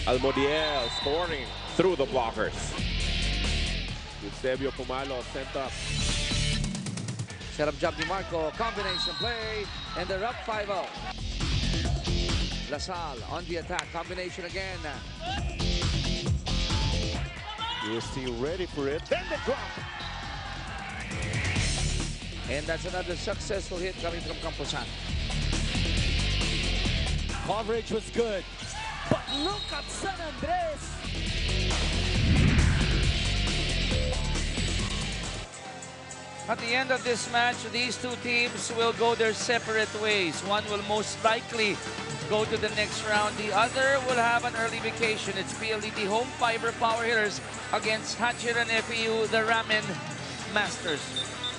Almodiel scoring through the blockers. Eusebio Pumalo sent up. Set up jump ni Marco, combination play, and they're up 5-0. Lasal on the attack, combination again. UST ready for it, then the drop. And that's another successful hit coming from Camposan. Coverage was good, but look at San Andres. At the end of this match, these two teams will go their separate ways. One will most likely go to the next round. The other will have an early vacation. It's PLDT Home Fiber Power Hitters against Hachiran FEU, the Ramen Masters.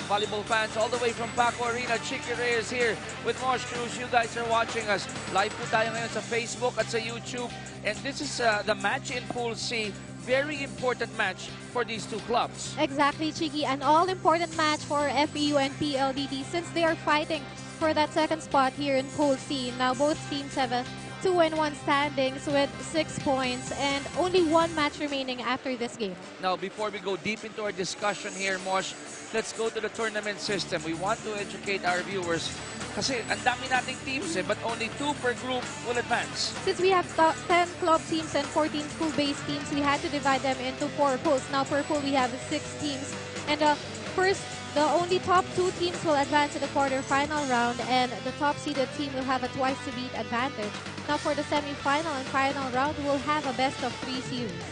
Volleyball fans all the way from Paco Arena, Chicky Reyes here with Mosh Cruz. You guys are watching us. Live po tayo ngayon sa Facebook at sa YouTube. And this is the match in Pool C. Very important match for these two clubs. Exactly, Chiki. An all-important match for FEU and PLDT since they are fighting for that second spot here in Pool C. Now, both teams have a 2-1 standings with 6 points and only one match remaining after this game. Now, before we go deep into our discussion here, Mosh, let's go to the tournament system. We want to educate our viewers kasi ang dami nating teams but only 2 per group will advance. Since we have 10 club teams and 14 school-based teams, we had to divide them into 4 pools. Now, per pool, we have 6 teams. And first, the only top 2 teams will advance to the quarterfinal round, and the top-seeded team will have a twice-to-beat advantage. Now, for the semifinal and final round, we'll have a best-of-3 series.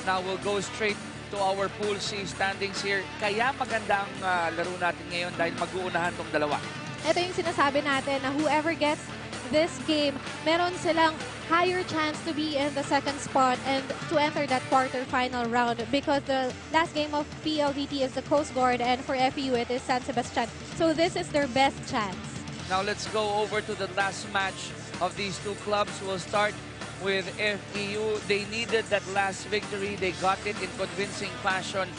Now, we'll go straight to our Pool C standings here. Kaya maganda ang laro natin ngayon dahil mag-uunahan tong dalawa. Ito yung sinasabi natin na whoever gets this game, meron silang higher chance to be in the second spot and to enter that quarterfinal round because the last game of PLDT is the Coast Guard and for FEU it is San Sebastian. So this is their best chance. Now let's go over to the last match of these two clubs. We'll start with FEU. They needed that last victory. They got it in convincing fashion,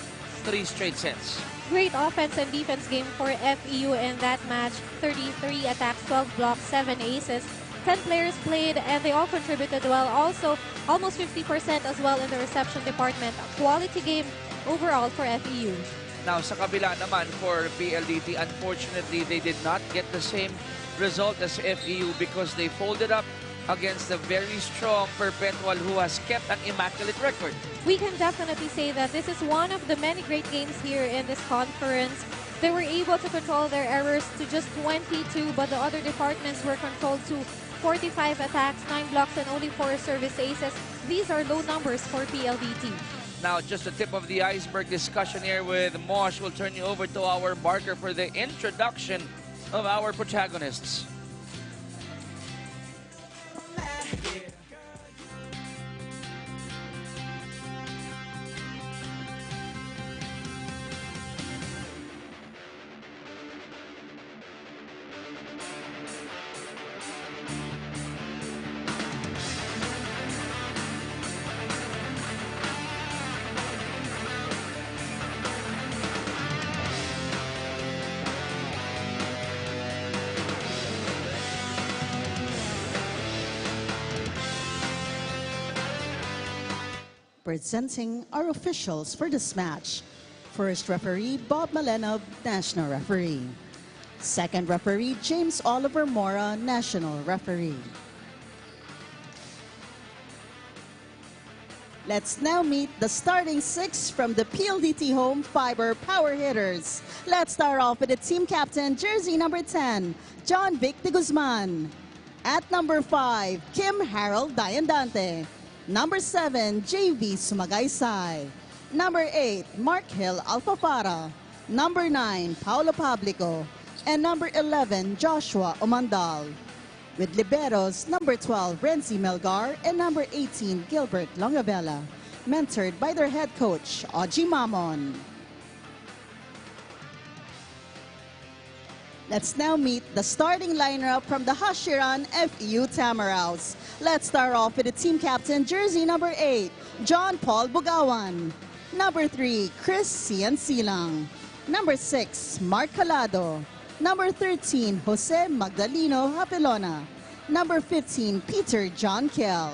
3 straight sets. Great offense and defense game for FEU in that match. 33 attacks, 12 blocks, 7 aces. 10 players played and they all contributed well. Also, almost 50% as well in the reception department. A quality game overall for FEU. Now, sa kabila naman for PLDT, unfortunately, they did not get the same result as FEU because they folded up against the very strong Perpetual who has kept an immaculate record. We can definitely say that this is one of the many great games here in this conference. They were able to control their errors to just 22, but the other departments were controlled to 45 attacks, 9 blocks, and only 4 service aces. These are low numbers for PLDT. Now, just the tip of the iceberg discussion here with Mosh. We'll turn you over to our marker for the introduction of our protagonists. Presenting our officials for this match. First referee, Bob Malenov, National Referee. Second referee, James Oliver Mora, National Referee. Let's now meet the starting 6 from the PLDT Home Fiber Power Hitters. Let's start off with the team captain, jersey number 10, John Vic de Guzman. At number 5, Kim Harold Diandante. Number 7, JV Sumagaysay. Number 8, Mark Hill Alfafara. Number 9, Paolo Pablico. And number 11, Joshua Omandal. With liberos, number 12, Renzi Melgar, and number 18, Gilbert Longavella. Mentored by their head coach, Oji Mamon. Let's now meet the starting lineup from the Hashiran FEU Tamaraws. Let's start off with the team captain, jersey number 8, John Paul Bugawan. Number 3, Chris Cian Silang. Number 6, Mark Calado. Number 13, Jose Magdaleno Hapelona. Number 15, Peter John Kell.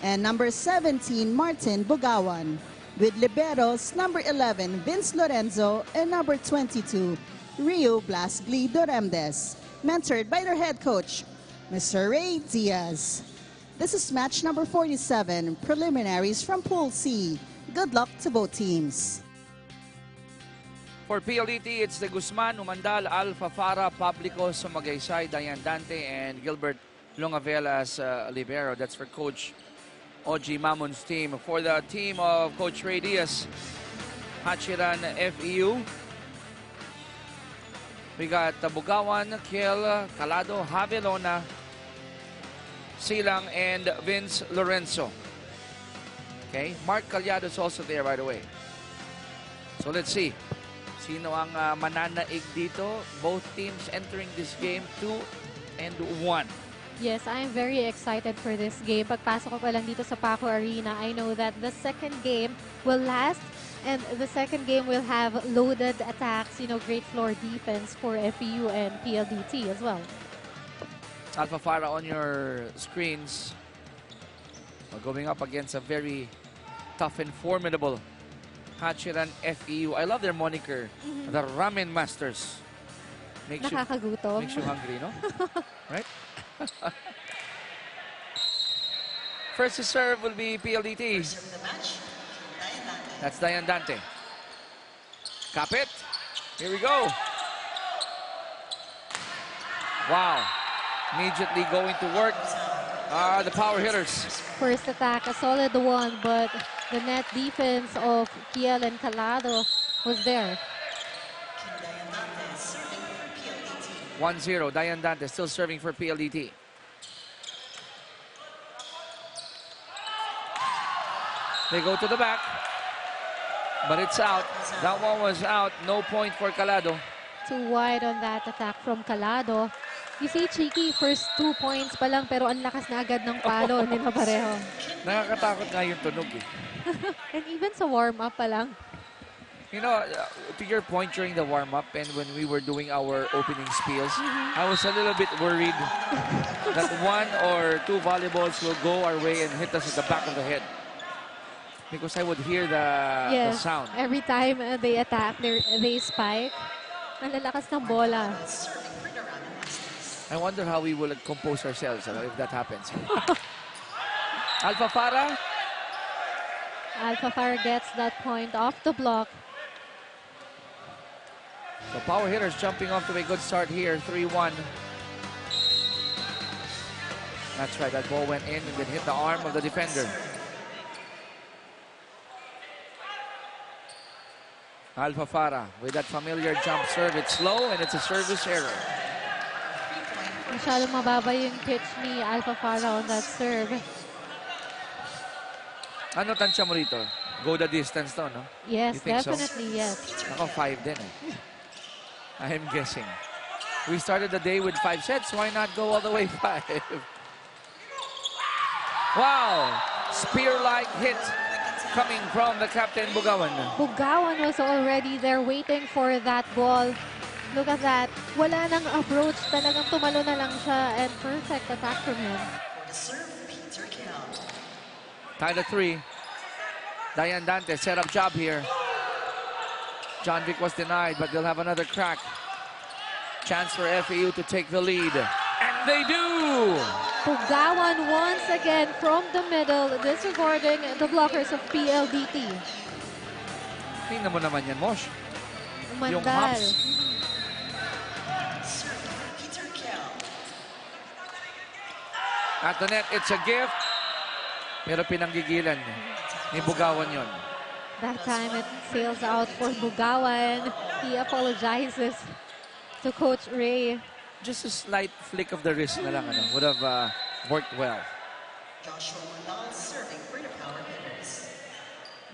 and number 17, Martin Bugawan. With liberos, number 11, Vince Lorenzo, and number 22, Rio Blasgli Doremdes, mentored by their head coach, Mr. Ray Diaz. This is match number 47, preliminaries from Pool C. Good luck to both teams. For PLDT, it's the Guzman, Umandal, Alpha Fara, Pablico, Sumagaysay, Dayan Dante, and Gilbert Longavela as libero. That's for Coach Oji Mamon's team. For the team of Coach Ray Diaz, Hachiran FEU, we got Bugawan, Kiel, Calado, Javelona, Silang, and Vince Lorenzo. Okay, Mark Calyado is also there, by the way. So let's see. Sino ang mananaig dito? Both teams entering this game 2-1. Yes, I'm very excited for this game. Pagpasok ko pa lang dito sa Paco Arena, I know that the second game will last and the second game will have loaded attacks, you know, great floor defense for FEU and PLDT as well. Alpha Fara on your screens. Going up against a very tough and formidable Hachiran FEU. I love their moniker, the Ramen Masters. Nakakagutom. Makes you hungry, no? Right? First to serve will be PLDT. That's Dayan Dante. Kapit. Here we go. Wow. Immediately going to work are the power hitters. First attack, a solid one, but the net defense of Kiel and Calado was there. 1-0. Dayan Dante still serving for PLDT. They go to the back, but it's out. That one was out. No point for Calado. Too wide on that attack from Calado. You see, Cheeky, first 2 points pa lang, pero ang lakas na agad ng palo nila pareho. Nakakatakot nga yung tunog eh. And even sa warm-up pa lang. You know, to your point during the warm-up and when we were doing our opening spiels, I was a little bit worried that 1 or 2 volleyballs will go our way and hit us at the back of the head. Because I would hear the sound. Every time they attack, they spike. Malalakas ng bola. I wonder how we will compose ourselves if that happens. Alpha Fara. Alpha Fara gets that point off the block. The power hitters jumping off to a good start here, 3-1. That's right, that ball went in and then hit the arm of the defender. Alpha Fara with that familiar jump serve. It's slow and it's a service error. Masyadong mababa yung pitch ni Alpha Fara on that serve. Ano tansya mo rito? Go the distance to, no? Yes, You think so? definitely, yes. Ako, 5 din eh. I'm guessing. We started the day with 5 sets. Why not go all the way 5? Wow! Spear-like hit coming from the captain, Bugawan. Bugawan was already there waiting for that ball. Look at that. Wala nang approach. Talagang tumalo na lang siya. And perfect attack from him. Tied at 3. Dayan Dante, set up job here. John Vic was denied, but they'll have another crack. Chance for FEU to take the lead. And they do! Bugawan once again from the middle, disregarding the blockers of PLDT. Tingnan mo naman yan, Mosh. Yung Umandal. hops. At the net, it's a gift. Pero pinanggigilan ni Bugawan yon. That time it sails out for Bugawan. He apologizes to Coach Ray. Just a slight flick of the wrist na lang, would have worked well.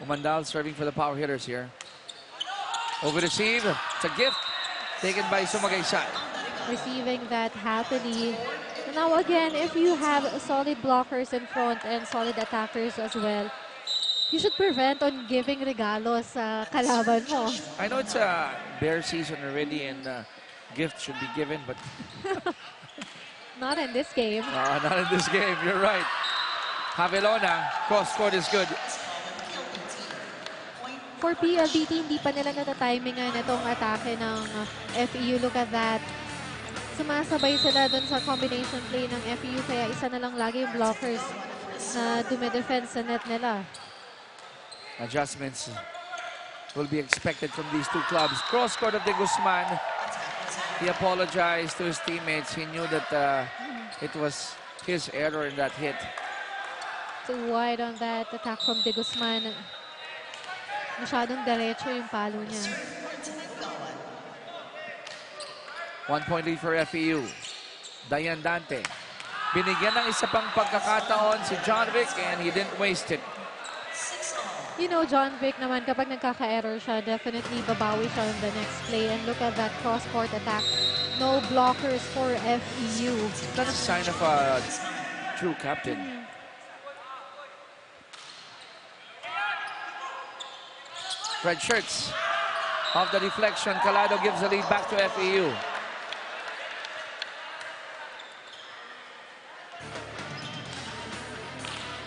Umandal serving for the power hitters here. Over receive. It's a gift taken by Sumagaysay. Receiving that happily. Now again, if you have solid blockers in front and solid attackers as well, you should prevent on giving regalos sa kalaban mo. I know it's a bear season already and gifts should be given, but Not in this game. not in this game. You're right. Javelona, cross-court is good. For PLDT, hindi pa nila natatimingan itong atake ng FEU. Look at that. Sumasabay sila dun sa combination play ng FEU, kaya isa na lang lagi yung blockers na dumidefense sa net nila. Adjustments will be expected from these two clubs. Cross-court of De Guzman. He apologized to his teammates. He knew that it was his error in that hit. Too wide on that attack from De Guzman. Masyadong diretso yung palo niya. 1 point lead for FEU. Dayan Dante. Binigyan ng isa pang pagkakataon si John Vic and he didn't waste it. You know, John Vic naman, kapag nagkaka-error siya, definitely babawi siya on the next play. And look at that cross-court attack. No blockers for FEU. That's a sign of a true captain. Red shirts. Off the deflection, Calado gives the lead back to FEU.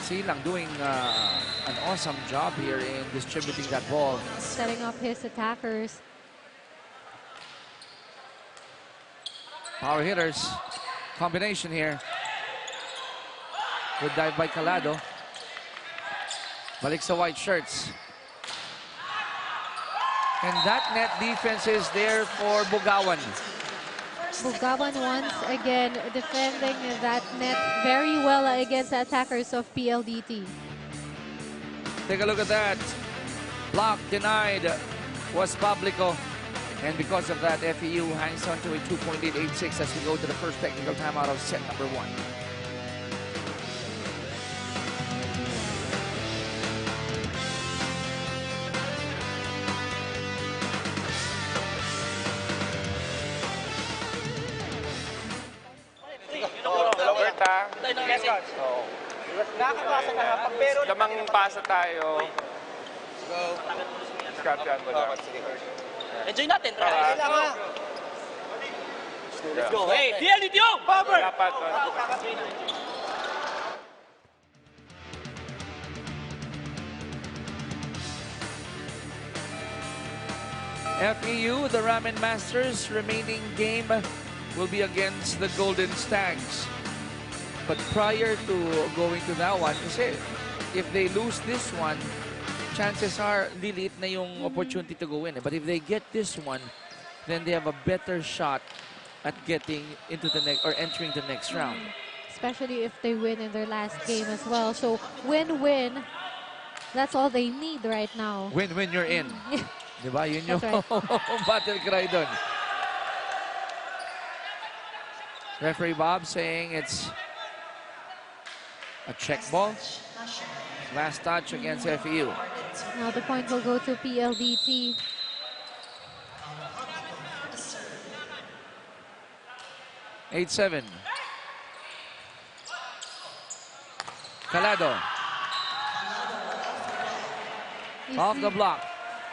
Silang doing an awesome job here in distributing that ball. Setting up his attackers. Power hitters. Combination here. Good dive by Calado. Balik sa white shirts. And that net defense is there for Bugawan. Bugawan once again defending that net very well against the attackers of PLDT. Take a look at that. Block denied was Publico. And because of that, FEU hangs on to a 2-point lead, 8-6 as we go to the first technical timeout of set number 1. Lamang pasa tayo. Scrap yan mo lang. Enjoy natin. Let's go. Hey, PLDT! Power! Dapat. FEU, the Ramen Masters, remaining game will be against the Golden Stags. But prior to going to that one, kasi if they lose this one, chances are lilit na yung opportunity to go in. But if they get this one, then they have a better shot at getting into the next or entering the next round. Especially if they win in their last game as well. So win-win, that's all they need right now. Win-win, you're in. Diba? Yun yung That's right. battle cry dun. Referee Bob saying it's a check ball. Last touch against FEU. Now the point will go to PLDT. (8-7). Calado. You Off see the block.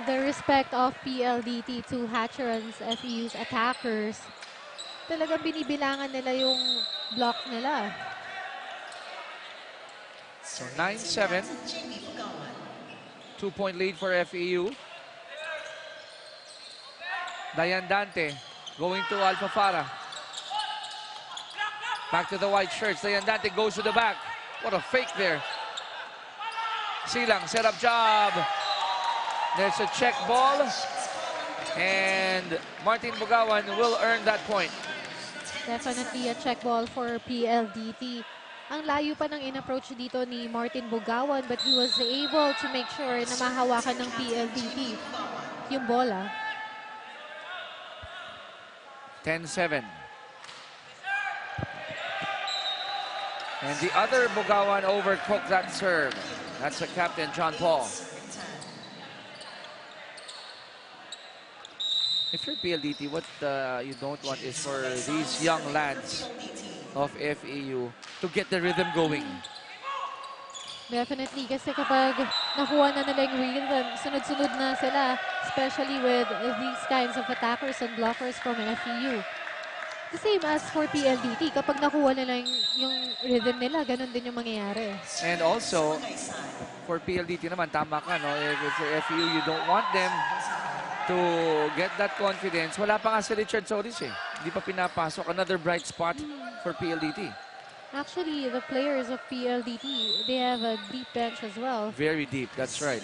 the respect of PLDT to Hatcheron's FEU's attackers. Talagang binibilangan nila yung block nila. So 9-7. 2-point lead for FEU. Dayan Dante going to Alfafara. Back to the white shirts. Dayan Dante goes to the back. What a fake there. Silang, set up job. There's a check ball. And Martin Bugawan will earn that point. Definitely a check ball for PLDT. Ang layo pa ng in-approach dito ni Martin Bugawan, but he was able to make sure na mahawakan ng PLDT yung bola. 10-7. And the other Bugawan overcooked that serve. That's the captain, John Paul. If you're PLDT, what you don't want is for these young lads of FEU to get the rhythm going. Definitely, kasi kapag nakuha na nila yung rhythm, sunod-sunod na sila, especially with these kinds of attackers and blockers from FEU. The same as for PLDT. Kapag nakuha nila yung rhythm nila, ganun din yung mangyayari. And also, for PLDT naman, tama ka, no? If for FEU, you don't want them to get that confidence. Wala pa nga si Richard Solis eh. Hindi pa pinapasok. Another bright spot for PLDT. Actually, the players of PLDT, they have a deep bench as well. Very deep, that's right.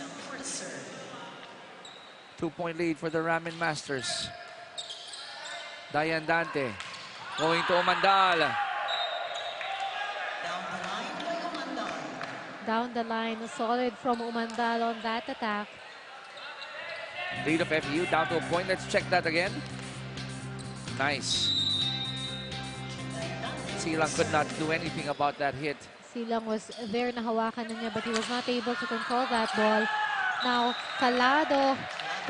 2-point lead for the Ramen Masters. Dayan Dante going to Umandal. Down the line, solid from Umandal on that attack. Lead of FEU down to a point. Let's check that again. Nice. Silang could not do anything about that hit. Silang was there, nahawakan na niya, but he was not able to control that ball. Now, Calado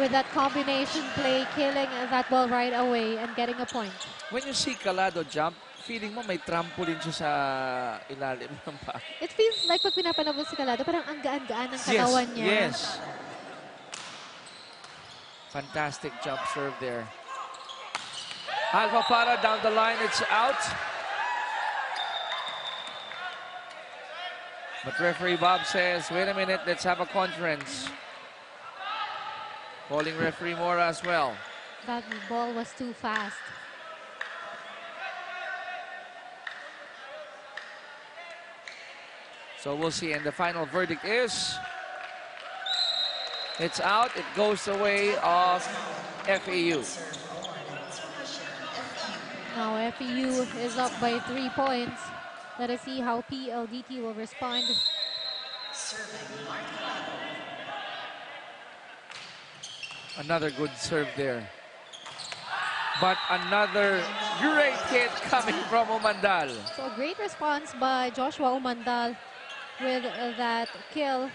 with that combination play, killing that ball right away and getting a point. When you see Calado jump, feeling mo may trampoline siya sa ilalim ng pa. It feels like pag pinapanabot si Calado, parang ang gaan-gaan ng katawan niya. Yes. Fantastic jump serve there. Alpha Para down the line, it's out. But referee Bob says, wait a minute, let's have a conference. Calling referee Mora as well. That ball was too fast. So we'll see, and the final verdict is, it's out, it goes the way of FEU. Now FEU is up by 3 points. Let us see how PLDT will respond. Another good serve there. But another great hit coming from Umandal. So a great response by Joshua Umandal with that kill.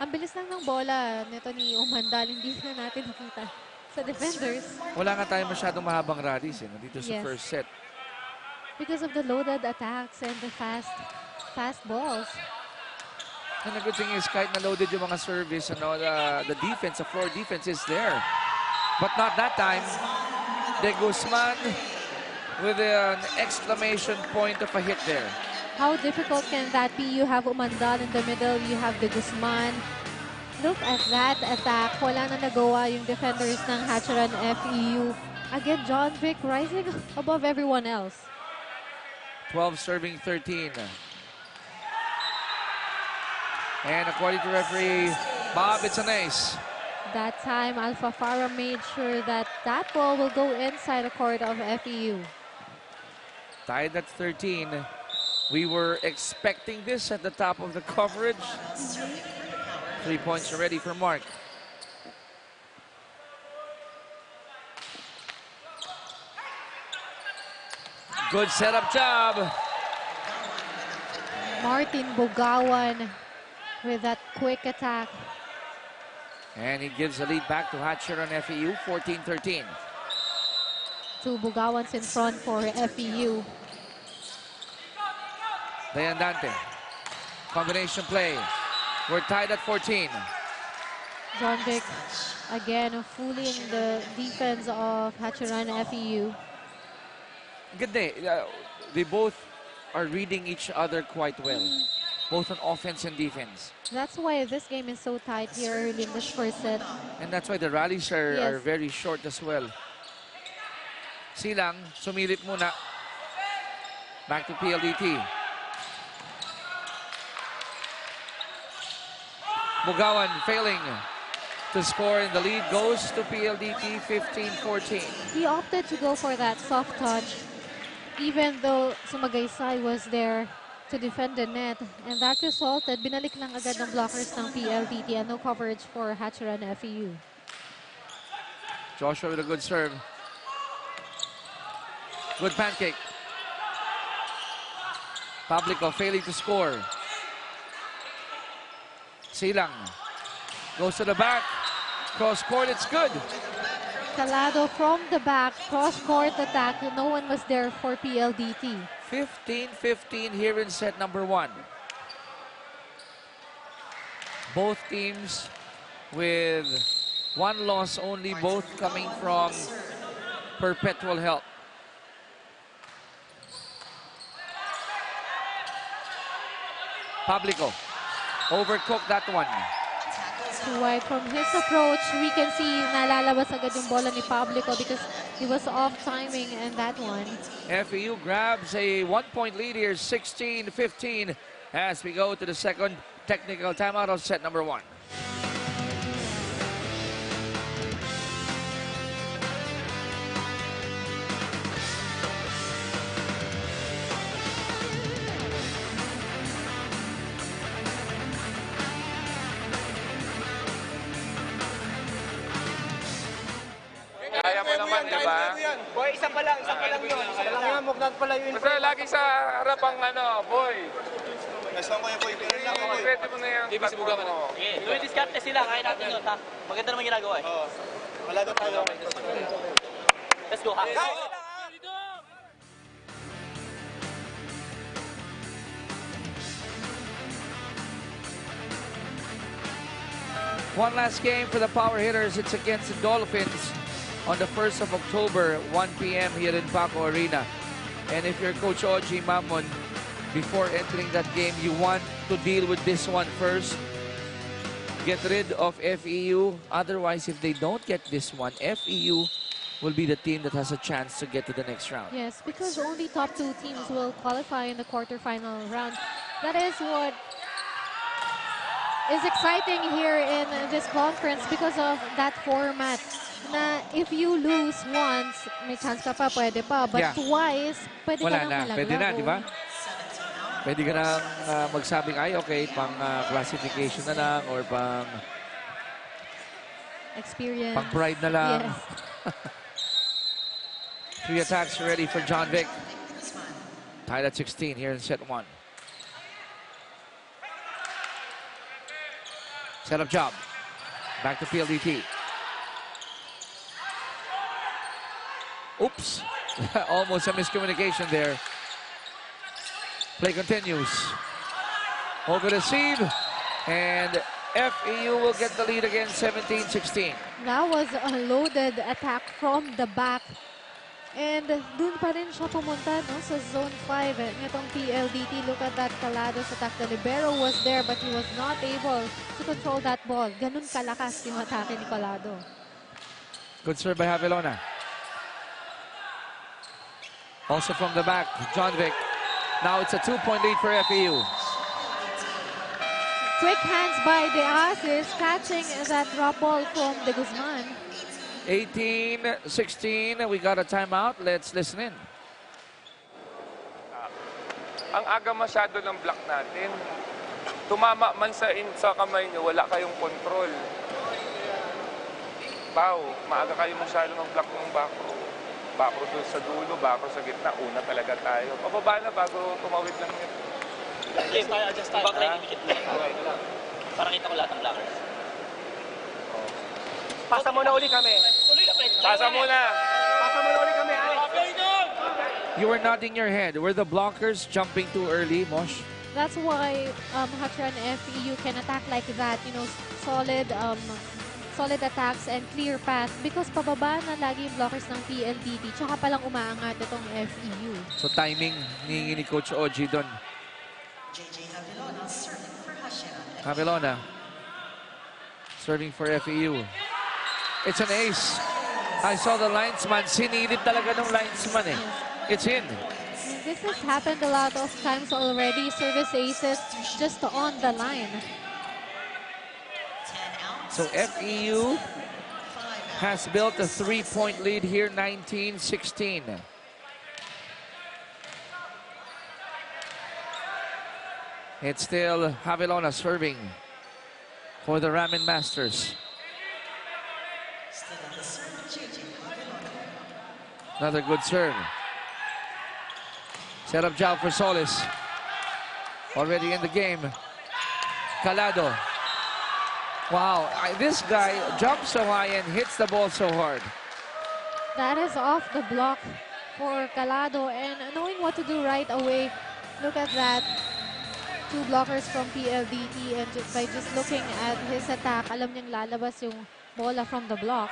Ang bilis lang ng bola nito ni Umandal. Hindi na natin nakita sa defenders. Wala nga tayo masyadong mahabang rallies dito sa Yes. first set. Because of the loaded attacks and the fast balls. And the good thing is, kahit na loaded yung mga service, the defense, the floor defense is there. But not that time. De Guzman with an exclamation point of a hit there. How difficult can that be? You have Umandal in the middle, you have De Guzman. Look at that attack. Wala na nagawa yung defenders ng Hatcheran FEU. Again, John Vic rising above everyone else. 12 serving 13. And according to referee Bob, it's an ace. That time, Alpha Farah made sure that that ball will go inside the court of FEU. Tied at 13. We were expecting this at the top of the coverage. 3 points already for Mark. Good setup job. Martin Bugawan with that quick attack. And he gives the lead back to Hatcher on FEU, 14-13. 2 Bugawans in front for FEU. Dayan Dante. Combination play. We're tied at 14. John Vic again fooling the defense of Hatcheran FEU. Good day. They both are reading each other quite well. Both on offense and defense. That's why this game is so tight here early in this first set. And that's why the rallies are Yes. very short as well. Silang, sumilip muna. Back to PLDT. Bugawan failing to score, and the lead goes to PLDT 15-14. He opted to go for that soft touch, even though Sumagaysay was there to defend the net. And that resulted, binalik lang agad ng blockers ng PLDT and no coverage for Hatcheran FEU. Joshua with a good serve. Good pancake. Publico failing to score. Silang goes to the back. Cross court, it's good. Calado from the back, cross-court attack. No one was there for PLDT. 15-15 here in set number 1. Both teams with 1 loss only, both coming from perpetual help. Publico. Overcooked that one. Right, from his approach, we can see nalalabas agad yung bola ni Publico because he was off timing in that one. FEU grabs a 1-point lead here, 16-15, as we go to the second technical timeout of set number 1. Kaya mo naman, di ba? Boy, isa pa lang yun. Isa pa lang yun. Mugnat pala yun. Basta lagi sa harap ang boy. Gusto ko yung boy. Pero lang ako. Pwede mo na yung takbo mo. Gawin diskarte sila, kaya natin yun, ha? Maganda naman ginagawa eh. Oo. Wala doon tayo. Let's go, ha? One last game for the power hitters. It's against the Dolphins on the 1st of October, 1 p.m. here in Paco Arena. And if you're Coach Oji Mamon, before entering that game, you want to deal with this one first. Get rid of FEU. Otherwise, if they don't get this one, FEU will be the team that has a chance to get to the next round. Yes, because only top 2 teams will qualify in the quarterfinal round. That is what is exciting here in this conference because of that format. Na if you lose once, may chance ka pa, pwede pa. But twice, pwede Wala ka nang na. malaglag. Pwede na, di ba? Pwede ka nang magsabing, ay, okay, pang classification na lang or pang experience. pang pride na lang. Yes. 3 attacks ready for John Vic. Tied at 16 here in set 1. Setup job. Back to PLDT. Oops. Almost a miscommunication there. Play continues. Over the seam. And FEU will get the lead again, 17-16. That was a loaded attack from the back. And dun pa rin siya pumunta no, sa zone 5. Itong PLDT, look at that Calados attack. The libero was there but he was not able to control that ball. Ganun kalakas yung atake ni Colado. Good serve by Javelona. Also from the back, John Vic. Now it's a 2-point lead for FEU. Quick hands by De Asis, catching that drop ball from De Guzman. 18-16, we got a timeout. Let's listen in. Ang aga masyado ng block natin. Tumama man sa kamay nyo, wala kayong control. Pau, maaga kayo masyado ng block ng bako. Bako doon sa dulo, bako sa gitna. Una talaga tayo. Pababa na bago tumawid lang yun. Adjust tayo, adjust tayo. Backline, imikit lang. Para kita ko lahat ng blockers. Pasa muna uli kami. Pasa muna. Pasa muna uli kami. You were nodding your head. Were the blockers jumping too early, Mosh? That's why Hatra and FEU can attack like that. You know, solid attacks and clear path because pababa na lagi yung blockers ng PLDT. Tsaka palang umaangat itong FEU. So timing ni Coach Oji doon. Javelona serving for FEU. It's an ace. I saw the linesman. Sinilip talaga ng linesman eh. It's in. This has happened a lot of times already. Service aces just on the line. So FEU has built a 3-point lead here, 19-16. It's still Javelona serving for the Ramen Masters. Another good serve. Set up job for Solis. Already in the game. Calado. Wow, this guy jumps so high and hits the ball so hard. That is off the block for Calado, and knowing what to do right away. Look at that. 2 blockers from PLDT, and by just looking at his attack, alam niyang lalabas yung bola from the block.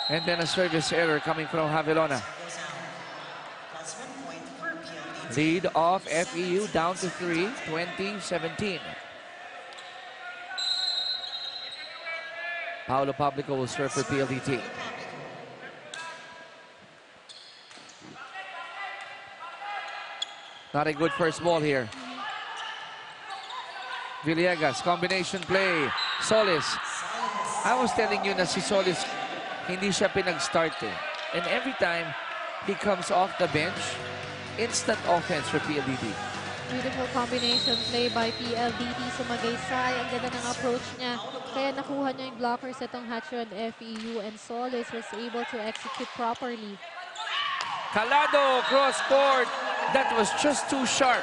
And then a service error coming from Javelona. Lead of FEU down to 3, 20-17. Paolo Publico will serve for PLDT. Not a good first ball here. Villegas, combination play. Solis. I was telling you na si Solis, hindi siya pinag-start eh. And every time he comes off the bench, instant offense for PLDT. Beautiful combination play by PLDT. Sumagaysay. Ang ganda ng approach niya. Kaya nakuha niya yung blockers itong Hatcher and FEU. And Solis was able to execute properly. Calado, cross court. That was just too sharp.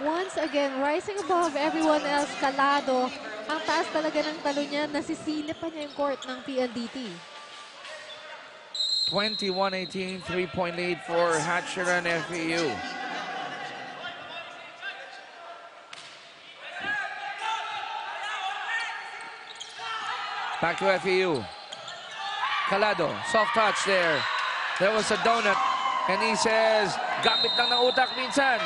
Once again, rising above everyone else, Calado. Ang taas talaga ng talo niya. Nasisilip pa niya yung court ng PLDT. 21-18, 3-point lead for Hatcher and FEU. Back to FEU. Calado, soft touch there. There was a donut. And he says, gamit lang ng utak minsan.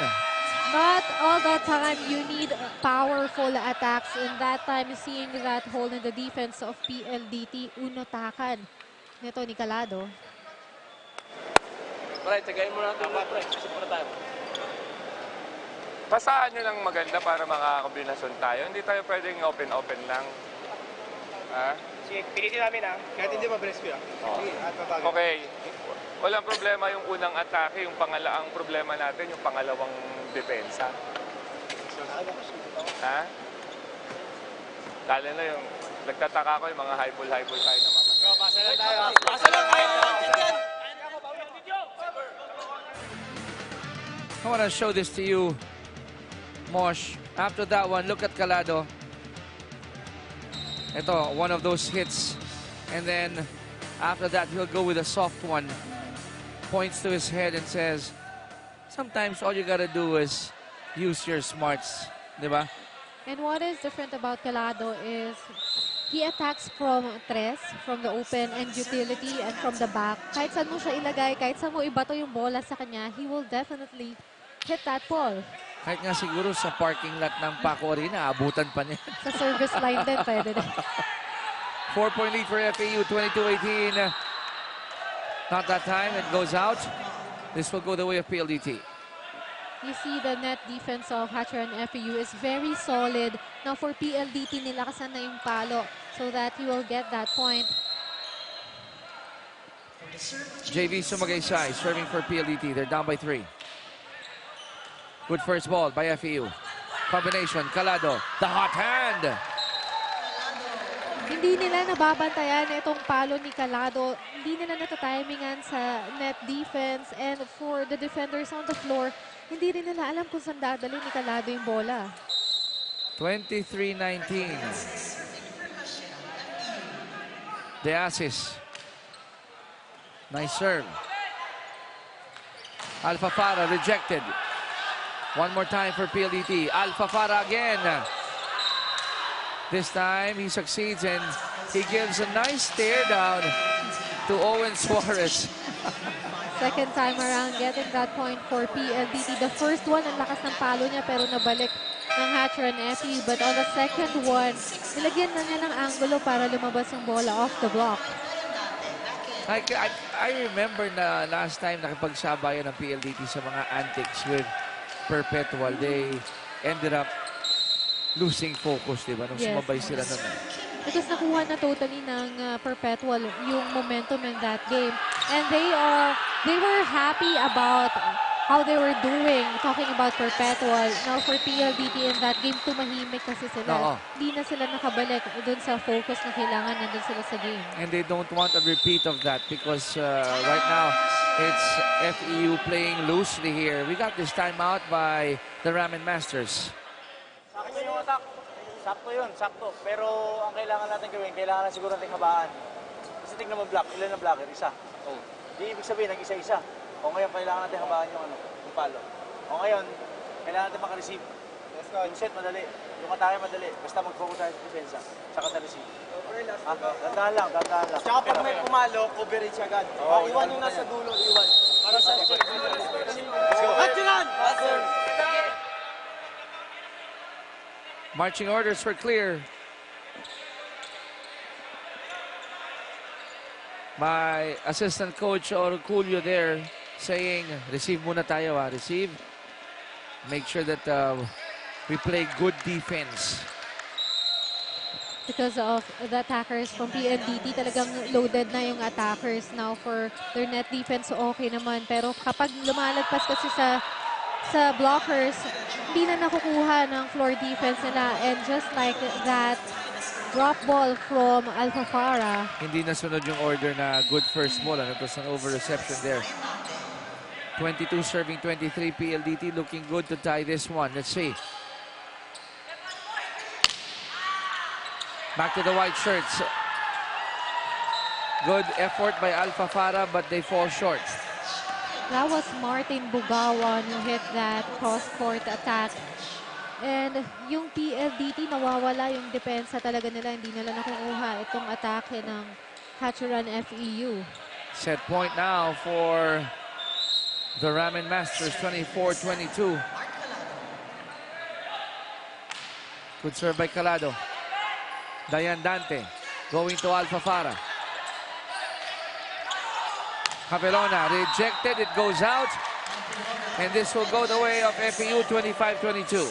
Not all the time you need powerful attacks. In that time, seeing that hole in the defense of PLDT, unotakan nito ni Calado. Pre, tagayin mo natin mga pre. Kasi muna tayo. Pasahan nyo lang maganda para makakakombinasyon tayo. Hindi tayo pwedeng open-open lang. Ha? Sige, pilitin namin ha. Kahit hindi mabilis ko Sige, at mabagay. Okay. Walang problema yung unang atake. Yung ang problema natin, yung pangalawang depensa. Ha? Lalo na yung nagtataka ko yung mga high-ball tayo na mamatay. Pasa lang tayo. Pasa lang tayo. I want to show this to you, Mosh. After that one, look at Calado. Ito, one of those hits. And then, after that, he'll go with a soft one. Points to his head and says, sometimes all you gotta do is use your smarts. Diba? And what is different about Calado is he attacks from tres, from the open and utility, and from the back. Kahit saan mo siya ilagay, kahit saan mo ibato yung bola sa kanya, he will definitely hit that ball. Kahit nga siguro sa parking lot ng Paco Arena, abutan pa niya. Sa service line din, pwede din. 4-point lead for FEU, 22-18. Not that time, it goes out. This will go the way of PLDT. You see the net defense of Hatcher and FEU is very solid. Now for PLDT, nilakasan na yung palo so that he will get that point. JV Sumagaysay serving for PLDT. They're down by 3. Good first ball by FEU. Combination, Calado, the hot hand. Hindi nila nababantayan itong palo ni Calado. Hindi nila natatimingan sa net defense. And for the defenders on the floor, hindi rin nila alam kung saan dadali ni Calado yung bola. 23-19. The assist. Nice serve. Alpha Farah rejected. One more time for PLDT. Alpha Farah again. This time he succeeds and he gives a nice stare down to Owen Suarez. Second time around getting that point for PLDT. The first one, ang lakas ng palo niya pero nabalik ng Hatcher and FEU. But on the second one, nilagyan na niya ng angulo para lumabas yung bola off the block. I remember na last time nakipagsabayan ng PLDT sa mga antics with Perpetual. They ended up losing focus, di ba? Nung sumabay sila nun. Because nakuha na totally ng Perpetual yung momentum in that game. And they were happy about how they were doing, talking about Perpetual. Now for PLDT in that game, tumahimik kasi sila. Hindi na sila nakabalik dun sa focus na kailangan nandun sila sa game. And they don't want a repeat of that because right now, it's FEU playing loosely here. We got this timeout by the Ramen Masters. Sakto yung attack. Sakto yun, sakto. Pero ang kailangan natin gawin, kailangan na siguro natin habaan. Kasi tignan mo block, ilan na blocker? Isa. Di ibig sabihin, nag-isa-isa. O ngayon, kailangan natin habaan yung palo. O ngayon, kailangan natin makareceive. Yung set, madali. Yung atake, madali. Basta mag-focus tayo sa defensa. Saka sa receive. Dandahan lang, dandahan lang. Tsaka pag may pumalo, coverage agad. Iwan yung nasa dulo, iwan. Para sa Marching orders were clear by assistant coach Orculio there, saying, receive muna tayo receive. Make sure that we play good defense. Because of the attackers from PLDT, talagang loaded na yung attackers now for their net defense. So okay naman. Pero kapag lumalagpas kasi sa blockers, hindi na nakukuha ng floor defense nila. And just like that, drop ball from Alfafara. Hindi nasunod yung order na good first ball. It was an over-reception there. 22 serving 23. PLDT looking good to tie this one. Let's see. Back to the white shirts. Good effort by Alfafara, but they fall short. That was Martin Bugawan who hit that cross-court attack. And yung PLDT, nawawala yung depensa talaga nila. Hindi nila nakukuha itong atake ng Hatcheran FEU. Set point now for the Ramen Masters, 24-22. Good serve by Calado. Dayan Dante going to Alfafara. Javelona rejected, it goes out. And this will go the way of FEU, 25-22.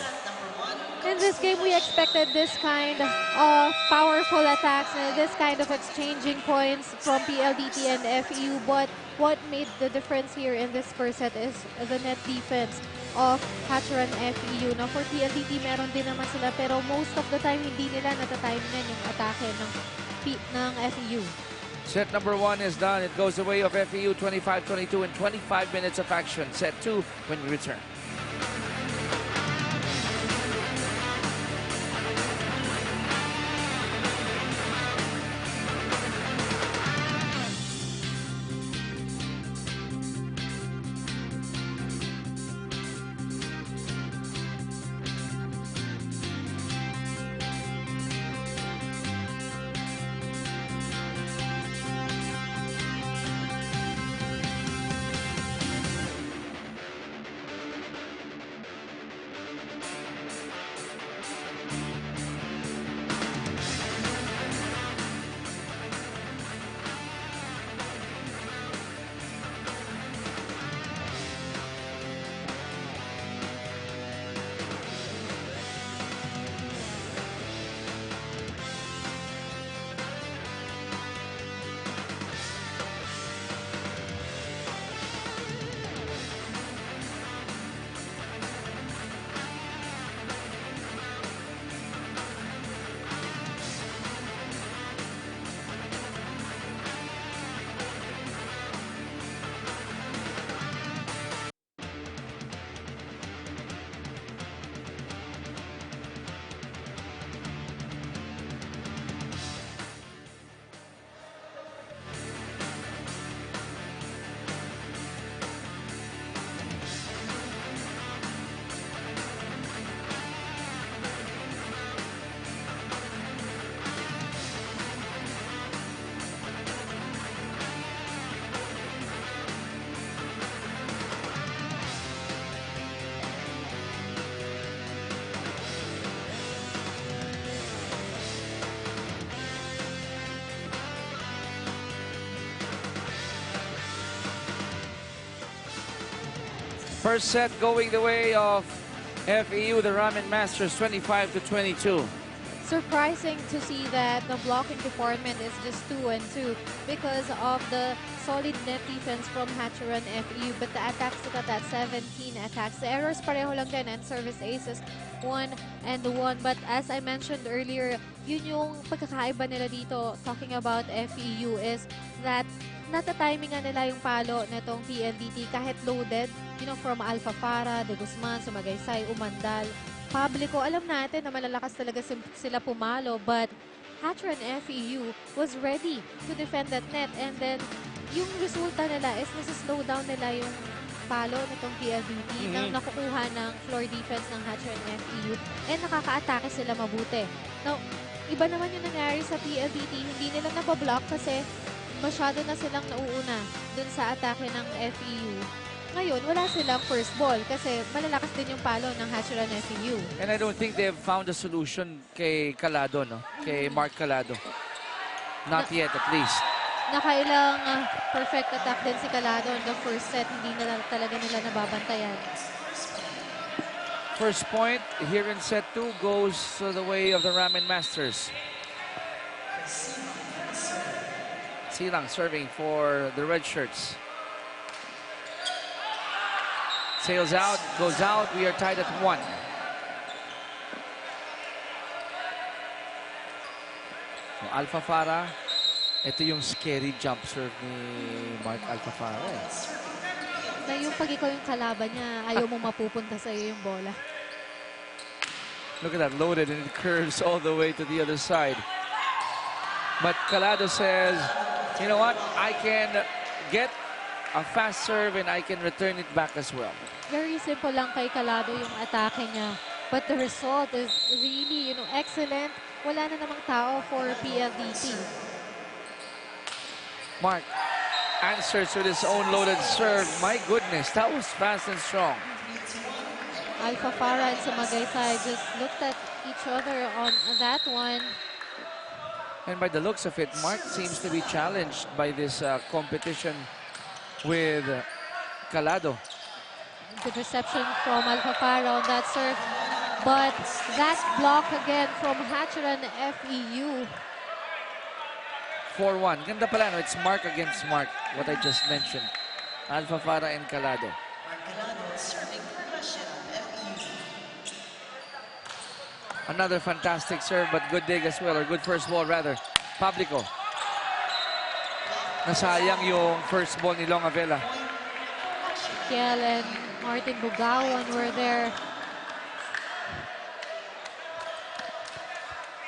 In this game, we expected this kind of powerful attacks and this kind of exchanging points from PLDT and FEU. But what made the difference here in this first set is the net defense of Hatcheran FEU. Now, for PLDT, meron din naman sila, pero most of the time, hindi nila natatimingan yung atake ng FEU. Set number 1 is done. It goes the way of FEU, 25-22 in 25 minutes of action. Set 2 when we return. First set going the way of FEU, the Ramen Masters, 25-22. Surprising to see that the blocking department is just 2-2 because of the solid net defense from Hatcheran FEU. But the attacks got at 17 attacks. The errors pareho lang din and service aces 1-1. But as I mentioned earlier, yun yung pagkakaiba nila dito talking about FEU is that natatimingan nila yung palo netong PLDT kahit loaded, from Alfafara, De Guzman, Sumagaysay, Umandal, Publico. Alam natin na malalakas talaga sila pumalo, but Hatcheran FEU was ready to defend that net. And then, yung resulta nila is nasa-slow down nila yung palo nitong PLDT na nakukuha ng floor defense ng Hatcheran FEU and nakaka-atake sila mabuti. Now, iba naman yung nangyari sa PLDT. Hindi nila napablock kasi masyado na silang nauuna dun sa atake ng FEU. Ngayon, wala silang first ball kasi malalakas din yung palo ng Hatcheran FEU. And I don't think they've found a solution kay Calado, no? Kay Mark Calado. Not yet, at least. Nakailang perfect attack din si Calado in the first set. Hindi na talaga nila nababantayan. First point here in set 2 goes the way of the Ramen Masters. Silang serving for the red shirts. Sails out, goes out. We are tied at 1. So Alpha Farah, ito yung scary jump serve ni Mark Alpha Farah. Na yung pag ikaw yung kalaban niya, ayaw mo mapupunta sa iyo yung bola. Look at that, loaded, and it curves all the way to the other side. But Calado says, you know what? I can get a fast serve and I can return it back as well. Very simple lang kay Calado yung atake niya. But the result is really, excellent. Wala na namang tao for PLDT. Mark answers with his own loaded serve. My goodness, that was fast and strong. Alpha Farah and Samagaytay just looked at each other on that one. And by the looks of it, Mark seems to be challenged by this competition with Calado. Good reception from Alpha Farah on that serve. But that block again from Hatcheran FEU. 4-1. Ganda pala, no? It's Mark against Mark, what I just mentioned. Alpha Farah and Calado. Another fantastic serve, but good dig as well, or good first ball rather. Publico. Nasayang yung first ball ni Long Avela. Kiel and Martin Bugawan were there.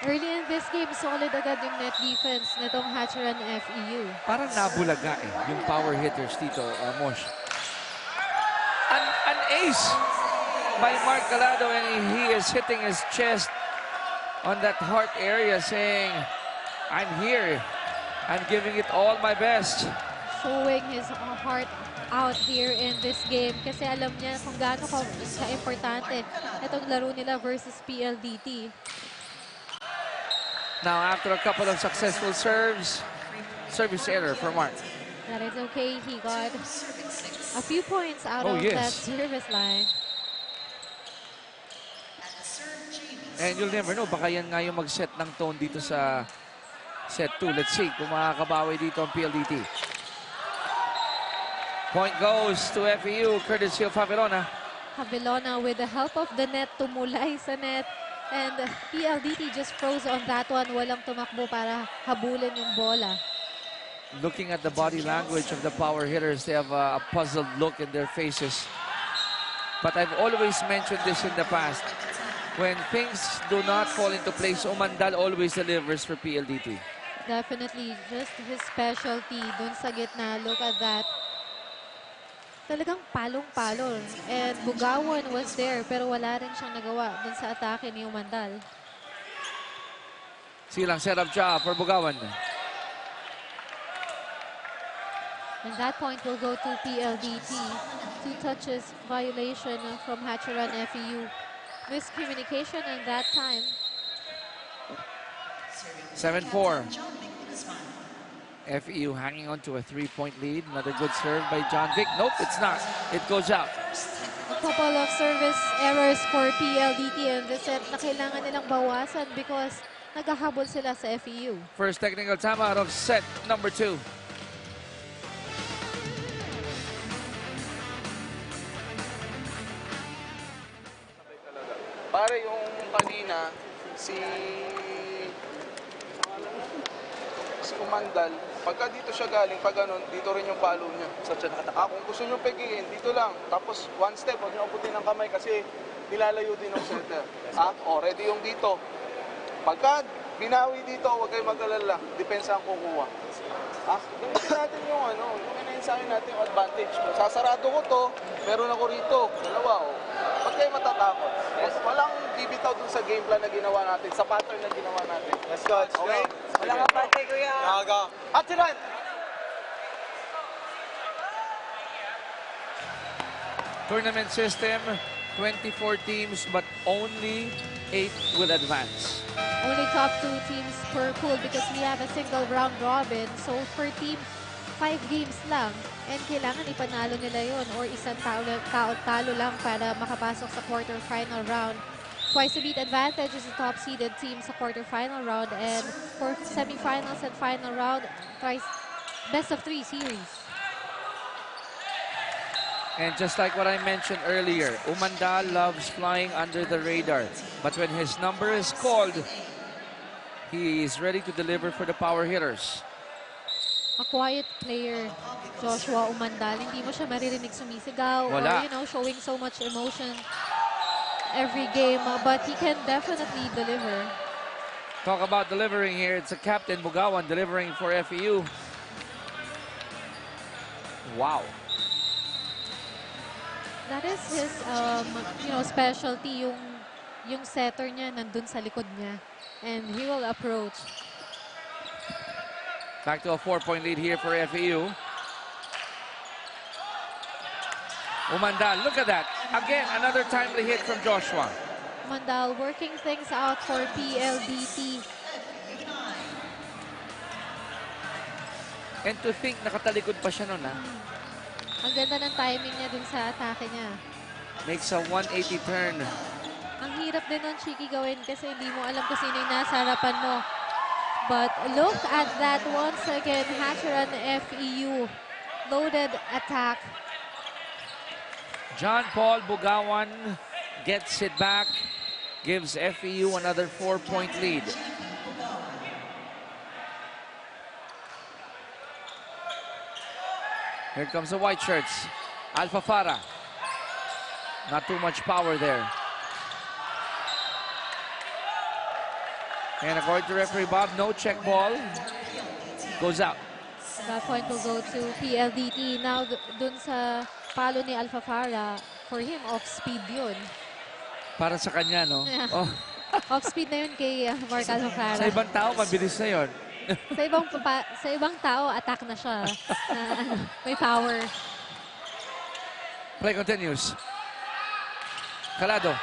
Early in this game, solid agad yung net defense nitong Hatcheran FEU. Parang nabulaga yung power hitters dito, Mosh. An ace by Mark Calado, and he is hitting his chest on that heart area saying, I'm here. I'm giving it all my best. Showing his heart out here in this game kasi alam niya kung gaano ka-importante itong laro nila versus PLDT. Now, after a couple of successful serves, service error for Mark. That is okay. He got a few points out of that service line. And you'll never know, baka yan nga yung mag-set ng tone dito sa set 2. Let's see kung makakabawi dito ang PLDT. Point goes to FEU, courtesy of Javelona. Javelona with the help of the net, tumulay sa net. And PLDT just froze on that one. Walang tumakbo para habulin yung bola. Looking at the body language of the power hitters, they have a puzzled look in their faces. But I've always mentioned this in the past. When things do not fall into place, Umandal always delivers for PLDT. Definitely, just his specialty dun sa gitna. Look at that. Talagang palong-palo. And Bugawan was there, pero wala rin siyang nagawa dun sa atake ni Umandal. Silang setup job for Bugawan. And that point will go to PLDT. 2 touches violation from Hatcheran FEU. Miscommunication in that time. 7-4. FEU hanging on to a 3-point lead. Another good serve by John Vic. Nope, it's not. It goes out. A couple of service errors for PLDT in this set na kailangan nilang bawasan because naghahabol sila sa FEU. First technical timeout of set number 2. Pare, yung kanina, si Umandal, pagka dito siya galing, pag ganun, dito rin yung palo niya. Kung gusto nyo pegiin, dito lang. Tapos, one step, huwag nyo abutin ng kamay kasi nilalayo din ng center. Ready yung dito. Pagka binawi dito, huwag kayong mag-alala. Depensa ang kukuha. Gamitin natin yung in-ensayo natin yung advantage. Kung sasarado ko to, meron ako rito. Dalawa, Huwag kayo matatakot. Walang bibitaw dun sa game plan na ginawa natin, sa pattern na ginawa natin. Let's go. Okay? Walang abante, kuya. At Tournament system, 24 teams, but only 8 will advance. Only top 2 teams per pool because we have a single round robin. So per team, 5 games lang. And kailangan ipanalo nila yun or isang talo lang para makapasok sa quarterfinal round. Twice a beat advantage is the top seeded team sa quarterfinal round, and for semifinals and final round, twice best of 3 series. And just like what I mentioned earlier, Umandal loves flying under the radar. But when his number is called, he is ready to deliver for the power hitters. A quiet player, Joshua Umandal. Hindi mo siya maririnig sumisigaw Wala. or, you know, showing so much emotion every game, but he can definitely deliver. Talk about delivering here. It's a Captain Bugawan delivering for FEU. Wow. That is his, you know, specialty. Yung setter niya nandun sa likod niya. And he will approach. Back to a 4-point lead here for FEU. Umandal, look at that. Again, another timely hit from Joshua. Umandal working things out for PLDT. And to think, nakatalikod pa siya nun, ha? Ang ganda ng timing niya dun sa atake niya. Makes a 180 turn. Ang hirap din nun, Chiki, gawin kasi hindi mo alam kung sino yung nasa harapan mo. But look at that once again. Hatcheran FEU. Loaded attack. John Paul Bugawan gets it back. Gives FEU another 4-point lead. Here comes the white shirts. Alpha Farah. Not too much power there. And according to referee Bob, no check ball. Goes out. That point will go to PLDT. Now, dun sa palo ni Alpha Farah, for him, off-speed yun. Para sa kanya, no? Yeah. Oh. Off-speed na yun kay Mark Alpha Farah. Sa ibang tao, mabilis na yun. sa ibang tao, attack na siya. May power. Play continues. Calado.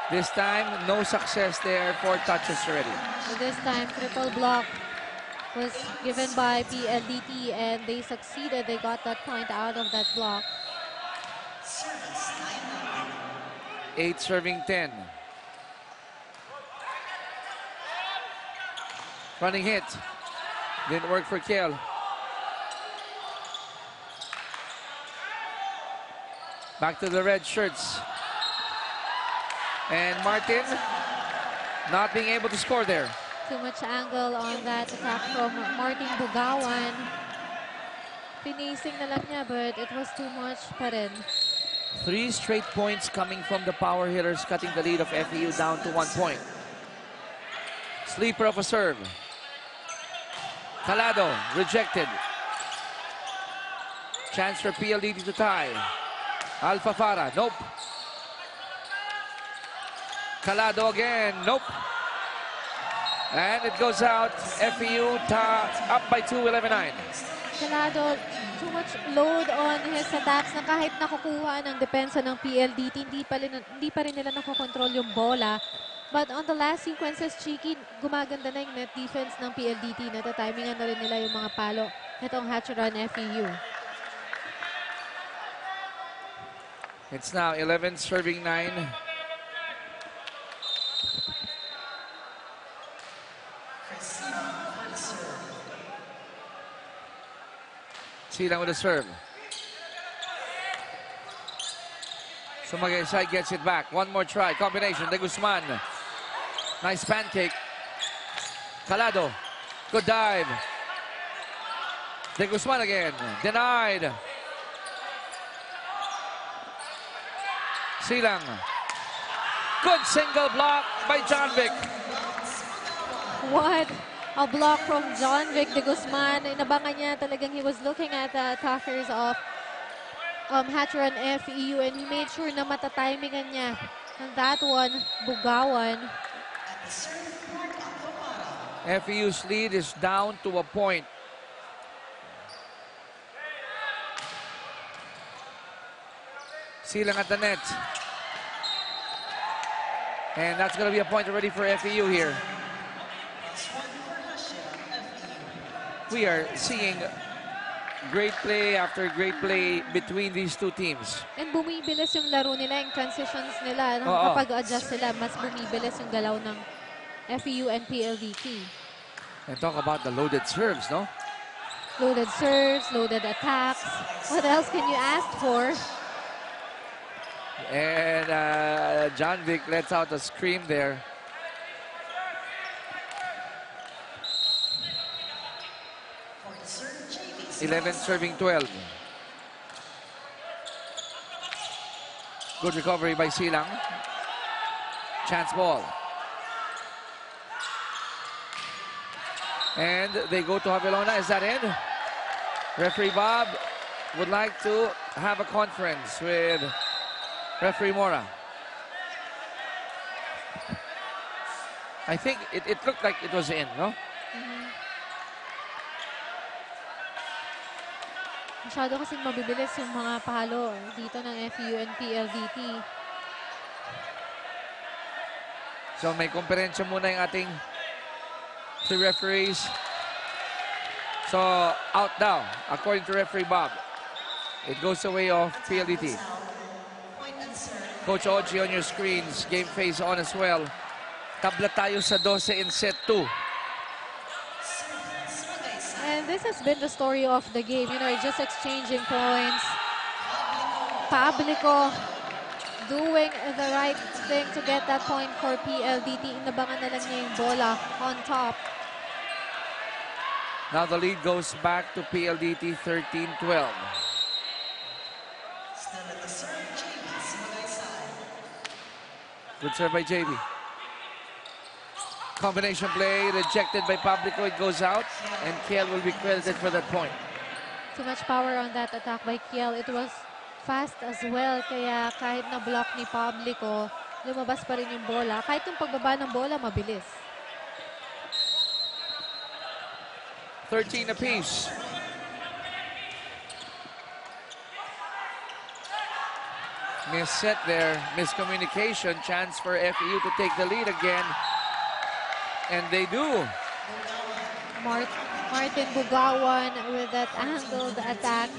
This time, no success there. 4 touches already. So this time, triple block was given by PLDT and they succeeded. They got that point out of that block. 8 serving 10. Running hit. Didn't work for Kiel. Back to the red shirts. And Martin not being able to score there. Too much angle on that attack from Martin Bugawan. Finacing na lang niya, but it was too much pa rin. 3 straight points coming from the power hitters, cutting the lead of FEU down to 1 point. Sleeper of a serve. Calado rejected. Chance for PLDT to tie. Alpha Farah, nope. Calado again, nope. And it goes out. FEU up by 2, 11-9. Calado, too much load on his attacks na kahit nakukuha ng depensa ng PLDT, hindi pa rin nila nakokontrol yung bola. But on the last sequences, Chiki, gumaganda na yung net defense ng PLDT. Natatimingan na rin nila yung mga palo. Itong Hatcheran FEU. It's now 11 serving 9. Silang with a serve. Sumagay gets it back. One more try. Combination. De Guzman. Nice pancake. Calado. Good dive. De Guzman again. Denied. Silang. Good single block by John Vic. What a block from John Vic De Guzman. Inabangan niya talagang he was looking at the attackers of Hatcheran FEU and he made sure na matatimingan niya. And that one, Bugawan. FEU's lead is down to a point. Silang at the net. And that's going to be a point already for FEU here. We are seeing great play after great play between these two teams. And bumibilis yung laro nila, yung transitions nila. Kapag adjust sila, mas bumibilis yung galaw ng FEU and PLDT. And talk about the loaded serves, no? Loaded serves, loaded attacks. What else can you ask for? And John Vic lets out a scream there. (11 serving 12). Good recovery by Silang. Chance ball. And they go to Havilona. Is that in? Referee Bob would like to have a conference with Referee Mora. I think it looked like it was in, no? Masyado kasing mabibilis yung mga palo dito ng FEU and PLDT. So may komperensya muna yung ating three referees. So out now, according to Referee Bob. It goes the way of PLDT. Coach Oji on your screens. Game face on as well. Tabla tayo sa 12 in set 2. And this has been the story of the game. You know, just exchanging points. Pablico doing the right thing to get that point for PLDT. Inabangan na lang niya yung bola on top. Now the lead goes back to PLDT 13-12. Good serve by JB. Combination play rejected by Pablico. It goes out and Kiel will be credited for that point. Too much power on that attack by Kiel. It was fast as well. Kaya kahit na block ni Pablico, lumabas pa rin yung bola. Kahit yung pagbaba ng bola, mabilis. 13 apiece. Miss set there. Miscommunication. Chance for FEU to take the lead again. And they do. Martin Bugawan with that angled attack.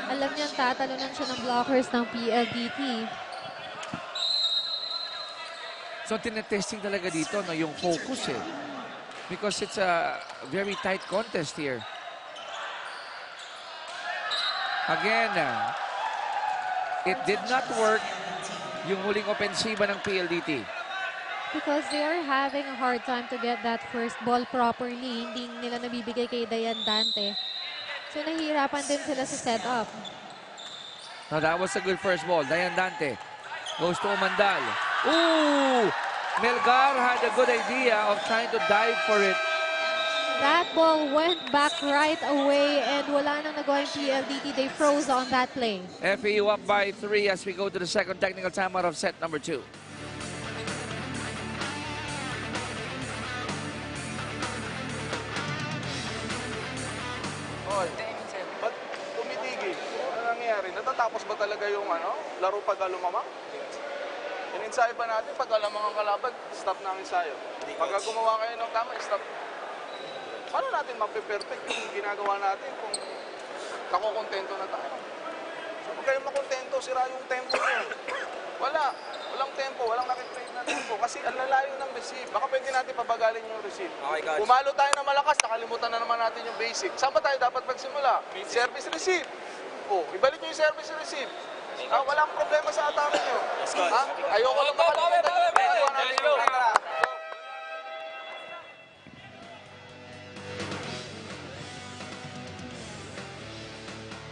Alam niya, tatalunan siya ng blockers ng PLDT. So tinetesting talaga dito no, yung focus eh. Because it's a very tight contest here. Again, it did not work yung huling opensiba ng PLDT. Because they are having a hard time to get that first ball properly. Hindi nila nabibigay kay Dayan Dante. So nahihirapan din sila sa setup. Now that was a good first ball. Dayan Dante goes to Omandal. Ooh! Melgar had a good idea of trying to dive for it. That ball went back right away and wala nang nagawang PLDT. They froze on that play. FEU up by 3 as we go to the second technical timeout of set number 2. Ba't tumitigil? Ano nangyayari? Natatapos ba talaga yung laro pag lumamang? In-ensayo ba natin pag alamang ang kalaban, stop na ang ensayo? Pagka gumawa kayo ng tama, stop. Paano natin mape-perfect yung ginagawa natin kung nakukontento na tayo? So, kung kayo makontento, sira yung tempo nyo. Walang tempo, walang nakitrade na tempo. Kasi ang lalayo ng receive. Baka pwede natin pabagalin yung receive. Pumalo tayo na malakas, nakalimutan na naman natin yung basic. Saan ba tayo dapat magsimula? Service receive. Ibalik nyo yung service receive. Walang problema sa atake nyo. Ayoko lang makalimutan yung ginagawa natin yung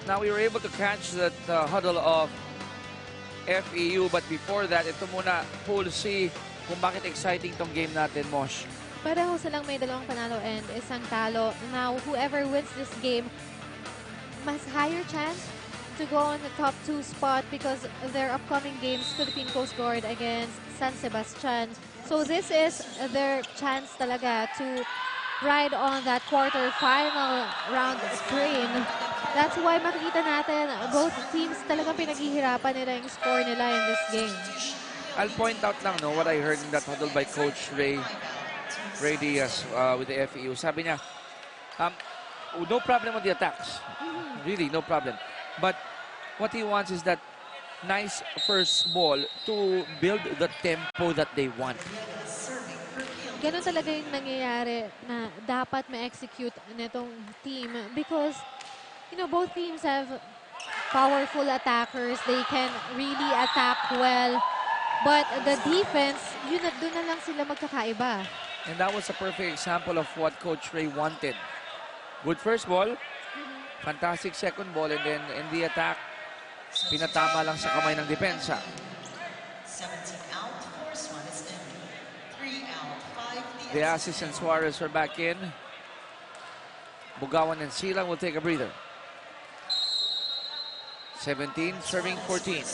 Now we were able to catch that huddle of FEU, but before that, ito muna, Pool C, kung bakit exciting tong game natin, Mosh. Pareho silang may dalawang panalo and isang talo. Now, whoever wins this game, mas higher chance to go on the top 2 spot because of their upcoming games, Philippine Coast Guard against San Sebastian. So this is their chance talaga to ride on that quarter-final round train That's why makikita natin, both teams talagang pinaghihirapan nila yung score nila in this game. I'll point out lang, no, what I heard in that huddle by Coach Ray Diaz with the FEU. Sabi niya, no problem on the attacks. Really, no problem. But what he wants is that nice first ball to build the tempo that they want. Ganun talaga yung nangyayari na dapat ma-execute nitong team because, you know, both teams have powerful attackers. They can really attack well. But the defense, doon na lang sila magkakaiba. And that was a perfect example of what Coach Ray wanted. Good first ball, fantastic second ball, and then in the attack, pinatama lang sa kamay ng depensa. 17 out, first one is in. 3 out, 5 The Asis and Suarez are back in. Bugawan and Silang will take a breather. 17, serving 14.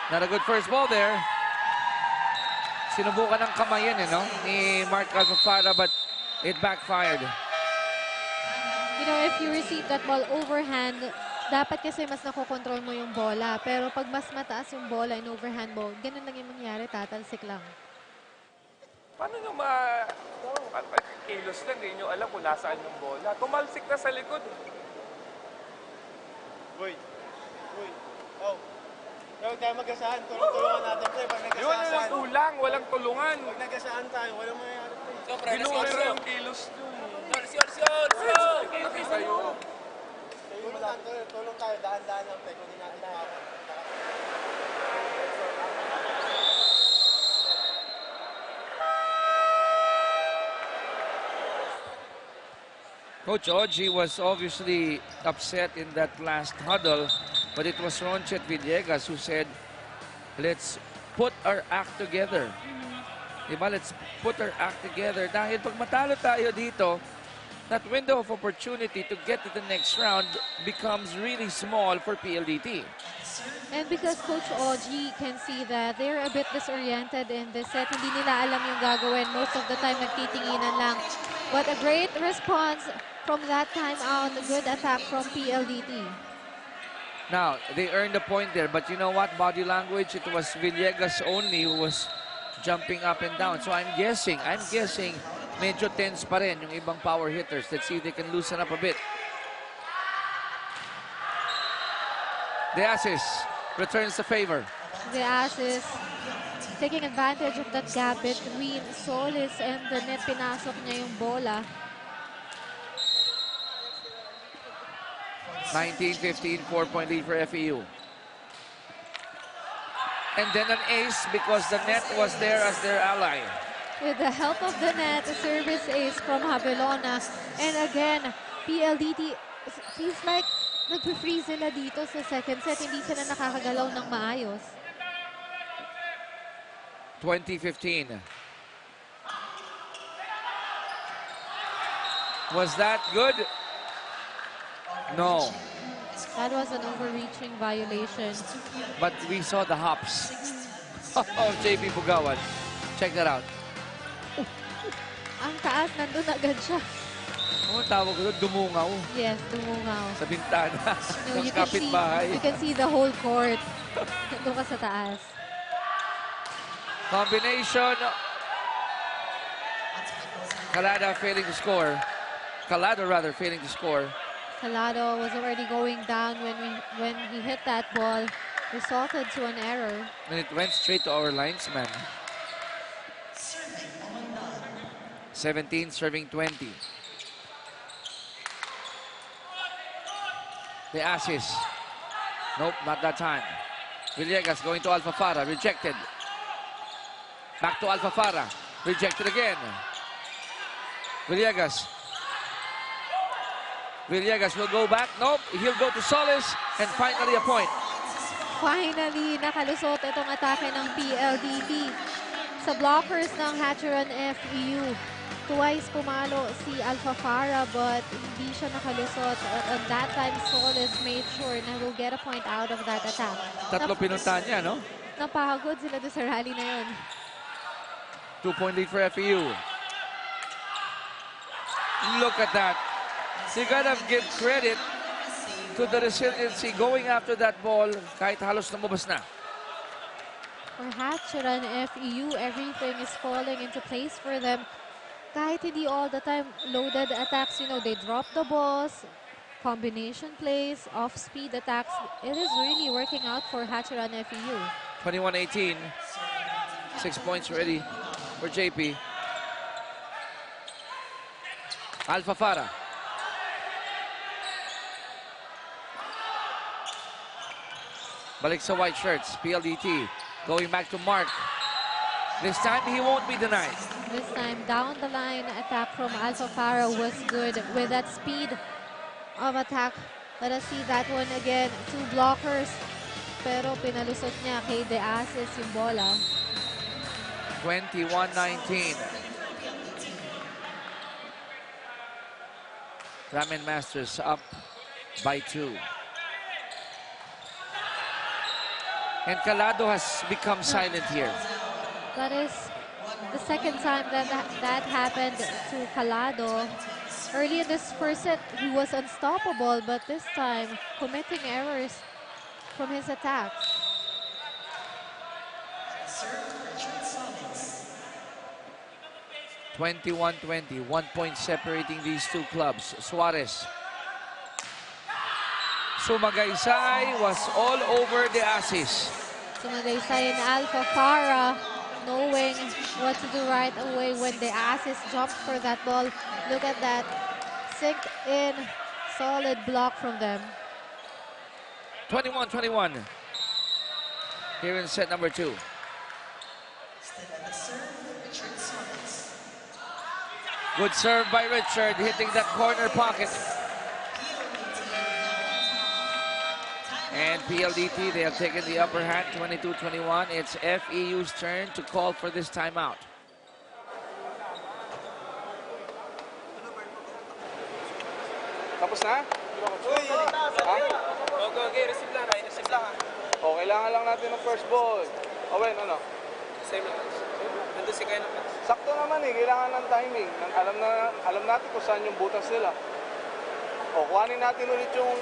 Not a good first ball there. Sinubukan ng kamay yan, ni Mark Alfafara, but it backfired. You know, if you receive that ball overhand, dapat kasi mas nakokontrol mo yung bola. Pero pag mas mataas yung bola in overhand ball, ganun lang yung mangyari, tatalsik lang. Paano nyo kilos lang, hindi nyo alam kung nasaan yung bola. Tumalsik na sa likod. Uy. Oh. Huwag tayo magasahan. Tulungan natin, pre. Pag nagasahan. Yun lang kulang, walang tulungan. Pag nagasahan tayo, walang mayayari, pre. Binura yung kilos nyo. Nakita yun. Tulong tayo. Dahan-dahan lang, pre. Kung hindi natin makakot. Coach Oji was obviously upset in that last huddle, but it was Ronchet Villegas who said, let's put our act together. Diba? Let's put our act together. Dahil pag matalo tayo dito, that window of opportunity to get to the next round becomes really small for PLDT. And because Coach Oji can see that they're a bit disoriented in this set, hindi nila alam yung gagawin. Most of the time, nagtitinginan lang. But a great response from that time out. A good attack from PLDT. Now, they earned a point there, but you know what? Body language, it was Villegas only who was jumping up and down. So I'm guessing, medyo tense pa rin yung ibang power hitters. Let's see if they can loosen up a bit. The Asis returns the favor. The Asis taking advantage of that gap between Solis and the net. Pinasok niya yung bola. 19-15, 4-point lead for FEU. And then an ace because the net was there as their ally. With the help of the net, a service ace from Habelona. And again, PLDT feels like nag-freeze sila dito sa second set. Hindi sila nakakagalaw ng maayos. 20-15. Was that good? No. That was an overreaching violation. But we saw the hops of JP Bugawan. Check that out. Ang taas, nandun agad siya. Tawag ko doon, dumungaw. Yes, dumungaw. Sa bintana ng You kapitbahay. can see the whole court. Doon ka sa taas. Combination. Calado failing to score. Calado rather failing to score. Calado was already going down when he hit that ball. Resulted to an error. And it went straight to our linesman. 17 serving 20. The Asis. Nope, not that time. Villegas going to Alfafara. Rejected. Back to Alfafara. Rejected again. Villegas will go back. Nope, he'll go to Solis. And finally a point. Finally, nakalusot itong atake ng PLDT. Sa blockers ng Hatcheron FEU. Twice pumalo si Alfafara but hindi siya nakalusot. At that time, Solis made sure na will get a point out of that attack. Tatlo pinuntahan niya, no? Napagod sila doon sa rally na yun. 2-point lead for FEU. Look at that. You gotta give credit to the resiliency going after that ball kahit halos lumabas na. For Hatcher and FEU, everything is falling into place for them. Kahit hindi all the time loaded attacks, you know, they drop the balls, combination plays, off-speed attacks. It is really working out for Hatcher and FEU. 21-18. 6 points ready for JP. Alpha Farah. Balik sa white shirts. PLDT. Going back to Mark. This time, he won't be denied. This time, down the line attack from Alpha Farah was good with that speed of attack. Let us see that one again. 2 blockers. Pero pinalusot niya kay De Asis yung bola. 21-19. Ramen Masters up by 2. And Calado has become silent here. That is the second time that that happened to Calado. Early in this first set, he was unstoppable, but this time, committing errors from his attacks. 21-20, 1 point separating these two clubs. Suarez. Sumagaysay was all over the Asis. Sumagaysay in Alpha Farah, knowing what to do right away when the Asis jumped for that ball. Look at that. Synced in. Solid block from them. 21-21. Here in set number 2. Good serve by Richard, hitting that corner pocket. And PLDT, they have taken the upper hand, 22-21. It's FEU's turn to call for this timeout. Tapos na? Okay, receive lang. O, kailangan lang natin ng first ball. Owen, ano? Same lang. Nandun si Kyle. Sakto naman eh, kailangan ng timing. Alam natin kung saan yung butas nila. O, kuhanin natin ulit yung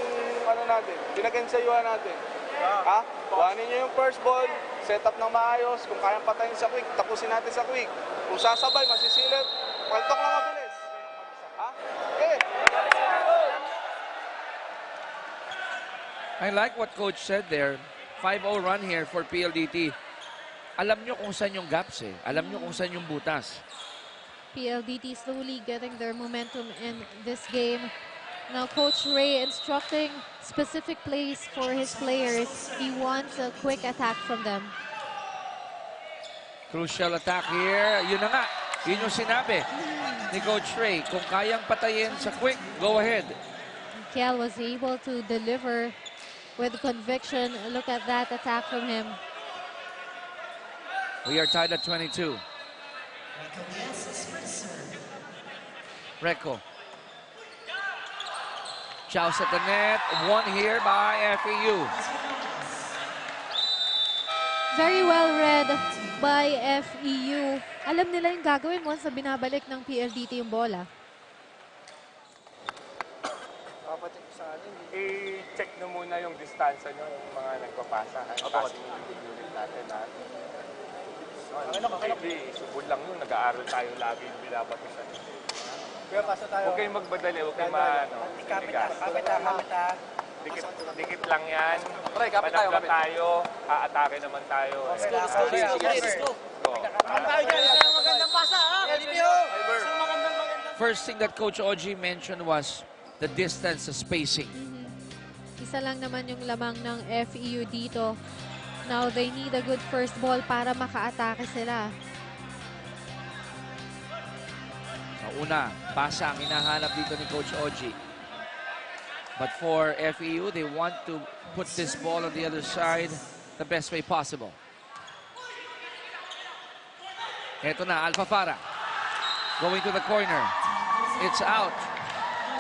ano natin, pinag-ensayuhan natin. Ha? Kuhanin nyo yung first ball, set up ng maayos, kung kayang patayin sa quick, tapusin natin sa quick. Kung sasabay, masisilip, paltok lang mabilis. Ha? Okay. I like what Coach said there. 5-0 run here for PLDT. Alam nyo kung saan yung gaps eh. Alam nyo kung saan yung butas. PLDT slowly getting their momentum in this game. Now Coach Ray instructing specific plays for his players. He wants a quick attack from them. Crucial attack here. Yun na nga. Yun yung sinabi ni Coach Ray. Kung kayang patayin sa quick, go ahead. Kiel was able to deliver with conviction. Look at that attack from him. We are tied at 22. Reco. Chows at the net. One here by FEU. Very well read by FEU. Alam nila yung gagawin once na binabalik ng PLDT yung bola. I-check nyo muna yung distansya nyo, yung mga nagpapasa. Passing unit natin na. Maybe, subod lang yun. Nag-aaral tayo lagi yung binabatisan. Pero pasa tayo. Huwag kayong magmadali, huwag kayong maano. Dikit lang yan. Panagla tayo, aatake naman tayo. Magandang pasa, ha? First thing that Coach Oji mentioned was the distance, the spacing. Isa lang naman yung lamang ng FEU dito. Now they need a good first ball para maka-atake sila. Sa una, pasa ang hinahanap dito ni Coach Oji. But for FEU, they want to put this ball on the other side the best way possible. Ito na, Alpha Farah. Going to the corner. It's out.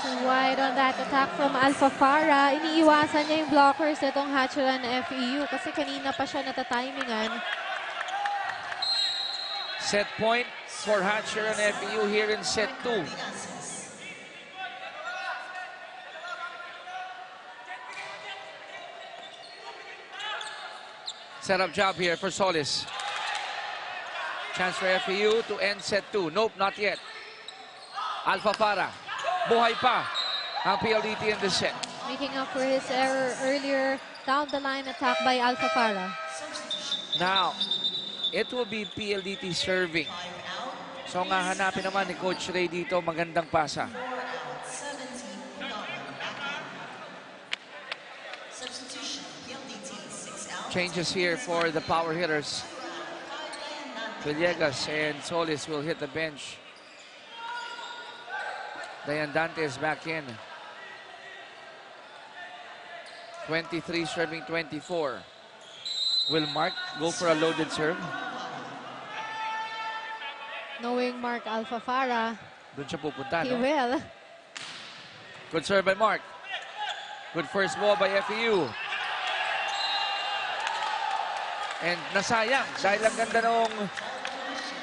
Too wide on that attack from Alpha Farah. Iniiwasan niya yung blockers itong Hatcheran FEU kasi kanina pa siya natatimingan. Set point for Hatcher and FEU here in set 2. Setup job here for Solis. Chance for FEU to end set 2. Nope, not yet. Alpha Farah. Buhay pa ang PLDT in this set. Making up for his error earlier. Down the line attack by Alpha Farah. Now, it will be PLDT serving. So nga hanapin naman ni Coach Ray dito magandang pasa. Changes here for the power hitters. Villegas and Solis will hit the bench. Dayan Dante is back in. 23 serving 24. Will Mark go for a loaded serve? Knowing Mark Alpha Farah, Doon siya pupunta, he no? will. Good serve by Mark. Good first ball by FEU. And nasayang dahil ang ganda ng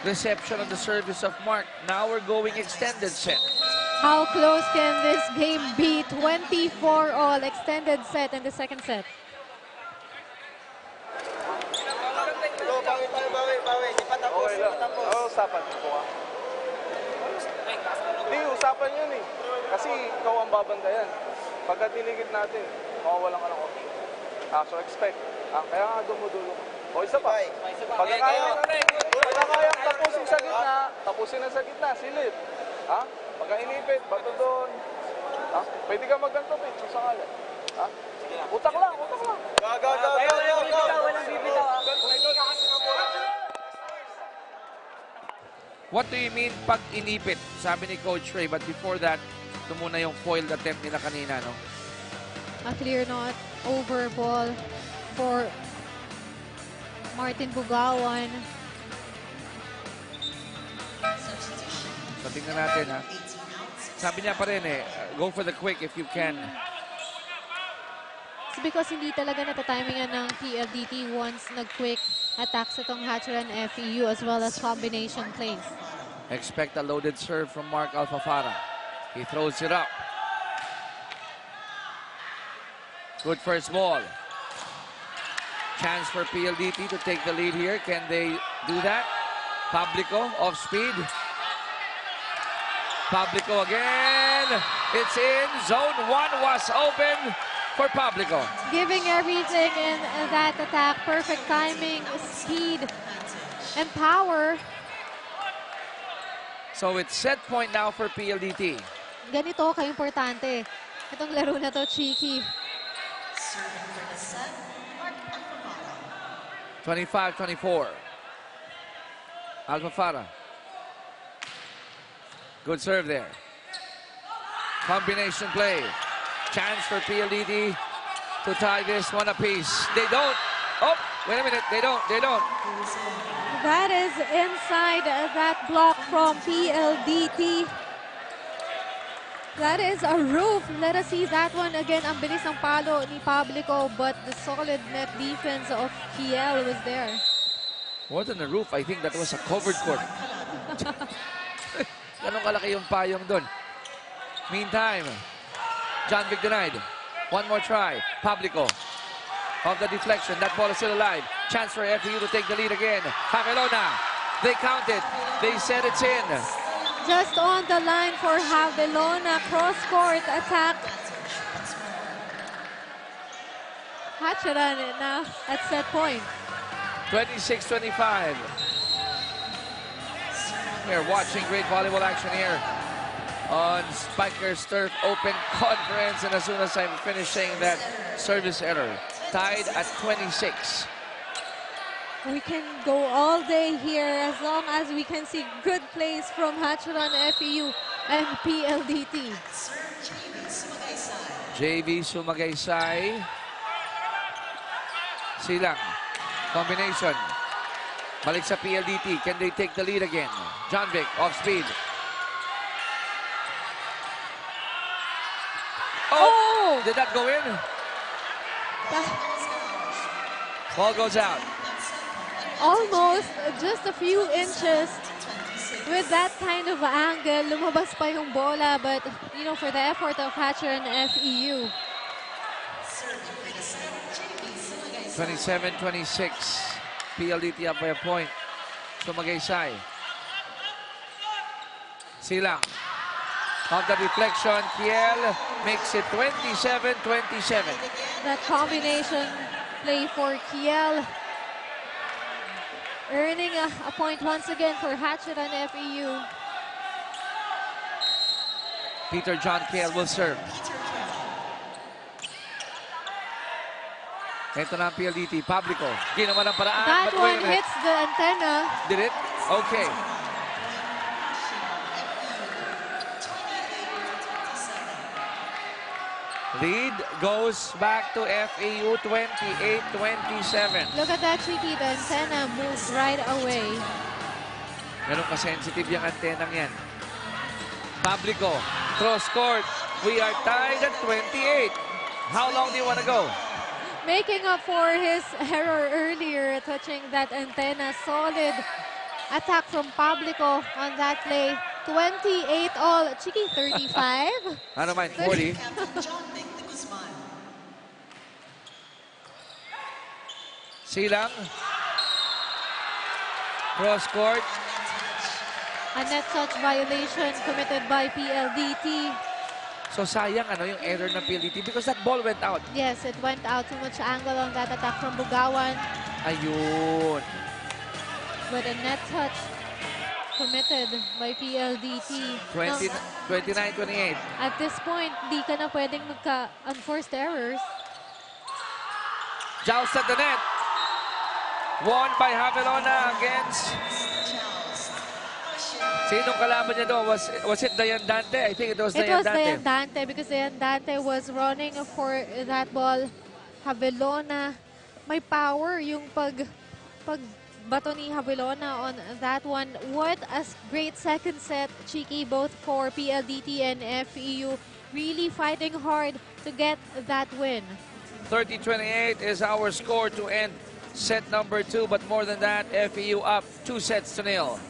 reception of the service of Mark. Now we're going extended set. How close can this game be? 24-all extended set in the second set. Okay lang. Usapan ko ah. Hindi, usapan yun eh. Kasi ikaw ang babandayan. Pagka tinigit natin, mawawalan ka ng option. So expect. Kaya nga dumudulo. O isa pa. Pagka kayang tapusin na sa gitna, silip. Pagka inipit, bato doon. Pwede ka magganto, Pete, sa ngalan. Utak lang. What do you mean pag inipit? Sabi ni Coach Ray, but before that, ito muna yung foiled attempt nila kanina, no? A clear not over ball for Martin Bugawan. So tingnan natin, ha? Sabi niya pa rin go for the quick if you can. It's because hindi talaga natatimingan ng PLDT once nag-quick attacks itong Hatcher and FEU as well as combination plays. Expect a loaded serve from Mark Alpha Farah. He throws it up. Good first ball. Chance for PLDT to take the lead here. Can they do that? Publico off speed. Publico again. It's in. Zone 1 was open for Publico. Giving everything in that attack. Perfect timing, speed, and power. So it's set point now for PLDT. Ganito ka-importante. Itong laro na to, Cheeky. 25-24. Alpha Farah. Good serve there. Combination play. Chance for PLDT to tie this one apiece. They don't. Oh, wait a minute. They don't. That is inside that block from PLDT. That is a roof. Let us see that one again. Ang bilis ng palo ni Publico, but the solid net defense of PL was there. More than a roof, I think that was a covered court. Ganun kalaki yung payong doon. Meantime, John Vic denied. One more try. Publico of the deflection. That ball is still alive. Chance for FEU to take the lead again. Javelona. They count it. They said it's in. Just on the line for Javelona. Cross-court attack. Hatcheran now at set point. 26-25. We're watching great volleyball action here on Spikers Turf Open Conference. And as soon as I'm finishing that service error, tied at 26. We can go all day here as long as we can see good plays from Hatcheran, FEU, and PLDT. JV Sumagaysay. Silang. Combination. Balik sa PLDT. Can they take the lead again? John Vic off speed. Oh! Did that go in? Ball goes out. Almost just a few inches with that kind of angle. Lumabas pa yung bola, but you know, for the effort of Hatcher and FEU. 27-26. PLDT up by a point. So Magaysay. Silang. On the deflection, Kiel makes it 27-27. That combination play for Kiel. Earning a point once again for Hatchet and FEU. Peter John Kiel will serve. Ito na ang PLDT. Publico. Ginawa ng paraan. That one hits the antenna. Did it? Okay. Lead goes back to FEU 28-27. Look at that, Chiki. The antenna moved right away. Ganun ka-sensitive yung antenna yan. Publico. Cross court. We are tied at 28. How long do you want to go? Making up for his error earlier, touching that antenna. Solid attack from Publico on that play. 28 all. Chiki, 35. I don't mind, 40. Silang. Cross court. A net touch violation committed by PLDT. So sayang yung error ng PLDT because that ball went out. Yes, it went out. Too much angle on that attack from Bugawan. Ayun. But a net touch committed by PLDT. 29-28. At this point, di ka na pwedeng magka-unforced errors. Joust at the net. Won by Havelona against... Sinong kalaban niya doon? Was it Dayan Dante? I think it was Dayan Dante. It was Dayan Dante because Dayan Dante was running for that ball. Havelona, may power yung pagbato ni Havelona on that one. What a great second set, Chiki, both for PLDT and FEU. Really fighting hard to get that win. 30-28 is our score to end set number 2. But more than that, FEU up 2-0.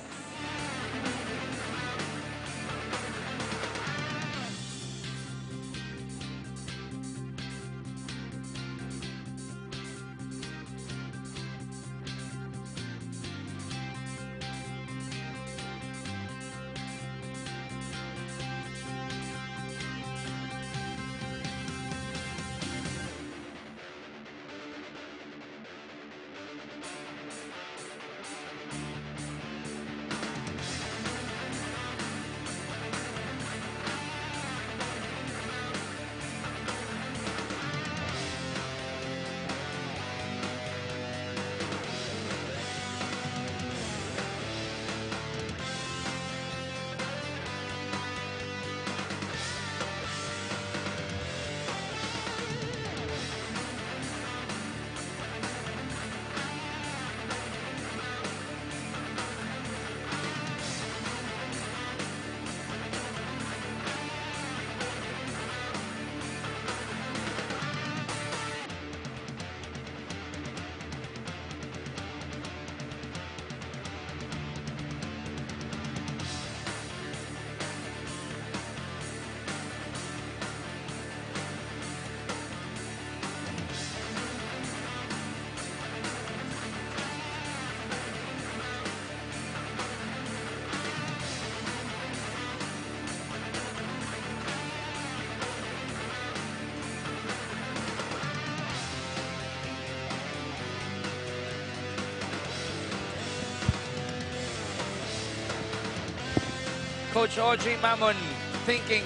Coach Audrey Mamon thinking.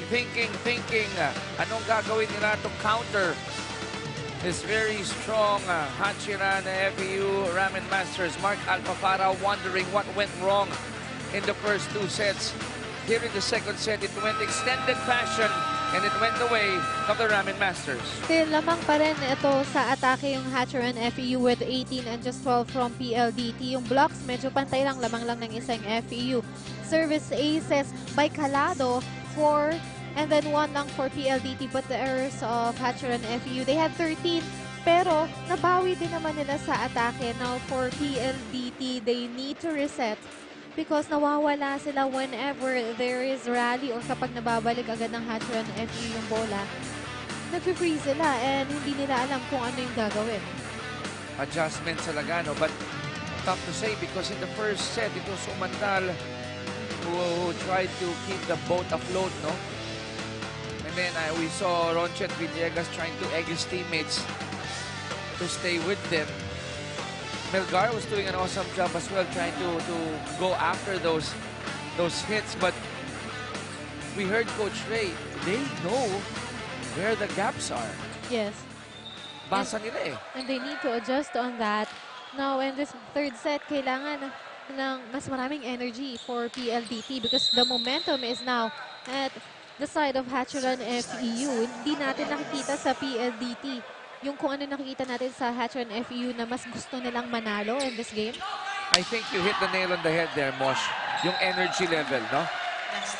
Anong gagawin nila to counter this very strong Hachiran FEU Ramen Masters? Mark Alpafara wondering what went wrong in the first 2 sets. Here in the second set, it went extended fashion and it went the way of the Ramen Masters. Still, lamang pa rin ito sa atake yung Hachiran FEU with 18 and just 12 from PLDT. Yung blocks, medyo pantay lang, lamang lang ng isang FEU. Service aces by Calado, 4 and then 1 lang for PLDT, but the errors of Hachiran FEU, they had 13, pero nabawi din naman nila sa atake. Now for PLDT, they need to reset because nawawala sila whenever there is rally or kapag nababalik agad ng Hachiran FEU yung bola. Nag-freeze sila and hindi nila alam kung ano yung gagawin. adjustment sa Lagano. But tough to say because in the first set, it was Umandal who tried to keep the boat afloat, no? And then we saw Ronchet Villegas trying to egg his teammates to stay with them. Melgar was doing an awesome job as well, trying to go after those hits. But we heard Coach Ray, they know where the gaps are. Yes. Basa nila eh. And they need to adjust on that. Now, in this third set, kailangan ng mas maraming energy for PLDT because the momentum is now at the side of Hatcheran FEU. Hindi natin nakikita sa PLDT yung kung ano nakikita natin sa Hatcheran FEU na mas gusto nilang manalo in this game. I think you hit the nail on the head there, Mosh. Yung energy level, no?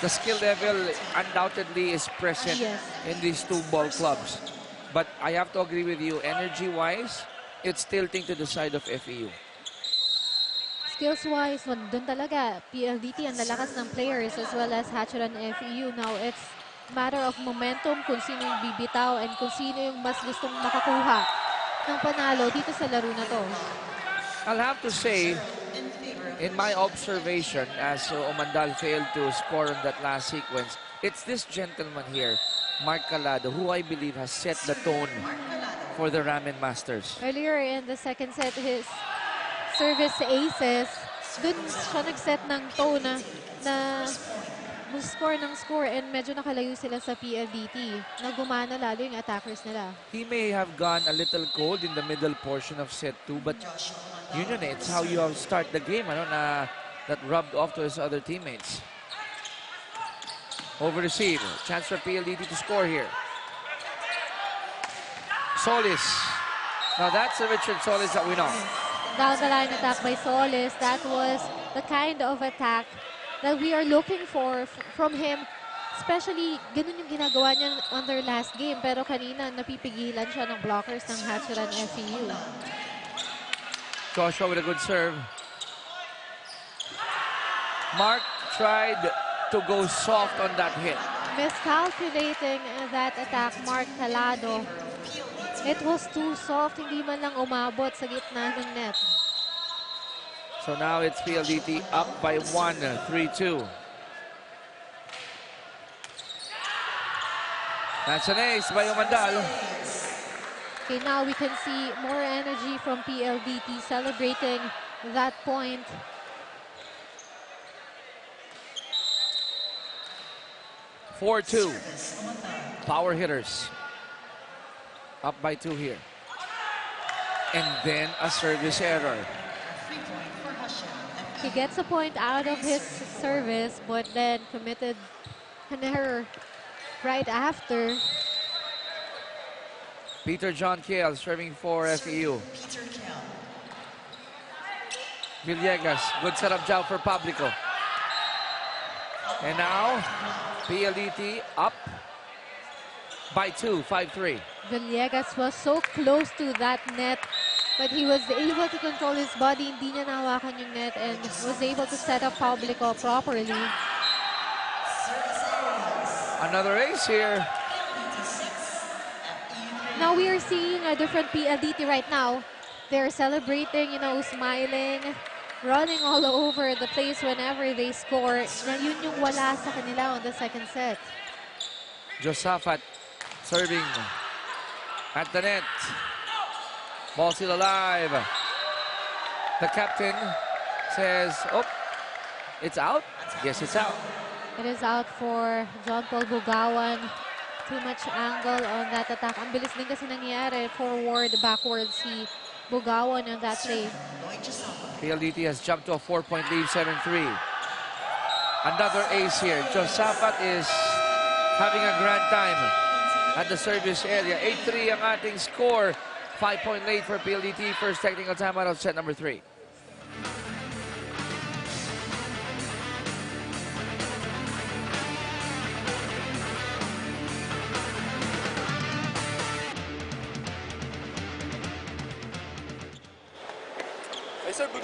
The skill level undoubtedly is present in these two ball clubs. But I have to agree with you, energy-wise, it's tilting to the side of FEU. Skills-wise, doon talaga, PLDT ang lalakas ng players as well as Hatcheran FEU. Now, it's matter of momentum kung sino yung bibitaw and kung sino yung mas gustong makakuha ng panalo dito sa laro na to. I'll have to say, in my observation, as Umandal failed to score on that last sequence, it's this gentleman here, Mark Calado, who I believe has set the tone for the Ramen Masters. Earlier in the second set, his service aces, dun siya nag-set ng tone na score ng score and medyo nakalayo sila sa PLDT na gumana lalo yung attackers nila. He may have gone a little cold in the middle portion of set 2, but yun eh, it's how you start the game, ano, na that rubbed off to his other teammates. Over receive, chance for PLDT to score here. Solis. Now that's the Richard Solis that we know. Down the line attack by Solis, that was the kind of attack that we are looking for from him. Especially, ganun yung ginagawa niya on their last game. Pero kanina, napipigilan siya ng blockers ng Hatcheran FEU. Joshua with a good serve. Mark tried to go soft on that hit. Miscalculating that attack, Mark Calado. It was too soft, hindi man lang umabot sa gitna ng net. So now it's PLDT up by 1, 3-2. That's an ace by Umandal. Okay, now we can see more energy from PLDT celebrating that point. (4-2). Power hitters. Up by 2 here. And then a service error. He gets a point out of his service, but then committed an error right after. Peter John Kale serving for FEU. Villegas, good setup job for Publico. And now, PLDT up by 2, 5-3. Villegas was so close to that net, but he was able to control his body. Hindi niya nahawakan yung net and was able to set up Publico properly. Another ace here. Now we are seeing a different PLDT right now. They're celebrating, you know, smiling, running all over the place whenever they score. Na yun yung wala sa kanila on the second set. Josafat serving at the net. Ball still alive. The captain says, oh, it's out? Yes, it's out. It is out for John Paul Bugawan. Too much angle on that attack. Ang bilis din kasi nangyari. Forward, backward si Bugawan on that play. PLDT has jumped to a 4-point lead, 7-3. Another ace here. Josafat is having a grand time at the service area. 8-3 ang ating score. 5-point lead for PLDT. First technical timeout of set number 3.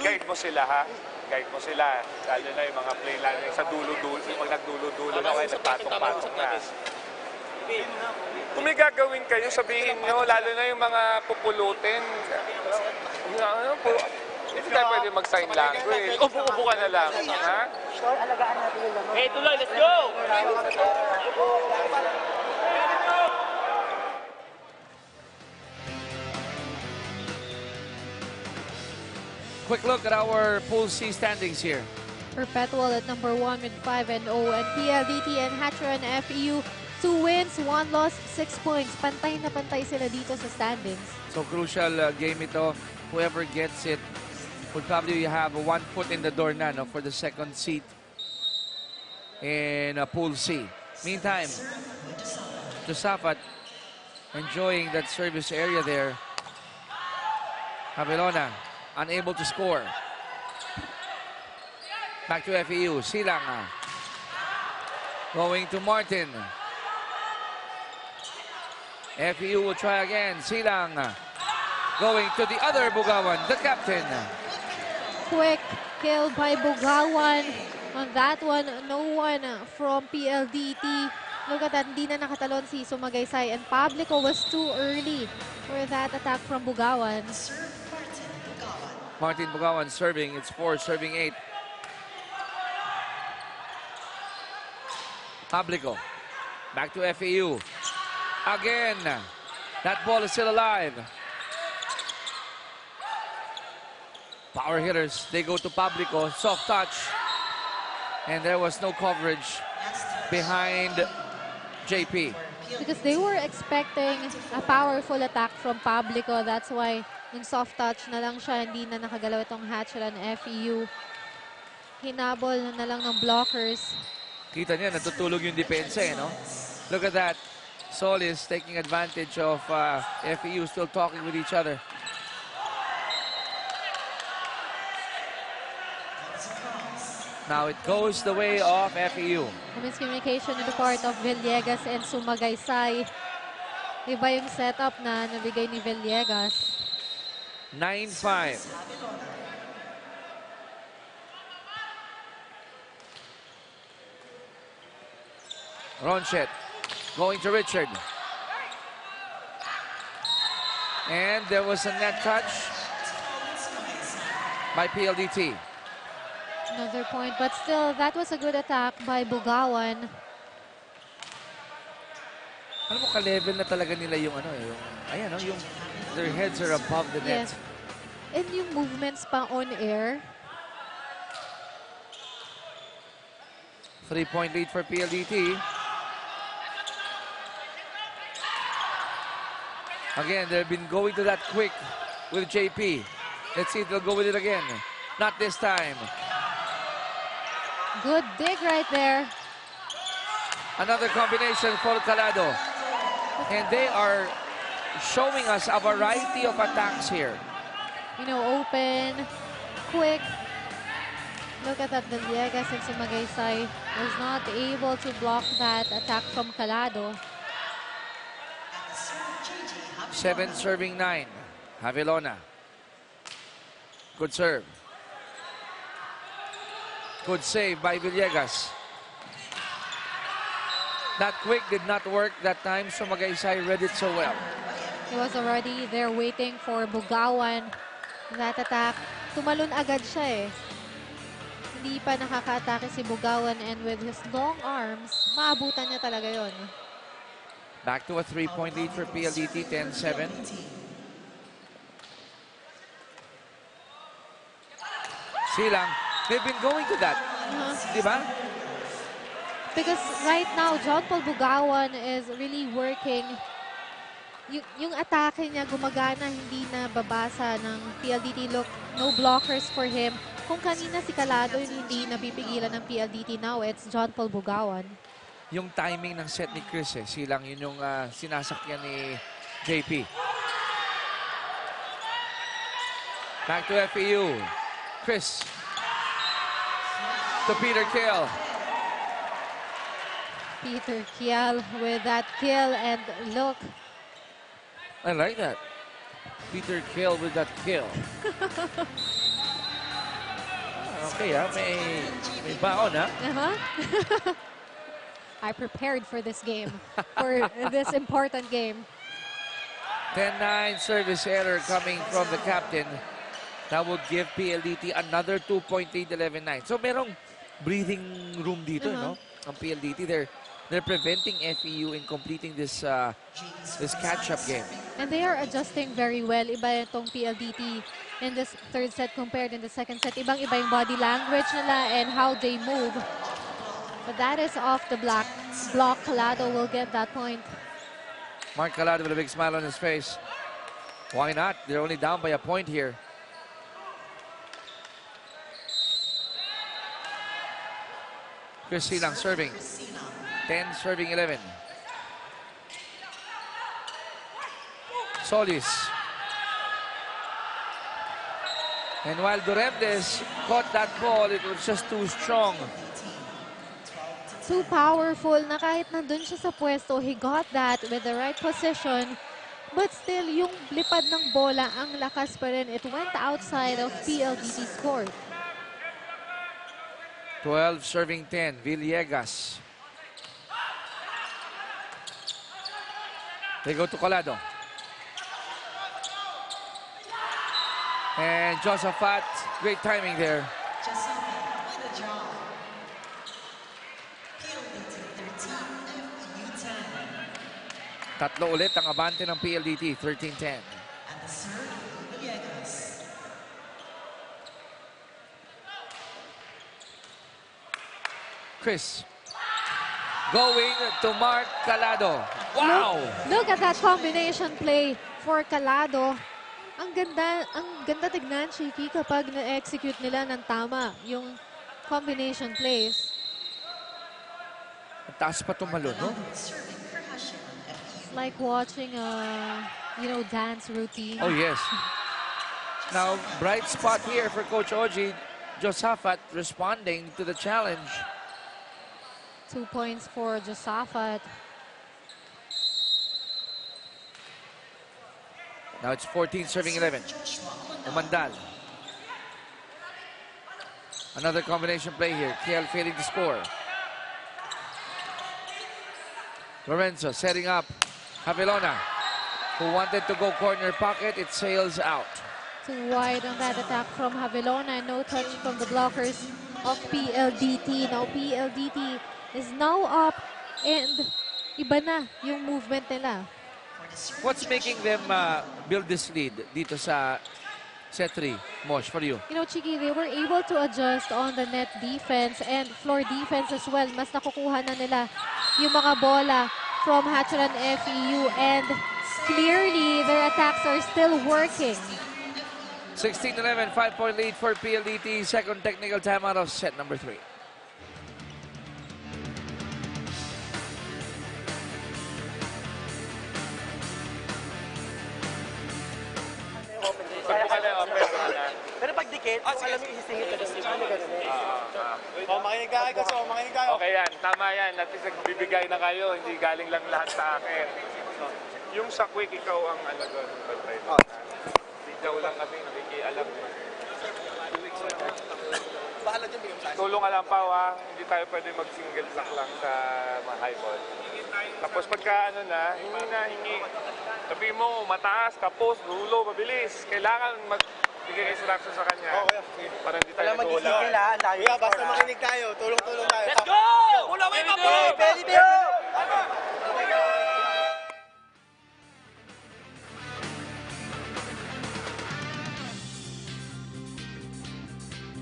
Guide mo sila, ha? Guide mo sila. Lalo na yung mga play lang sa dulo-dulo. Pag nagdulo-dulo na kayo, nagpatong-patong na. Kung may gagawin kayo, sabihin nyo, lalo na yung mga pupulutin. Hindi tayo pwede mag-sign language. Upo ka na lang. Ha? Hey, tuloy, let's go! Quick look at our Pool C standings here. Perpetual at number 1 with 5-0, and PLDT and Hatcher and FEU 2 wins, 1 loss, 6 points. Pantay na pantay sila dito sa standings. So crucial game ito. Whoever gets it would probably have 1 foot in the door na, no, for the second seat in Pool C. Meantime, Josafat enjoying that service area there. Javelona unable to score. Back to FEU. Silang going to Martin. FEU will try again. Silang going to the other Bugawan, the captain. Quick kill by Bugawan. On that one, no one from PLDT. Look at that, hindi na nakatalon si Sumagaysay, and Publico was too early for that attack from Bugawan. Martin Bugawan serving. It's 4, serving 8. Publico. Back to FEU. Again. That ball is still alive. Power hitters. They go to Publico. Soft touch. And there was no coverage behind JP. Because they were expecting a powerful attack from Publico. That's why yung soft touch na lang siya, hindi na nakagalaw itong Hatcher and FEU. Hinabol na lang ng blockers. Kita niya, natutulog yung depensa, no? Look at that. Solis taking advantage of FEU, still talking with each other. Now it goes the way of FEU. Miscommunication on the part of Villegas and Sumagaysay. Iba yung setup na nabigay ni Villegas. 9-5. Ronchet going to Richard. And there was a net touch by PLDT. Another point, but still, that was a good attack by Bugawan. Alam mo, ka-level na talaga nila yung ano, yung, ayan, no, yung their heads are above the net. Yes. And yung movements pa on air. 3-point lead for PLDT. Again, they've been going to that quick with JP. Let's see if they'll go with it again. Not this time. Good dig right there. Another combination for Calado. And they are showing us a variety of attacks here. You know, open, quick. Look at that, Villegas and Sumagaysay was not able to block that attack from Calado. 7 serving 9. Javelona. Good serve. Good save by Villegas. That quick did not work that time. Sumagaysay read it so well. He was already there waiting for Bugawan. That attack, tumalon agad siya eh. Hindi pa nakaka-atake si Bugawan, and with his long arms, maabutan niya talaga yon. Back to a 3-point lead for PLDT, 10-7. Silang, they've been going to that. Diba? Because right now, John Paul Bugawan is really working. Yung atake niya gumagana, hindi na babasa ng PLDT. Look, no blockers for him. Kung kanina si Calado yung hindi napipigilan ng PLDT, now it's John Paul Bugawan. Yung timing ng set ni Chris, silang yun yung sinasakyan ni JP. Back to FEU. Chris. To Peter Kiel. Peter Kiel with that kill, and look. I like that. Peter Kiel with that kill. Okay, may baon, ha? I prepared for this game, for this important game. 10-9 service error coming from the captain. That would give PLDT another 2-point lead, 11-9. So merong breathing room dito, no? Ang PLDT, they're preventing FEU in completing this this catch-up game. And they are adjusting very well. Iba itong PLDT in this third set compared in the second set. Ibang-iba yung body language nila and how they move. But that is off the block. Calado will get that point. Mark Calado with a big smile on his face. Why not? They're only down by a point here. Chris Silang serving. 10 serving 11. Solis. And while Duremdes caught that ball, it was just too strong. Too powerful na kahit nandun siya sa pwesto, he got that with the right position. But still, yung lipad ng bola, ang lakas pa rin. It went outside of PLDT's court. 12 serving 10, Villegas. They go to Colado. And Josaphat, great timing there. Tatlo ulit ang abante ng PLDT, 13-10. Chris. Going to Mark Calado. Wow! Look at that combination play for Calado. Ang ganda tignan, Chiki, kapag na-execute nila ng tama yung combination plays. Ang taas pa tumalon, no? It's like watching a, dance routine. Oh, yes. Now, bright spot here for Coach Oji. Josaphat responding to the challenge. 2 points for Josaphat. Now it's 14 serving 11. Umandal. Another combination play here. KL failing to score. Lorenzo setting up Javelona, who wanted to go corner pocket. It sails out. Too wide on that attack from Javelona. No touch from the blockers of PLDT. Now PLDT is now up and iba na yung movement nila. What's making them build this lead dito sa set 3? Mosh, for you. Chiki, they were able to adjust on the net defense and floor defense as well. Mas nakukuha na nila yung mga bola from Hatcheran FEU and clearly their attacks are still working. 16-11, 5-point lead for PLDT. Second technical timeout of set number 3. Pero pag dikit, alam mo isisingit ka doon. Makinig kayo. Makinig kayo. Okay yan, tama yan. At least nagbibigay na kayo, hindi galing lang lahat sa akin. Yung sa quick, ikaw ang doon. Bigyaw lang kami, nakikialam. Bahala dyan, bigyan sa Tulong alam pa, hindi tayo pwede mag-single sack lang sa mga high ball. Tapos pagka hingi. Sabi mo, mataas, tapos, dulo, mabilis. Kailangan magbigay instruction sa kanya. Para hindi tayo nag-uula. Kuya, basta makinig tayo. Tulong-tulong tayo. Let's go! Ulaway pa po!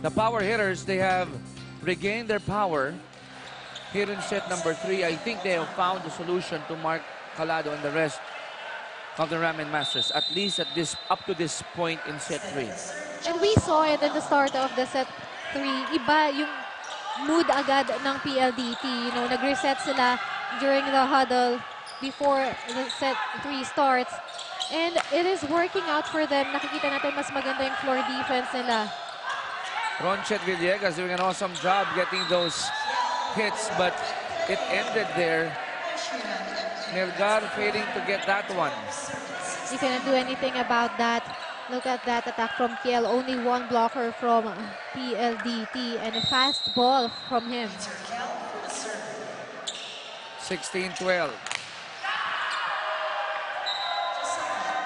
The power hitters, they have regained their power here in set number 3. I think they have found the solution to Mark Calado and the rest of the Ramen Masters, at least up to this point in set 3. And we saw it in the start of the set 3. Iba yung mood agad ng PLDT. Nag-reset sila during the huddle before the set 3 starts. And it is working out for them. Nakikita natin mas maganda yung floor defense nila. Ronchet Villegas doing an awesome job getting those hits, but it ended there. Melgar failing to get that one. You cannot do anything about that. Look at that attack from KL. Only one blocker from PLDT and a fast ball from him. 16-12.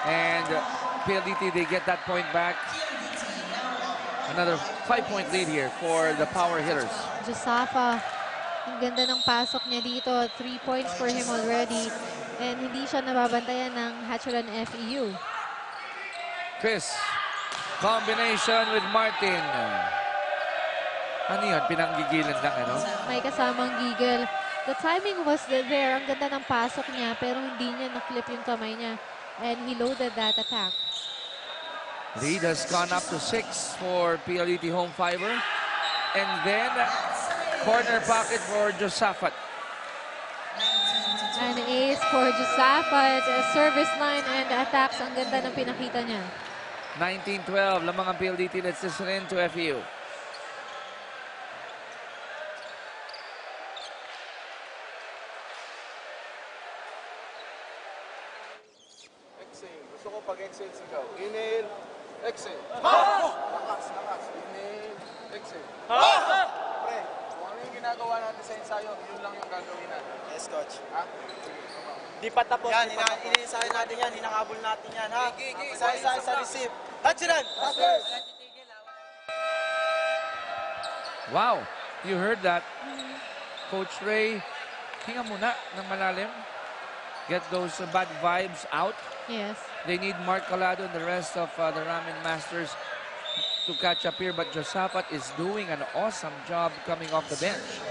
And PLDT, they get that point back. Another 5-point lead here for the power hitters. Josafa, ang ganda ng pasok niya dito. 3 points for him already. And hindi siya nababantayan ng Hatcheran FEU. Chris, combination with Martin. Ano yun? Pinanggigilan lang, ano? May kasamang gigil. The timing was there. Ang ganda ng pasok niya, pero hindi niya na-flip yung kamay niya. And he loaded that attack. Lead has gone up to 6 for PLDT home fiber. And then, corner pocket for Josafat. An ace for Josafat. Service line and attacks. Ang ganda ng pinakita niya. 19-12, lamang ang PLDT. Let's listen in to FEU. Exhale. Gusto ko pag exhale sigaw. Inhale, exhale. Lakas, lakas. Inhale, exhale. Pre, kung ano yung ginagawa natin sa ensayo, yun lang yung gagawin natin. Yes, coach. Ha? Sige, come on. Di pa tapos. Yan, iniisahin natin yan. Hinakabol natin yan, ha? Isa-isa sa receive. Hatcheran! Wow, you heard that. Coach Ray, hinga muna ng malalim. Get those bad vibes out. Yes. They need Mark Calado and the rest of the Ramen Masters to catch up here. But Josafat is doing an awesome job coming off the bench.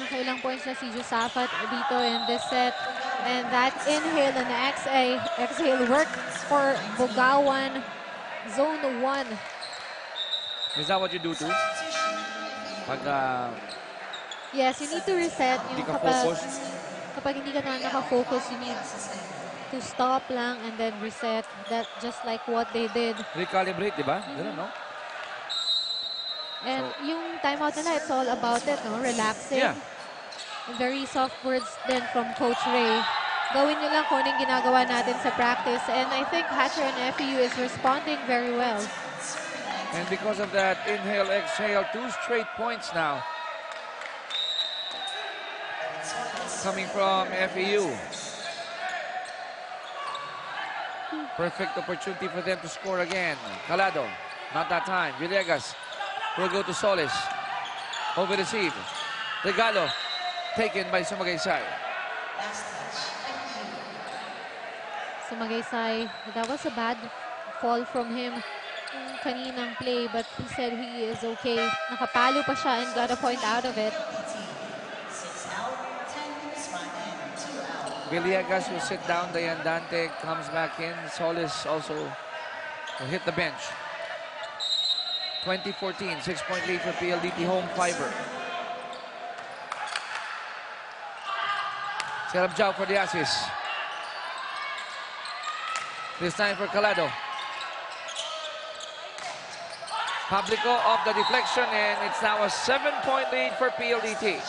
Nakailang points na si Josafat dito in this set. And that inhale and exhale worked for Bugawan Zone 1. Is that what you do too? Pag Yes, you need to reset. hindi Yung ka focus. kapag hindi ka na nakafocus, you need to stop lang and then reset. That just like what they did. Recalibrate, di ba? Ganun, no? And yung timeout nila, it's all about it, no? Relaxing. Yeah. Very soft words din from Coach Ray. Gawin nyo lang kung anong ginagawa natin sa practice. And I think Hatcheran FEU is responding very well. And because of that inhale, exhale, 2 straight points now. Coming from FEU. Perfect opportunity for them to score again. Calado, not that time. Villegas will go to Solis. Over receive. Regalo, taken by Sumagaysay. Sumagaysay, that was a bad fall from him kaninang play, but he said he is okay. Nakapalo pa siya and got a point out of it. Villegas will sit down. Dayan Dante comes back in. Solis also will hit the bench. 2014, 6-point lead for PLDT home fiber. Set up job for the assist. This time for Calado. Publico off the deflection, and it's now a 7-point lead for PLDT.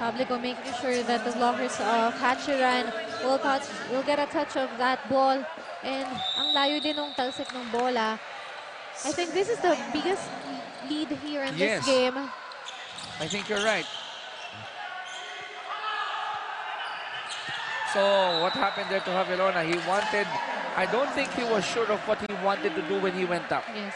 Publico making sure that the blockers of Hatcheran will get a touch of that ball. And ang layo din ng talsik ng bola. I think this is the biggest lead here in this game. I think you're right. So what happened there to Javelona? He wanted, I don't think he was sure of what he wanted to do when he went up. Yes.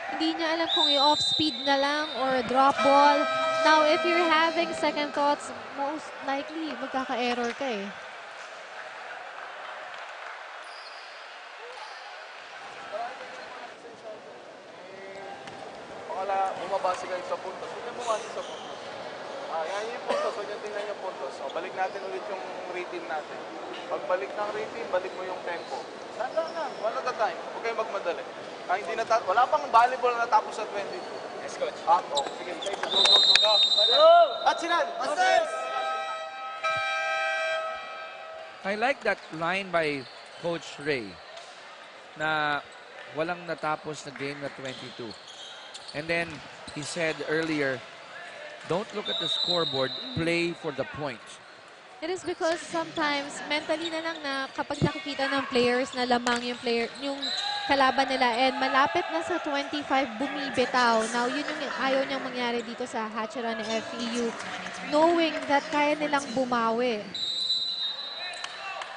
Hindi niya alam kung i-off speed na lang or drop ball. Now, if you're having second thoughts, most likely magkaka-error ka eh. Pakala, bumabase kayo sa puntos. Huwag niyo bumase sa puntos. Yan yung puntos. Huwag niyo tingnan yung puntos. O, balik natin ulit yung routine natin. Pagbalik ng routine, balik mo yung tempo. Sanda na. One at a time. Huwag kayo magmadali. Hindi wala pang volleyball na natapos sa 22. Yes, coach. Sige, go. Hatcheran! I like that line by Coach Ray na walang natapos na game na 22. And then he said earlier, don't look at the scoreboard, play for the points. It is because sometimes mentally na lang na kapag nakikita ng players na lamang yung kalaban nila and malapit na sa 25 bumibitaw. Now, yun yung ayaw niyang mangyari dito sa Hatcheran FEU, knowing that kaya nilang bumawi.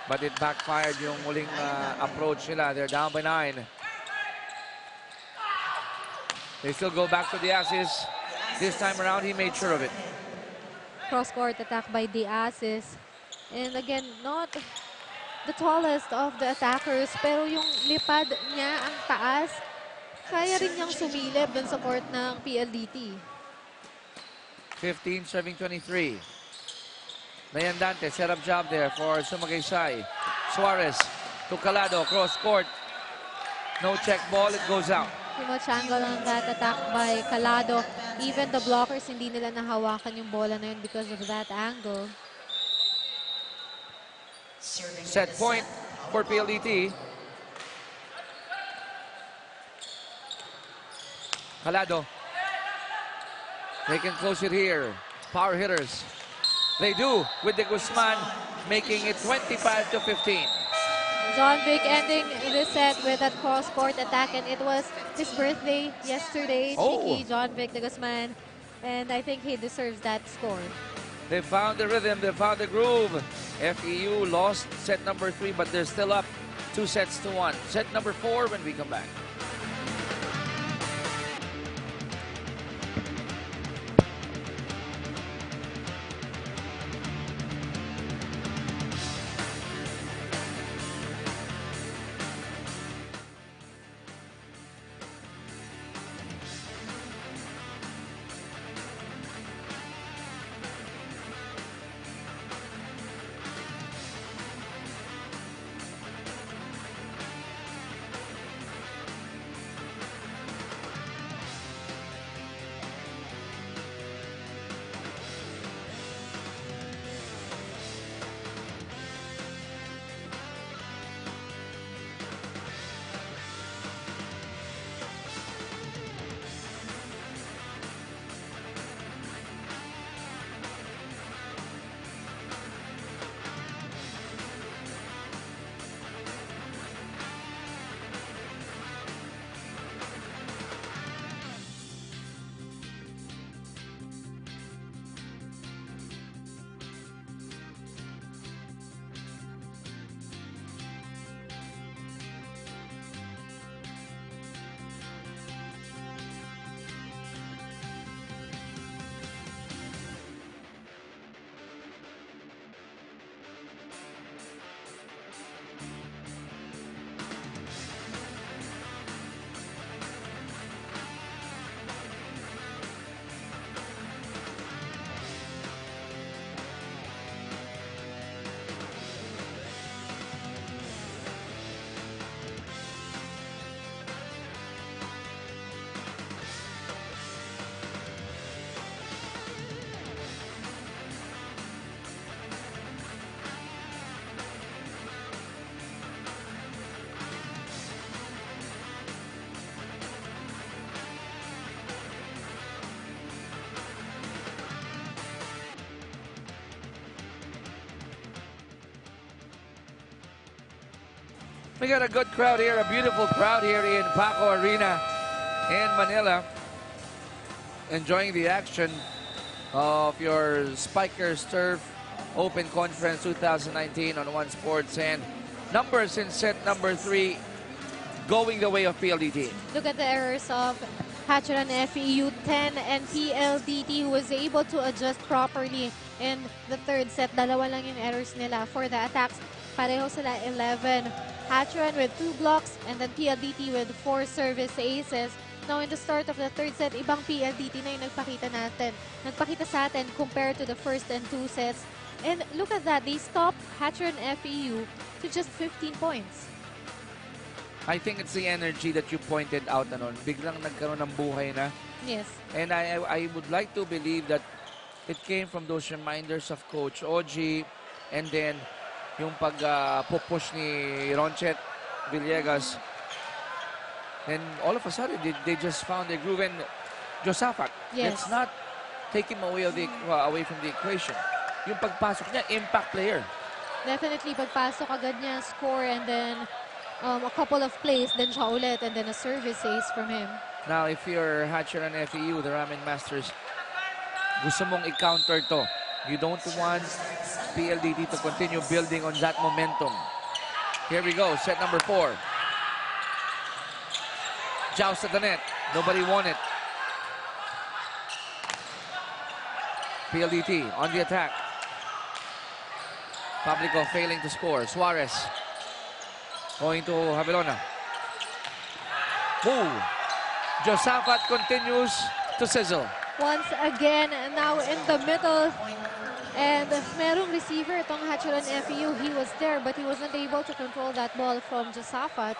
But it backfired yung muling approach nila. They're down by 9. They still go back to the assist. This time around, he made sure of it. Cross-court attack by the Aces. And again, not the tallest of the attackers, pero yung lipad niya, ang taas, kaya rin niyang sumilip dun sa court ng PLDT. 15 serving 23. Mayandante, set up job there for Sumagaysay. Suarez to Calado, cross court. No check ball, it goes out. Too much angle on that attack by Calado. Even the blockers, hindi nila nahawakan yung bola na yun because of that angle. Set point for PLDT. Calado. They can close it here. Power hitters. They do with the Guzman, making it 25 to 15. John Vic ending the set with that cross-court attack, and it was his birthday yesterday. Cheeky John Vic de Guzman, and I think he deserves that score. They found the rhythm, they found the groove. FEU lost set number 3, but they're still up 2-1. Set number 4 when we come back. We got a good crowd here, a beautiful crowd here in Paco Arena in Manila. Enjoying the action of your Spikers Turf Open Conference 2019 on One Sports, and numbers in set number 3 going the way of PLDT. Look at the errors of Hatcher and FEU 10 and PLDT, who was able to adjust properly in the third set. Dalawa lang yung errors nila for the attacks. Pareho sila 11. Hatcheran with 2 blocks, and then PLDT with 4 service aces. Now, in the start of the third set, ibang PLDT na yung nagpakita sa atin compared to the first and 2 sets. And look at that, they stopped Hatcheran FEU to just 15 points. I think it's the energy that you pointed out. Biglang nagkaroon ng buhay na. Yes. And I would like to believe that it came from those reminders of Coach Oji, and then yung pag-push ni Ronchet Villegas. And all of a sudden, they just found a groove. And Josafat, yes, let's not take him away from the equation. Yung pagpasok niya, impact player. Definitely, pagpasok agad niya, score, and then a couple of plays, then siya ulit, and then a service ace from him. Now, if you're Hatcher and FEU, the Ramen Masters, gusto mong i-counter to. You don't want PLDT to continue building on that momentum. Here we go, set number 4. Joust at the net. Nobody won it. PLDT on the attack. Publico failing to score. Suarez going to Javelona. Move. Josafat continues to sizzle. Once again, now in the middle. And merong receiver itong Hatcheron FEU. He was there, but he wasn't able to control that ball from Josafat.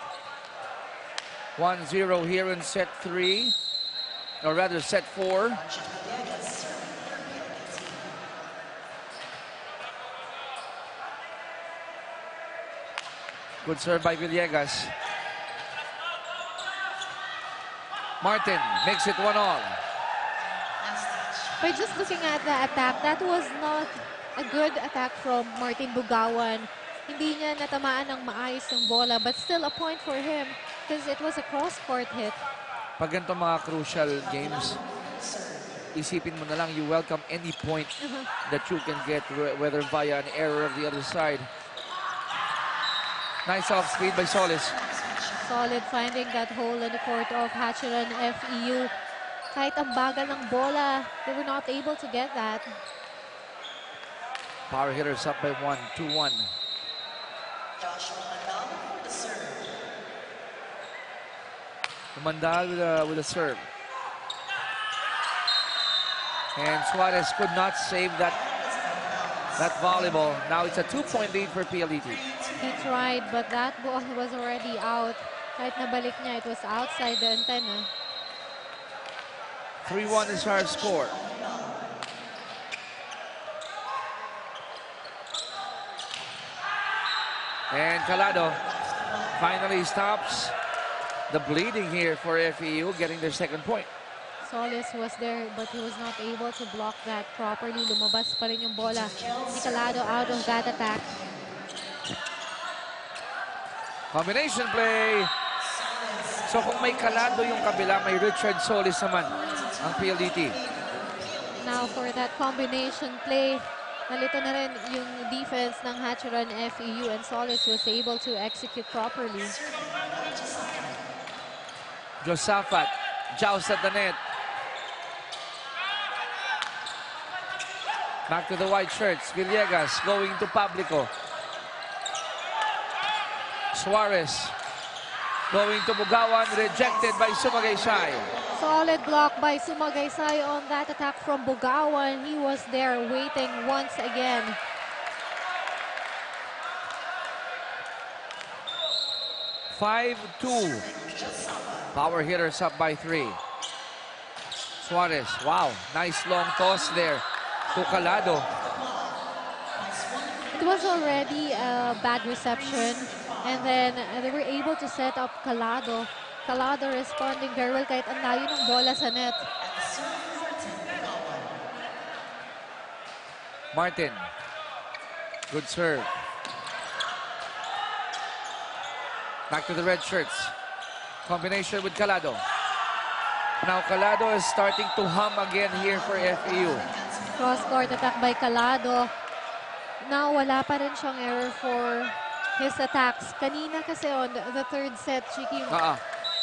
1-0 here in set 3. Or rather, set 4. Good serve by Villegas. Martin makes it 1-1. By just looking at the attack, that was not a good attack from Martin Bugawan. Hindi niya natamaan ng maayos yung bola, but still a point for him because it was a cross-court hit. Pag ganito mga crucial games, isipin mo na lang, you welcome any point that you can get, whether via an error of the other side. Nice off speed by Solis. Solid finding that hole in the court of Hatcheron FEU. Kahit ang bagal ng bola, they were not able to get that. Power hitters up by 1, 2-1. Mandal with a serve. And Suarez could not save that volleyball. Now it's a 2-point lead for PLDT. He tried, but that ball was already out. Kahit nabalik niya, it was outside the antenna. 3-1 is our score. And Calado finally stops the bleeding here for FEU, getting their second point. Solis was there, but he was not able to block that properly. Lumabas pa rin yung bola ni Calado out of that attack. Combination play. So kung may Calado yung kabila, may Richard Solis naman ang PLDT. Now for that combination play, nalito na rin yung defense ng Hatcheron FEU, and Solis was able to execute properly. Josafat joust at the net. Back to the white shirts. Villegas going to Publico. Suarez going to Bugawan, rejected by Sumagaysay. Solid block by Sumagaysay on that attack from Bugawan. He was there waiting once again. (5-2). Power hitters up by 3. Suarez, wow, nice long toss there to Calado. It was already a bad reception, and then they were able to set up Calado. Calado responding very well kahit ang layo ng bola sa net. Martin, good serve. Back to the red shirts. Combination with Calado. Now Calado is starting to hum again here for FEU. Cross-court attack by Calado. Now wala pa rin siyang error for his attacks. Kanina kasi on the third set, Chiki,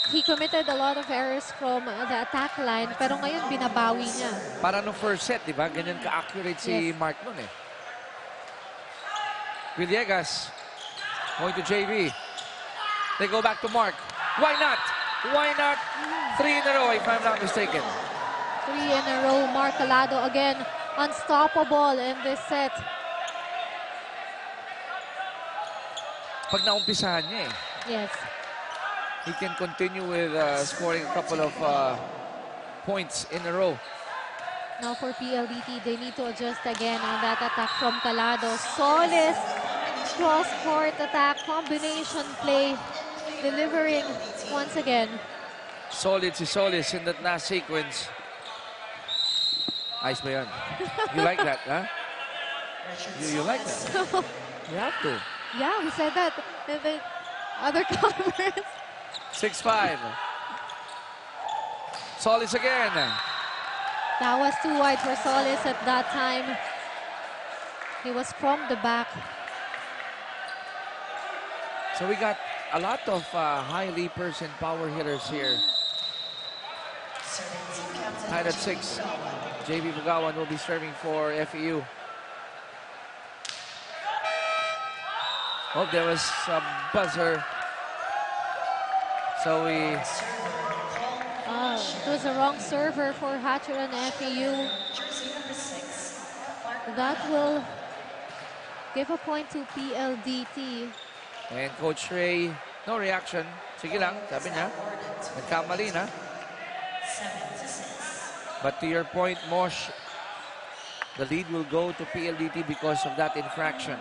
he committed a lot of errors from the attack line, pero ngayon binabawi niya. Para no first set, di ba? Ganyan ka-accurate si Mark nun eh. Villegas going to JV. They go back to Mark. Why not? Why not? 3 in a row, if I'm not mistaken. 3 in a row. Mark Calado again unstoppable in this set. Pag naumpisahan niya eh. Yes. He can continue with scoring a couple of points in a row. Now for PLDT, they need to adjust again on that attack from Calado. Solis, cross-court attack, combination play, delivering once again. Solid si Solis in that last sequence. Ayos ba yan? You like that, huh? You like that? You have to. Yeah, we said that in the other conference. 6-5. Solis again. That was too wide for Solis at that time. He was from the back. So we got a lot of high leapers and power hitters here. Tied at 6. JB Bugawan will be serving for FEU. Oh, there was a buzzer. So it was a wrong server for Hatcheran FEU. That will give a point to PLDT. And Coach Ray, no reaction. Sige lang, sabi niya. Nagkamali na. But to your point, Mosh, the lead will go to PLDT because of that infraction.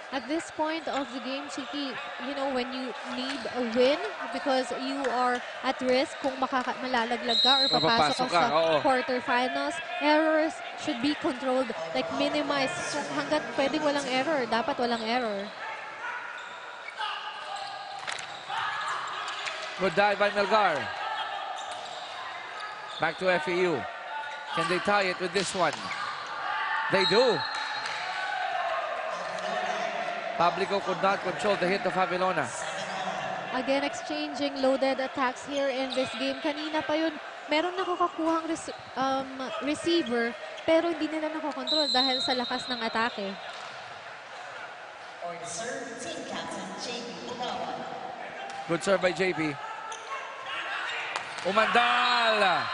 At this point of the game, Chiki, you know, when you need a win because you are at risk kung malalaglag ka or papasok ka sa quarterfinals, errors should be controlled, like minimize. Kung hanggat pwedeng walang error, dapat walang error. Good dive by Melgar. Back to FEU. Can they tie it with this one? They do. Pablico could not control the hit of Havilona. Again, exchanging loaded attacks here in this game. Kanina pa yun, meron nakukuhang receiver, pero hindi nila nakokontrol dahil sa lakas ng atake. Good serve by JP. Umandal.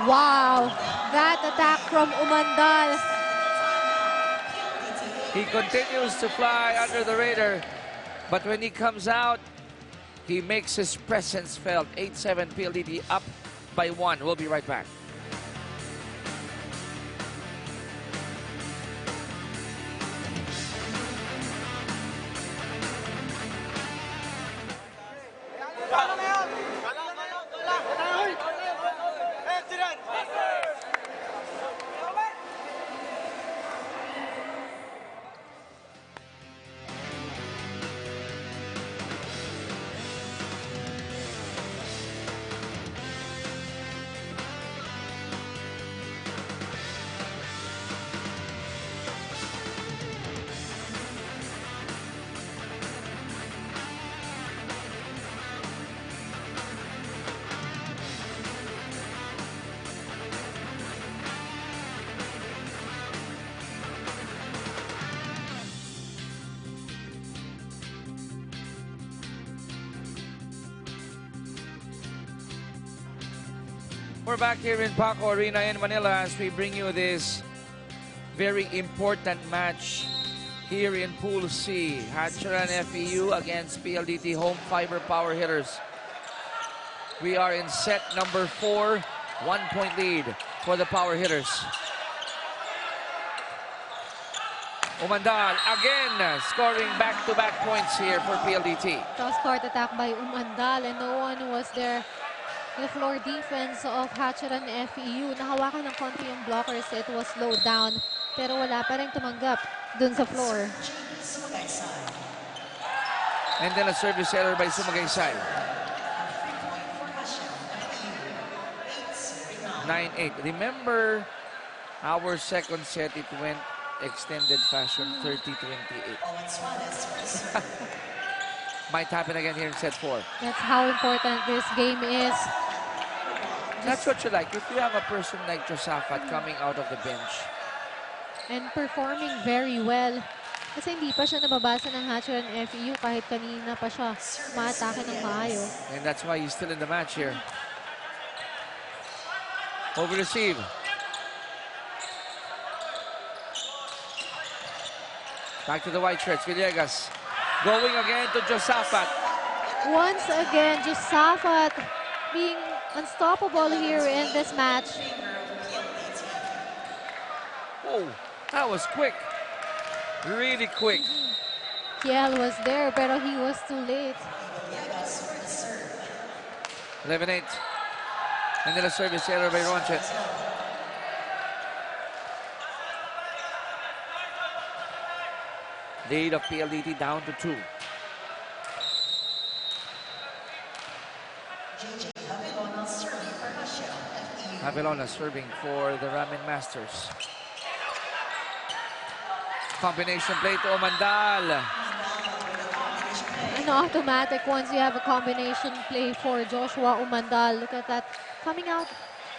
Wow, that attack from Umandal. He continues to fly under the radar, but when he comes out, he makes his presence felt. 8-7 PLDT up by 1. We'll be right back. We're back here in Paco Arena in Manila as we bring you this very important match here in Pool C. Hatcheran FEU against PLDT Home Fiber Power Hitters. We are in set number 4, 1-point lead for the Power Hitters. Umandal again scoring back-to-back points here for PLDT. Cross-court attack by Umandal and no one was there. The floor defense of Hatcheran FEU. Nahawakan ng konti yung blockers. It was slowed down. Pero wala pa rin tumanggap dun sa floor. And then a service error by Sumagaysay. 9-8. Remember, our second set, it went extended fashion 30-28. Might happen again here in set 4. That's how important this game is. That's what you like. If you have a person like Josafat coming out of the bench. And performing very well. Kasi hindi pa siya nababasa ng Hatcheran FEU kahit kanina pa siya maatake ng maayos. And that's why he's still in the match here. Over receive. Back to the white shirts, Villegas. Going again to Josafat. Once again, Josafat being unstoppable here in this match. Oh, that was quick. Really quick. Kiel was there, pero he was too late. 11-8. And then a service error by Ronchet. Lead of PLDT down to 2. Havilona serving for the Ramen Masters. Combination play to Omandal. An automatic once you have a combination play for Joshua Umandal. Look at that. Coming out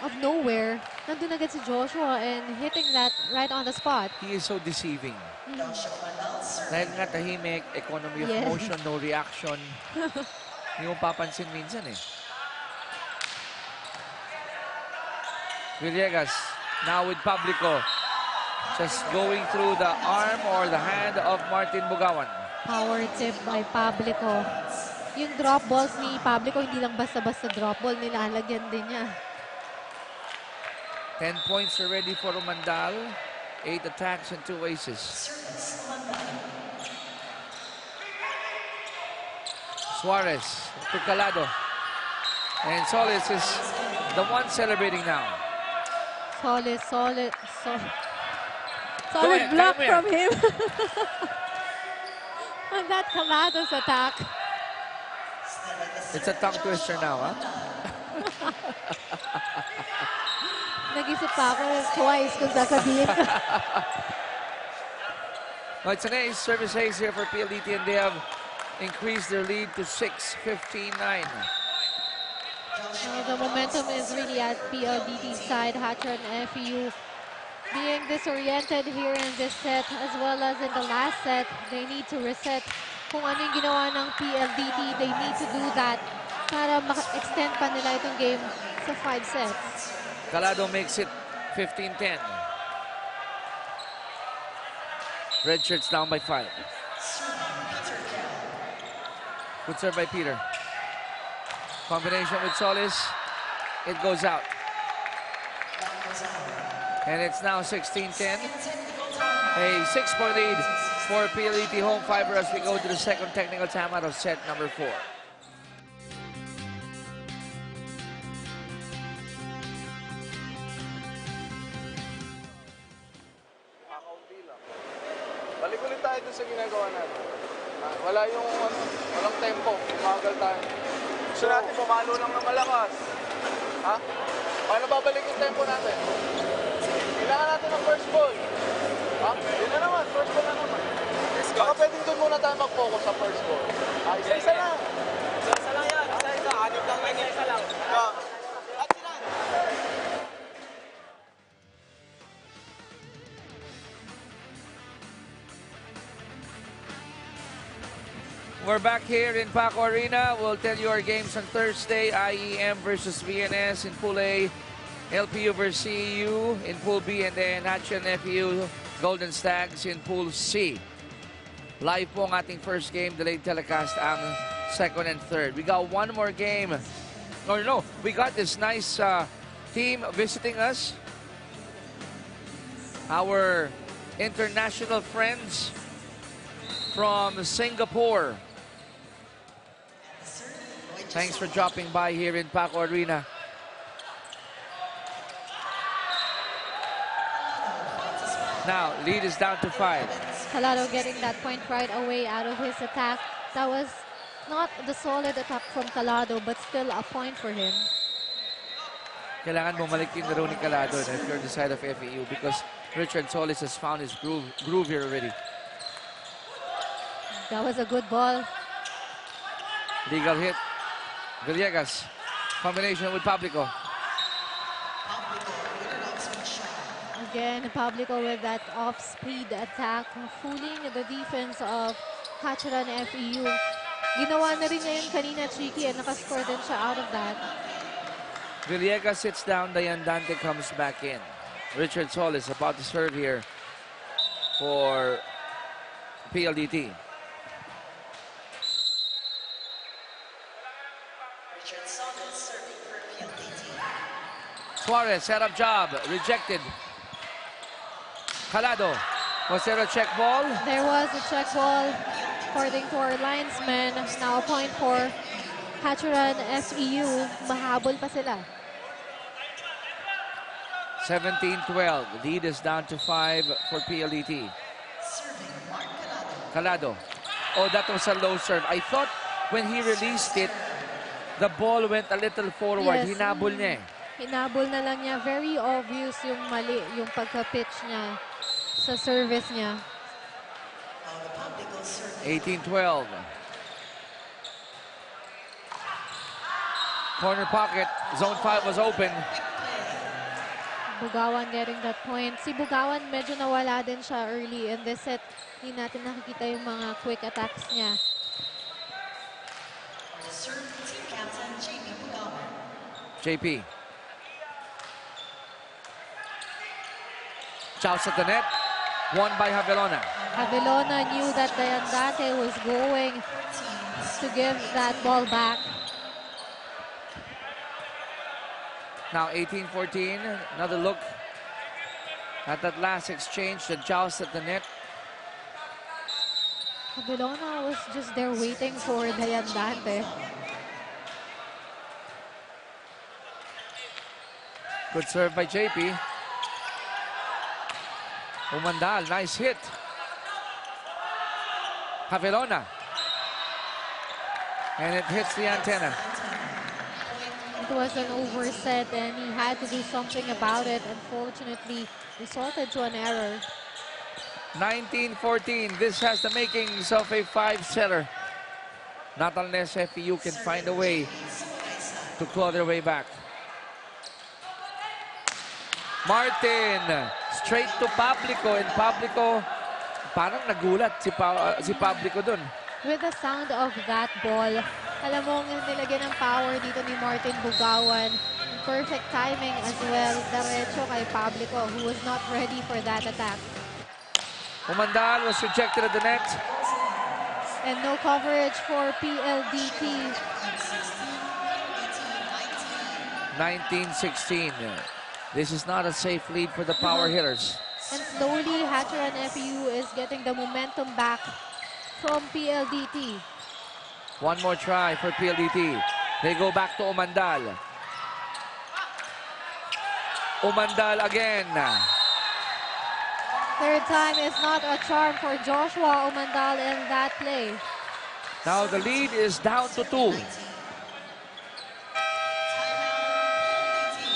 of nowhere, nandun agad si Joshua and hitting that right on the spot. He is so deceiving. Joshua Mandal serving. Dahil nga tahimik, economy of Yes. motion, no reaction. Hindi mo papansin minsan eh. Villegas, now with Publico. Just going through the arm or the hand of Martin Bugawan. Power tip by Publico. Yung drop balls ni Publico, hindi lang basta-basta drop ball, nilalagyan din niya. 10 points already for Mandal. 8 attacks and 2 aces. Service Mandal. Suarez to Calado. And Solis is the one celebrating now. Solid ahead, block come here. from him. On that Calado's attack. It's a tongue twister now, huh? Nag-isip pa ako twice kung sasabihin ko. Well, it's an ace, service ace here for PLDT, and they have increased their lead to 6-15-9. The momentum is really at PLDT's side. Hatcher and FEU being disoriented here in this set as well as in the last set. They need to reset. Kung ano yung ginawa ng PLDT, they need to do that para extend pa nila itong game sa 5 sets. Calado makes it 15-10. Red shirts down by 5. Good serve by Peter. Combination with Solis. It goes out. And it's now 16-10. A 6-point lead for PLDT home fiber as we go to the second technical timeout of set number 4. Balik ulit tayo dun sa ginagawa natin. Wala yung walang tempo, umagal tayo. Gusto natin pumalo lang ng malakas. Ha? Paano babalik yung tempo natin? Kailangan natin ng first ball. Ha? Yun na naman, first ball na naman. Baka pwedeng doon muna tayo mag-focus sa first ball. Isa-isa lang. Isa lang yan. Isa-isa. Anip lang yan. Isa lang. We're back here in Paco Arena. We'll tell you our games on Thursday. IEM versus VNS in Pool A. LPU versus CEU in Pool B. And then Hatcher and FEU Golden Stags in Pool C. Live po ang ating first game. Delayed telecast ang second and third. We got one more game. Or no, we got this nice team visiting us. Our international friends from Singapore. Thanks for dropping by here in Paco Arena. Now, lead is down to 5. Calado getting that point right away out of his attack. That was not the solid attack from Calado, but still a point for him. Kailangan bumalik yung laro ni Calado if you're on the side of FEU because Richard Solis has found his groove here already. That was a good ball. Legal hit. Villegas. Combination with Publico. Again, Publico with that off-speed attack, fooling the defense of Hatcher and FEU. Ginawa na rin niya yun kanina, Tricky, and nakascore din siya out of that. Villegas sits down, Dayan Dante comes back in. Richard Solis about to serve here for PLDT. Suarez, setup job, rejected. Calado, was there a check ball? There was a check ball, according to our linesman. Now a point for Hatcher and FEU. Mahabol pa sila. 17-12. Lead is down to 5 for PLDT. Calado. Oh, that was a low serve. I thought when he released it, the ball went a little forward. Yes. Hinabol niya eh. Hinabol na lang niya. Very obvious yung mali, yung pagka-pitch niya sa service niya. 18-12. Corner pocket. Zone 5 was open. Bugawan getting that point. Si Bugawan medyo nawala din siya early in this set. Hindi natin nakikita yung mga quick attacks niya. Serve team captain JP Bugawan. JP. Chows at the net. Won by Javelona. Javelona knew that Dayandate was going to give that ball back. Now 18-14. Another look at that last exchange. The joust at the net. Javelona was just there waiting for Dayandate. Good serve by JP. Umandal, nice hit. Javelona. And it hits the antenna. It was an overset and he had to do something about it. Unfortunately, resulted to an error. 19-14. This has the makings of a 5-setter. Not unless FEU can find a way to claw their way back. Martin, straight to Publico. And Publico, parang nagulat si Publico dun. With the sound of that ball, alam mo, nilagyan ng power dito ni Martin Bugawan. Perfect timing as well. Diretso kay Publico, who was not ready for that attack. Umandal was rejected at the net. And no coverage for PLDT. 19-16. This is not a safe lead for the power hitters. And slowly, Hatcher and FEU is getting the momentum back from PLDT. One more try for PLDT. They go back to Umandal. Umandal again. Third time is not a charm for Joshua Umandal in that play. Now the lead is down to 2.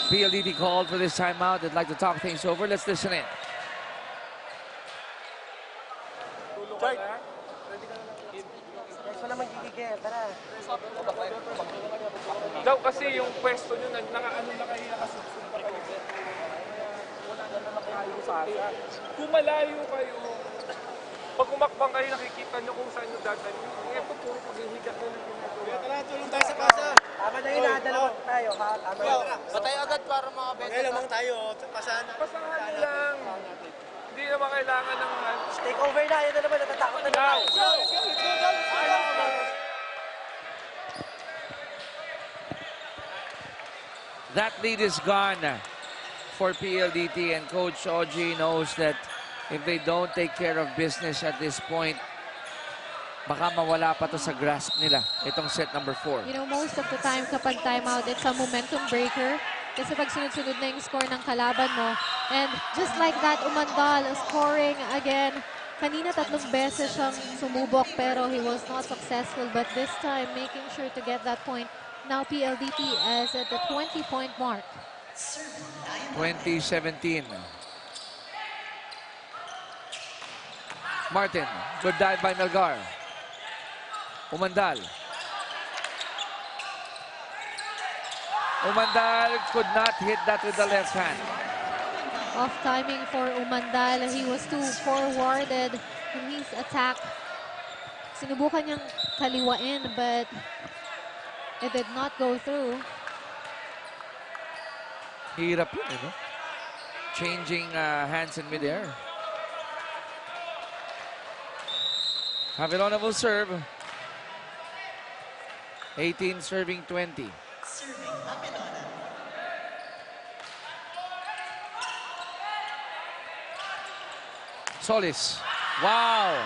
PLDT called for this timeout. They'd like to talk things over. Let's listen in. Daw kasi yung pwesto nyo, nakaano na kayo, nakasusunod pa kayo. Wala na naman kayo sa asa. Kung malayo kayo, pag umakbang kayo, nakikita nyo kung saan nyo dadalhin. Ito puro paghihiga na lang ginagawa. Tara, tulong tayo sa pasa. Tama na yun, dalawa tayo. Batay agad para mga benta. Okay, lamang tayo. Pasahan lang. Hindi naman kailangan ng... Take over na, yun na naman, natatakot na naman. That lead is gone for PLDT, and Coach Oji knows that if they don't take care of business at this point, baka mawala pa to sa grasp nila, itong set number 4. You know, most of the time kapag timeout, it's a momentum breaker. Kasi pag sunod-sunod na yung score ng kalaban mo. And just like that, Umandal scoring again. Kanina 3 beses siyang sumubok pero he was not successful. But this time, making sure to get that point. Now PLDT is at the 20-point mark. 2017. Martin, good dive by Melgar. Umandal. Umandal could not hit that with the left hand. Off timing for Umandal. He was too forwarded in his attack. Sinubukan niyang kaliwain but it did not go through. Hirap yun, eh, no? Changing hands in midair. Javelona will serve. 18 serving 20. Serving Javelona. Solis. Wow!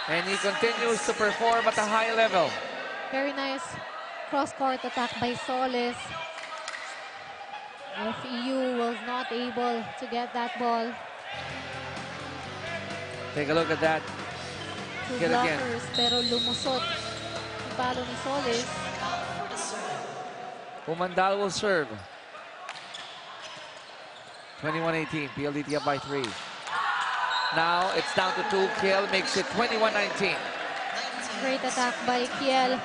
And he continues to perform at a high level. Very nice cross-court attack by Solis. FEU was not able to get that ball. Take a look at that. Two Get again. blockers, pero lumusot yung palo ni Solis. Umandal will serve. 21-18. PLDT up by 3. Now it's down to 2. Kiel makes it 21-19. Great attack by Kiel.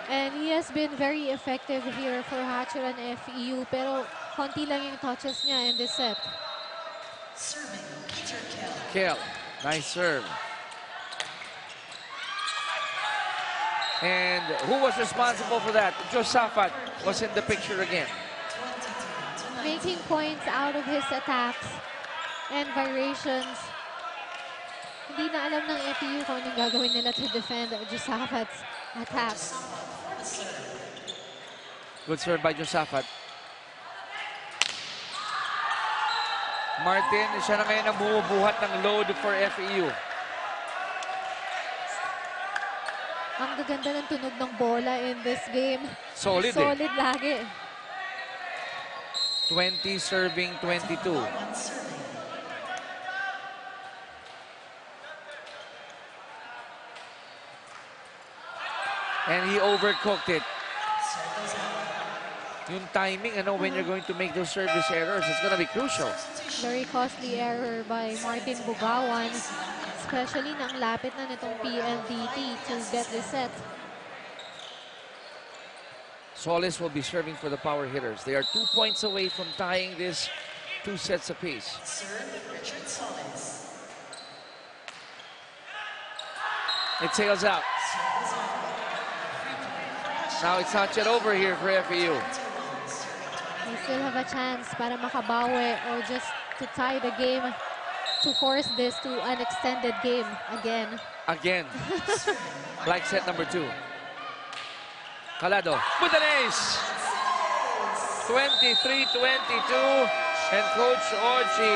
And he has been very effective here for Hatcher and FEU. Pero konti lang yung touches niya in this set. Serving Peter Kill. Kill. Nice serve. And who was responsible for that? Josaphat was in the picture again. Making points out of his attacks and variations. Hindi na alam ng FEU kung anong gagawin nila to defend Josaphat's attacks. Good serve by Josaphat. Martin, siya na ngayon ang bumubuhat ng load for FEU. Ang gaganda ng tunog ng bola in this game. Solid eh. Solid lagi. 20 serving 22. And he overcooked it. Yung timing, when you're going to make those service errors, it's going to be crucial. Very costly error by Martin Bugawan. Especially na ang lapit na nitong PLDT to get the set. Solis will be serving for the power hitters. They are 2 points away from tying this 2 sets apiece. It sails out. Now it's not yet over here for FEU. They still have a chance para makabawi or just to tie the game to force this to an extended game again. Again. Like set number 2. Calado with an ace. 23-22. And Coach Oji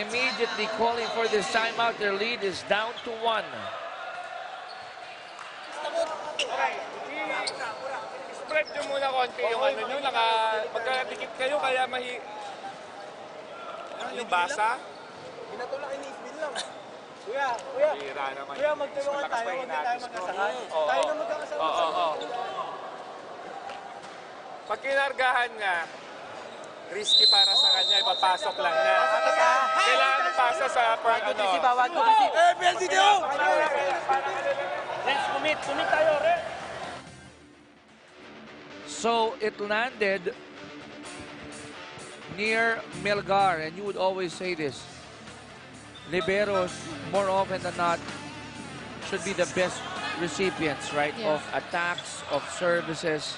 immediately calling for this timeout. Their lead is down to 1. Spread nyo muna konti yung ano nyo, magkadikit kayo kaya yung basa. Pinatulak inisbin lang. Hira naman. Kuya, magtulungan tayo, huwag na tayo magkasahan. Tayo na magkakasama. Oo. Pag kinargahan niya, risky para sa kanya, ipapasok lang niya. Kailangan pasa sa PLDT! Let's commit tayo, Re! So it landed near Melgar, and you would always say this. Liberos, more often than not, should be the best recipients, right? Yes. Of attacks, of services.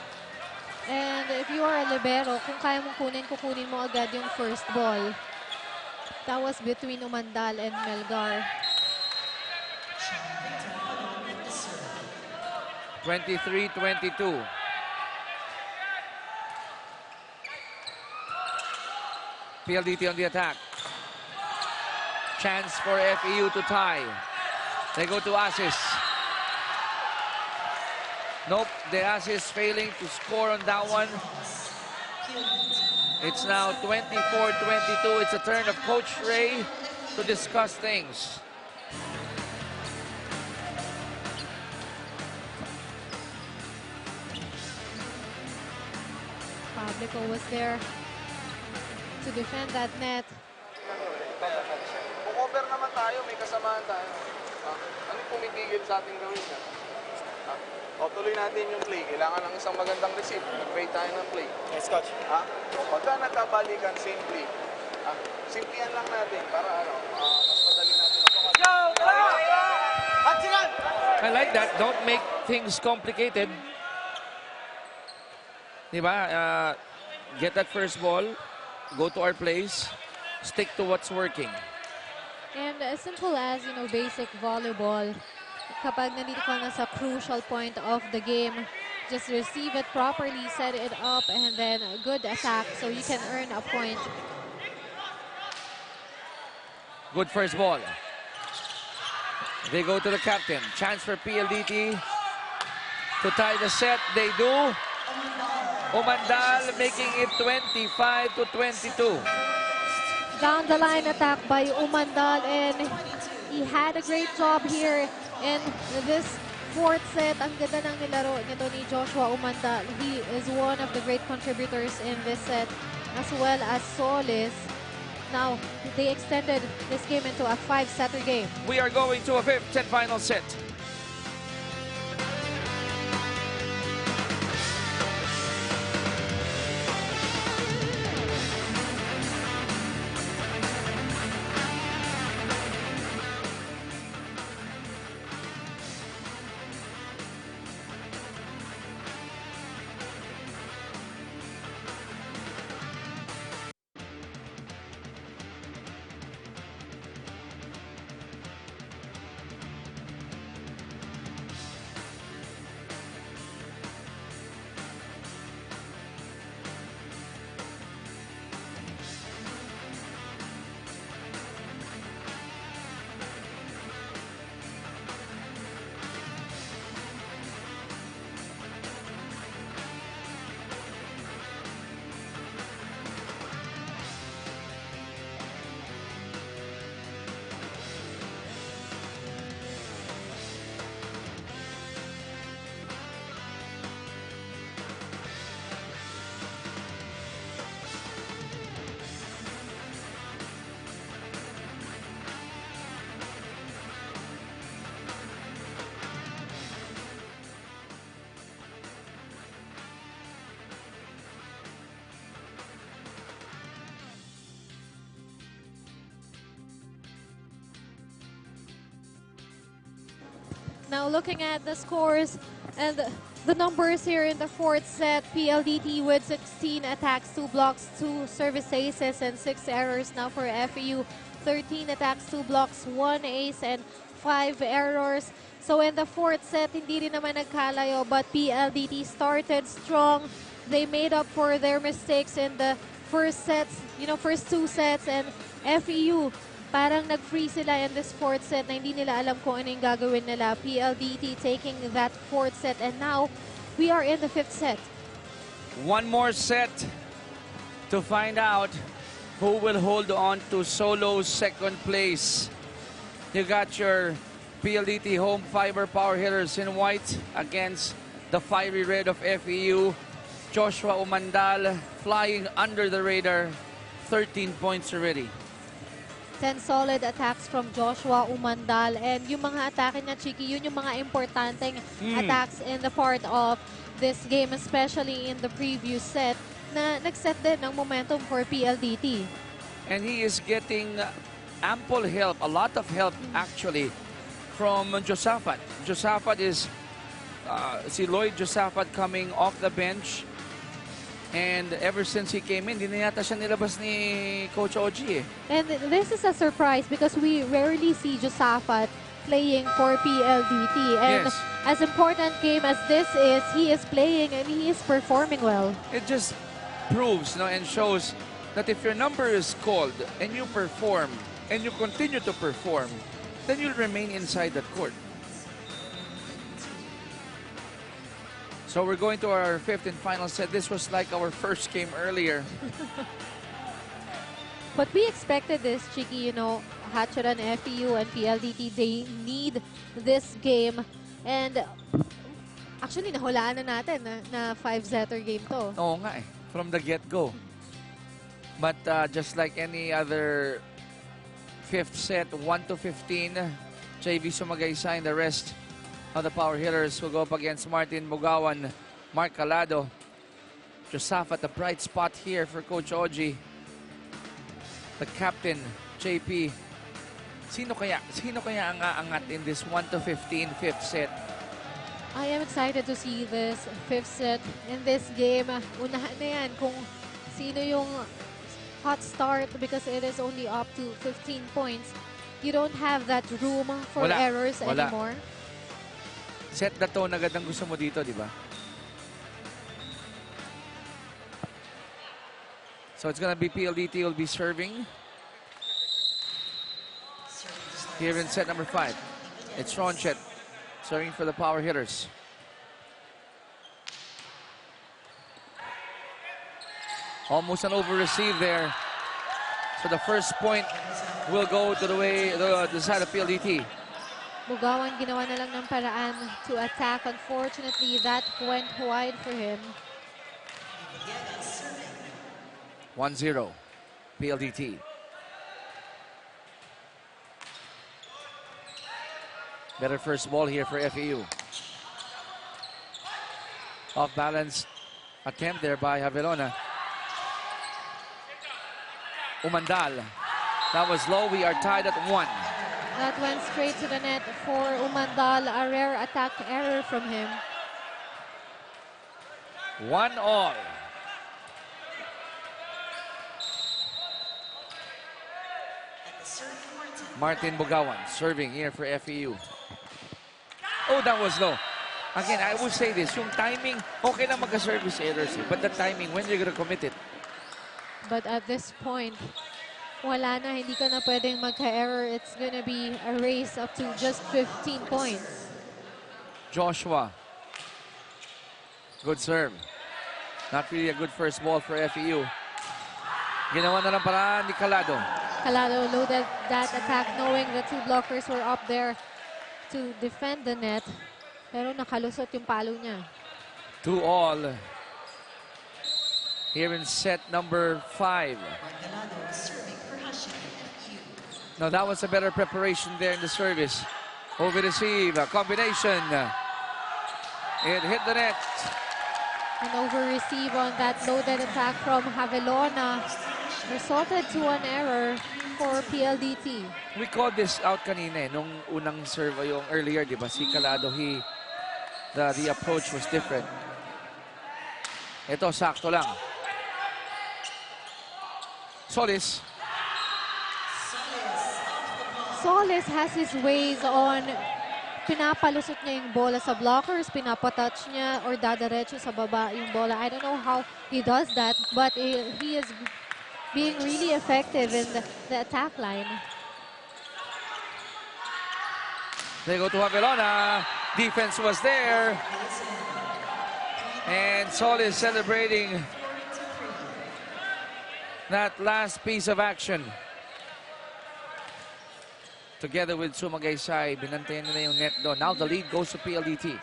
And if you are a libero, kung kaya mong kukunin mo agad yung first ball. That was between Umandal and Melgar. 23-22. PLDT on the attack. Chance for FEU to tie. They go to Asis. Nope, the Asis failing to score on that one. It's now 24-22. It's a turn of Coach Ray to discuss things. Pablico was there to defend that net. Kung over naman tayo, may kasamaan tayo. Ano pumitigil sa ating gawin yan? Tuloy natin yung play. Kailangan ng isang magandang receive. Nag-create tayo ng play. Yes, Coach. Pagka nagkabalikan, same play. Simplihan lang natin para mas madali natin. I like that. Don't make things complicated. Diba? Get that first ball. Go to our plays. Stick to what's working. And as simple as, basic volleyball. Kapag nandito ka na sa crucial point of the game, just receive it properly, set it up, and then a good attack so you can earn a point. Good first ball. They go to the captain. Chance for PLDT to tie the set. They do. Umandal making it 25-22. Down the line attack by Umandal, and he had a great job here in this fourth set. Ang ganda ng nilaro nito ni Joshua Umandal. He is one of the great contributors in this set, as well as Solis. Now, they extended this game into a 5-setter game. We are going to a fifth and final set. Now looking at the scores and the numbers here in the fourth set, PLDT with 16 attacks, 2 blocks, 2 service aces, and 6 errors. Now for FEU, 13 attacks, 2 blocks, 1 ace, and 5 errors. So in the fourth set, hindi rin naman nagkalayo, but PLDT started strong. They made up for their mistakes in the first sets, first 2 sets, and FEU parang nag-free sila in this fourth set na hindi nila alam kung ano yung gagawin nila. PLDT taking that fourth set, and now we are in the fifth set. One more set to find out who will hold on to solo second place. You got your PLDT home fiber power hitters in white against the fiery red of FEU. Joshua Umandal flying under the radar, 13 points already. 10 solid attacks from Joshua Umandal. And yung mga atake niya, Chiki, yun yung mga importanteng attacks in the part of this game, especially in the previous set, na nag-set din ng momentum for PLDT. And he is getting ample help, a lot of help actually, from Josaphat. Josaphat is, si Lloyd Josaphat coming off the bench. And ever since he came in, di na yata siya nilabas ni Coach Oji eh. And this is a surprise because we rarely see Josaphat playing for PLDT. And Yes. as important game as this is, he is playing and he is performing well. It just proves and shows that if your number is called and you perform and you continue to perform, then you'll remain inside that court. So we're going to our fifth and final set. This was like our first game earlier. But we expected this, Chiki, Hatcharan, FEU, and PLDT, they need this game. And actually, nahulaan na natin na 5-setter game to. Oo nga eh, from the get-go. But just like any other fifth set, 1-15, JV Sumagaysa and the rest of the power hitters will go up against Martin Mugawan, Mark Calado. Josaphat, the bright spot here for Coach Oji. The captain, JP. Sino kaya ang aangat in this 1-15 fifth set? I am excited to see this fifth set in this game. Unahan na yan kung sino yung hot start because it is only up to 15 points. You don't have that room for errors anymore. Set the tone agad ang gusto mo dito, di ba? So it's gonna be PLDT will be serving. Here in set number 5. It's Ronchet serving for the power hitters. Almost an over-receive there. So the first point will go to the side of PLDT. Mugawan ginawa na lang ng paraan to attack. Unfortunately, that went wide for him. 1-0, PLDT. Better first ball here for FEU. Off-balance attempt there by Javelona. Umandal. That was low. We are tied at 1. That went straight to the net for Umandal. A rare attack error from him. 1-1. Martin Bugawan serving here for FEU. Oh, that was low. Again, I will say this. Yung timing, okay lang magka-service errors. But the timing, when you're gonna commit it. But at this point, wala na, hindi ka na pwedeng magka-error. It's gonna be a race up to just 15 points. Joshua. Good serve. Not really a good first ball for FEU. Ginawa na lang paraan ni Calado. Calado loaded that attack knowing the 2 blockers were up there to defend the net. Pero nakalusot yung palo niya. 2-2. Here in set number 5. Now that was a better preparation there in the service. Over receive, a combination. It hit the net. An over receive on that loaded attack from Javelona. Resulted to an error for PLDT. We called this out kanina nung unang serve yung earlier, di ba? Si Calado, the approach was different. Ito, sakto lang. Solis. Solis has his ways on pinapalusot niya yung bola sa blockers, pinapatouch niya, or dadaretso sa baba yung bola. I don't know how he does that, but he is being really effective in the attack line. They go to Javelona. Defense was there. And Solis celebrating that last piece of action. Together with Sumagaysay, binantayan nila yung net doon. Now the lead goes to PLDT.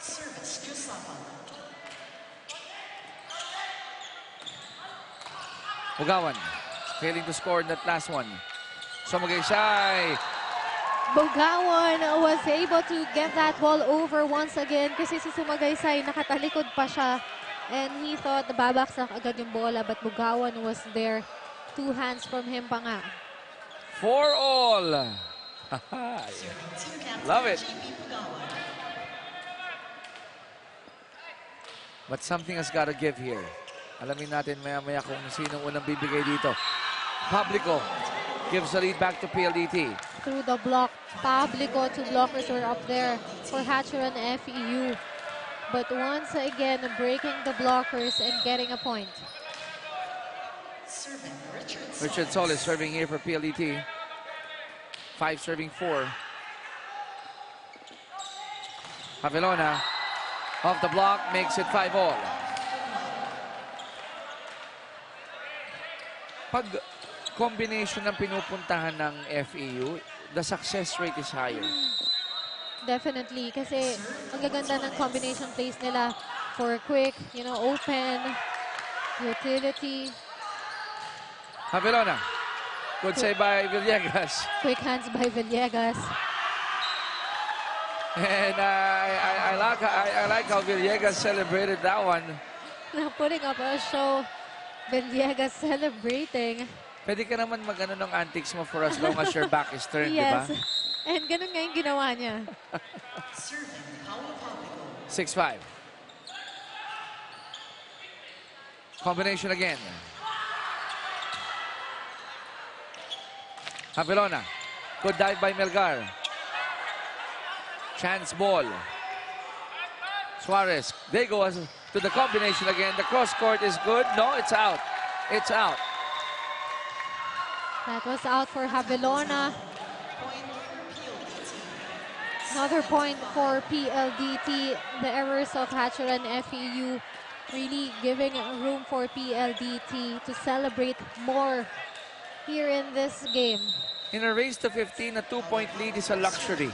Bugawan, failing to score in that last one. Sumagaysay. Bugawan was able to get that ball over once again kasi si Sumagaysay nakatalikod pa siya. And he thought babaksak agad yung bola, but Bugawan was there. 2 hands from him pa nga. 4-all. Love it. But something has got to give here. Alamin natin maya-maya kung sinong unang bibigay dito. Publico gives the lead back to PLDT. Through the block, Publico, 2 blockers were up there for Hatcher and FEU. But once again, breaking the blockers and getting a point. Richard Solis serving here for PLDT. 5 serving 4. Javelona off the block makes it 5-all. Pag combination ng pinupuntahan ng FEU, the success rate is higher. Definitely, kasi ang gaganda ng combination plays nila for quick, open, utility. Javelona. Good save by Villegas. Quick hands by Villegas. And I like how Villegas celebrated that one. Now putting up a show, Villegas celebrating. Pwede ka naman mag-ano ng antics mo for as long as your back is turned, yes. di ba? And ganun nga yung ginawa niya. 6-5. Combination again. Javelona. Good dive by Melgar. Chance ball. Suarez. They go to the combination again. The cross court is good. No, it's out. It's out. That was out for Javelona. Another point for PLDT. The errors of Hatcher and FEU really giving room for PLDT to celebrate more here in this game. In a race to 15, a 2-point lead is a luxury.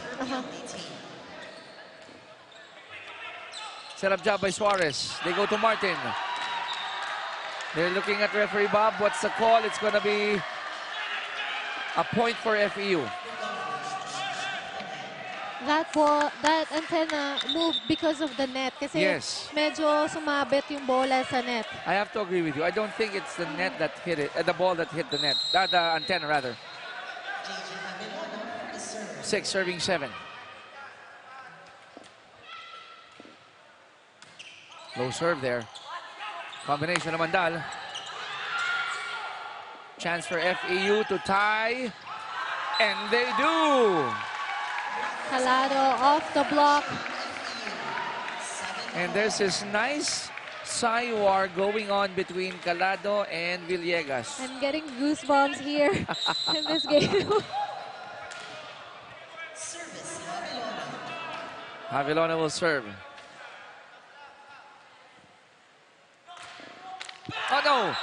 Set up job by Suarez. They go to Martin. They're looking at referee Bob. What's the call? It's going to be a point for FEU. That antenna moved because of the net. Kasi yes. Medyo sumabit yung bola sa net. I have to agree with you. I don't think it's the net that hit it, the ball that hit the net. The antenna, rather. 6 serving 7. Low serve there. Combination of Mandal. Chance for FEU to tie. And they do. Calado off the block. And there's this nice war going on between Calado and Villegas. I'm getting goosebumps here in this game. Javelona will serve. Oh no!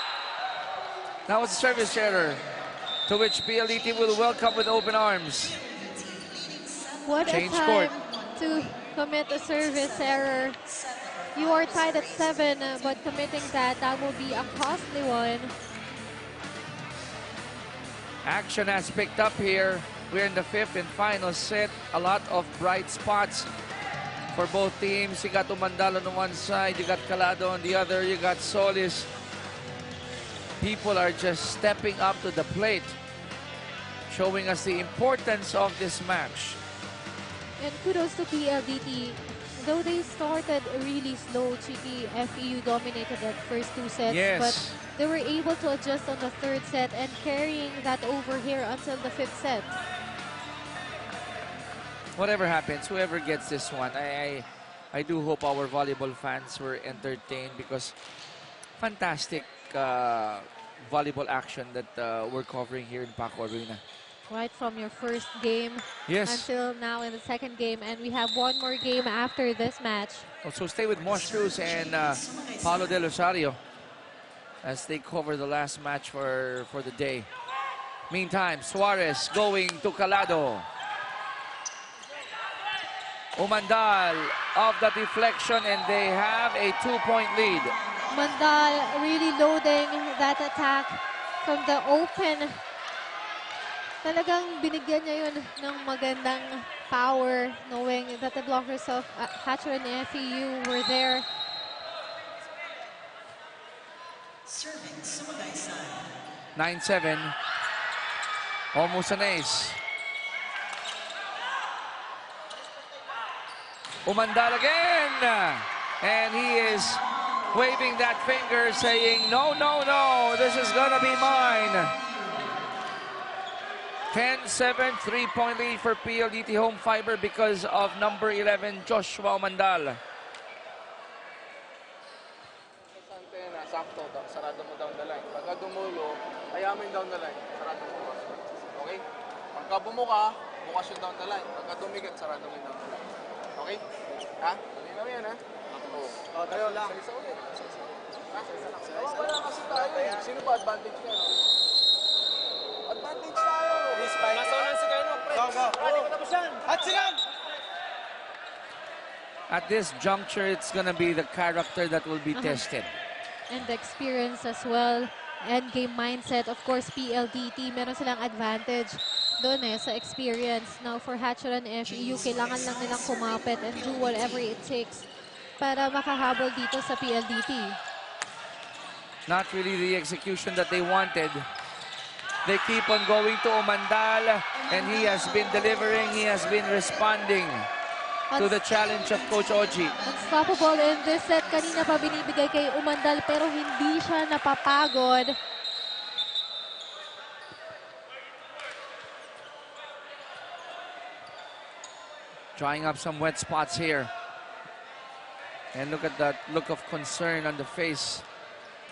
That was a service error, to which PLDT will welcome with open arms. What Change a time court. to commit a service error. You are tied at 7, but committing that will be a costly one. Action has picked up here. We're in the 5th and final set. A lot of bright spots for both teams. You got Umandal on one side, you got Calado on the other, you got Solis People are just stepping up to the plate, showing us the importance of this match. And kudos to PLDT. Though they started really slow, Chiki, FEU dominated that first 2 sets. Yes. But they were able to adjust on the 3rd set and carrying that over here until the 5th set. Whatever happens, whoever gets this one, I do hope our volleyball fans were entertained because fantastic volleyball action that we're covering here in Paco Arena. Right from your first game until now in the 2nd game. And we have one more game after this match. So stay with Mosh Cruz and Paulo Del Rosario as they cover the last match for the day. Meantime, Suarez going to Calado. Umandal of the deflection, and they have a 2-point lead. Mandal really loading that attack from the open. Talagang binigyan niya yun ng magandang power, knowing that the blockers of Hatcher and FEU were there. Serving Sumagay side. 9-7. Almost an ace. Umandal again. And he is waving that finger saying, no, no, no, this is gonna be mine. 10-7, 3-point lead for PLDT Home Fiber because of number 11, Joshua Umandal. Sakto, sarado mo down the line. Pagka dumulo, ayamin down the line, sarado mo bukas. Okay? Pagka bumuka, bukas yung down the line. Pagka dumikit, sarado mo yung down the line. Okay? Ha? Malinaw yan, ha? Oo. Tayo lang. Isa ulit. Ha? Wala kasi tayo. Sino ba advantage ka? Advantage tayo. Masawalan si Kaino. Go, go. Tapos yan. At silang! At this juncture, it's gonna be the character that will be tested. And the experience as well. End game mindset. Of course, PLDT, meron silang advantage doon sa experience. Now, for Hatcher and FEU, kailangan lang nilang kumapit and do whatever it takes para makahabol dito sa PLDT. Not really the execution that they wanted. They keep on going to Umandal, and he has been delivering, he has been responding to the challenge of Coach Oji. Unstoppable in this set. Kanina pa binibigay kay Umandal pero hindi siya napapagod. Drying up some wet spots here. And look at that look of concern on the face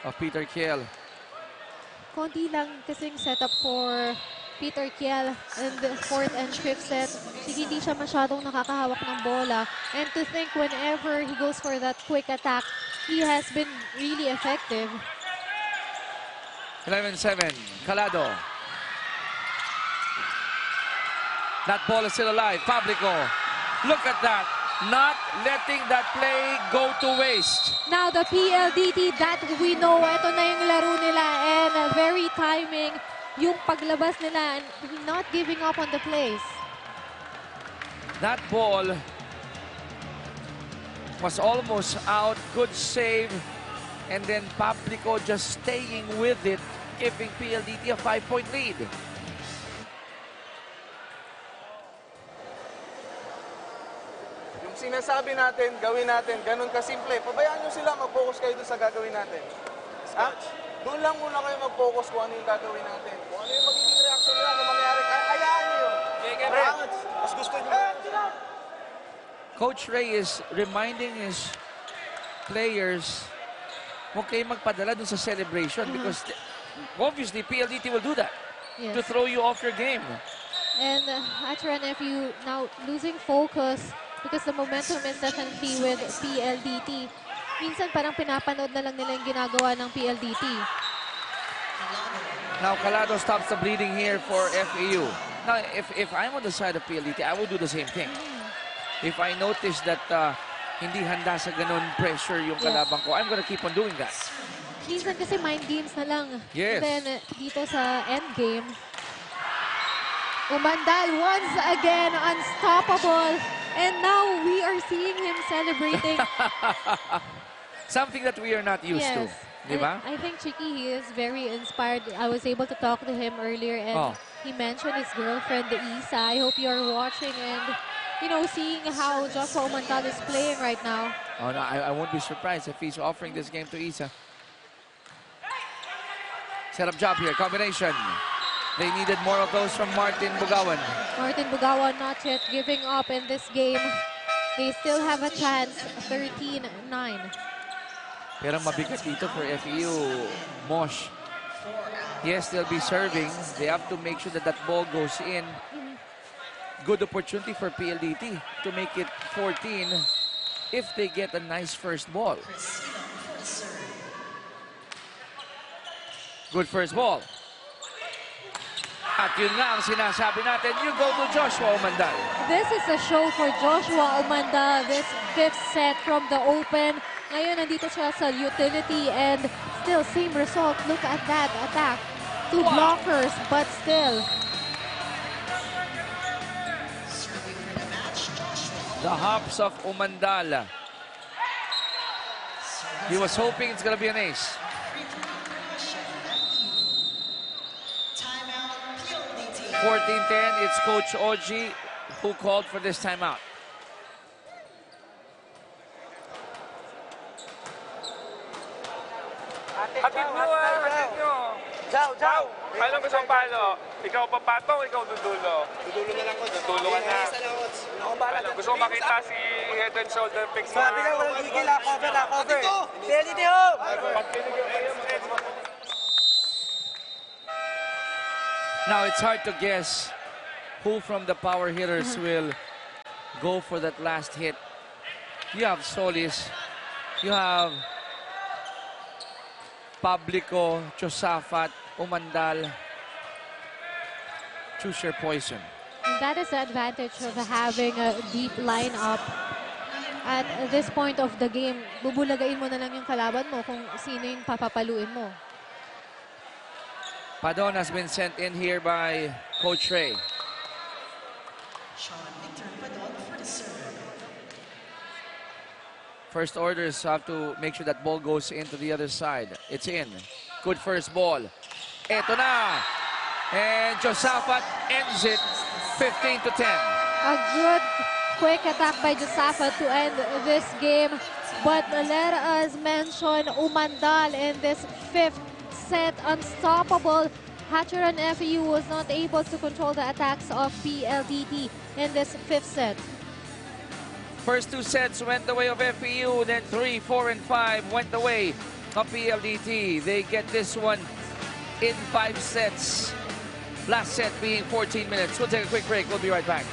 of Peter Kiel. Konti lang kasing setup for Peter Kiel in the 4th and 5th set. Hindi siya masyadong nakakahawak ng bola. And to think whenever he goes for that quick attack, he has been really effective. 11-7, Calado. That ball is still alive. Fabrico, look at that. Not letting that play go to waste. Now the PLDT that we know, ito na yung laro nila, and very timing yung paglabas nila, and not giving up on the plays. That ball was almost out. Good save. And then Pablico just staying with it, giving PLDT a 5-point lead. Yung sinasabi natin, gawin natin, ganun kasimple. Pabayaan nyo sila, mag-focus kayo doon sa gagawin natin. Ha? Doon lang muna kayo mag-focus kung ano yung gagawin natin. Kung ano yung magiging reaction nila, ano mangyari, hayaan nyo yun. Mas gusto nyo. Coach Ray is reminding his players, huwag kayo magpadala dun sa celebration because obviously PLDT will do that to throw you off your game. And Hatcher and FEU now losing focus because the momentum is definitely with PLDT. Minsan parang pinapanood na lang nila yung ginagawa ng PLDT. Now Calado stops the bleeding here for FEU. Now if I'm on the side of PLDT, I will do the same thing. If I notice that hindi handa sa ganun pressure yung kalabang ko, I'm gonna keep on doing that. Minsan kasi mind games na lang. Yes. Then dito sa end game, Umandal once again unstoppable. And now we are seeing him celebrating. Something that we are not used to. Di ba? I think Chicky, he is very inspired. I was able to talk to him earlier and he mentioned his girlfriend, Isa. I hope you're watching and, you know, seeing how Joshua Umantal is playing right now. Oh, no, I won't be surprised if he's offering this game to Isa. Set up job here, combination. They needed more of those from Martin Bugawan. Martin Bugawan not yet giving up in this game. They still have a chance, 13-9. Pero mabigat dito for FEU. Mosh. Yes, they'll be serving. They have to make sure that that ball goes in. Good opportunity for PLDT to make it 14 if they get a nice first ball. Good first ball. At yun nga ang sinasabi natin, you go to Joshua Umandal. This is a show for Joshua Umandal. This fifth set from the open. Ngayon, nandito siya sa utility and still same result. Look at that attack. Two blockers, but still. The hops of Umandal. He was hoping it's gonna be an ace. 14-10, it's Coach Oji who called for this timeout. Hatid nyo hatid nyo. Ciao. Anong gusto mong palo? Ikaw papatong, ikaw dudulo. Dudulo na lang ko. Dudulo ka na. Ano, gusto mo makita si head and shoulder pics na? Sabi ka, walang gigil. Cover. PLDT home! Now it's hard to guess who from the power hitters will go for that last hit. You have Solis, you have Pablico, Chosafat, Umandal. Choose your poison. That is the advantage of having a deep lineup. At this point of the game, bubulagain mo na lang yung kalaban mo kung sino yung papapaluin mo. Padon has been sent in here by Coach Ray. First orders have to make sure that ball goes into the other side. It's in. Good first ball. Eto na. And Josafat ends it 15-10. A good quick attack by Josafat to end this game. But let us mention Umandal in this fifth set, unstoppable. Hatcheran FEU was not able to control the attacks of PLDT in this fifth set. First two sets went the way of FEU, then 3, 4, and 5 went the way of PLDT. They get this one in 5 sets. Last set being 14 minutes. We'll take a quick break. We'll be right back.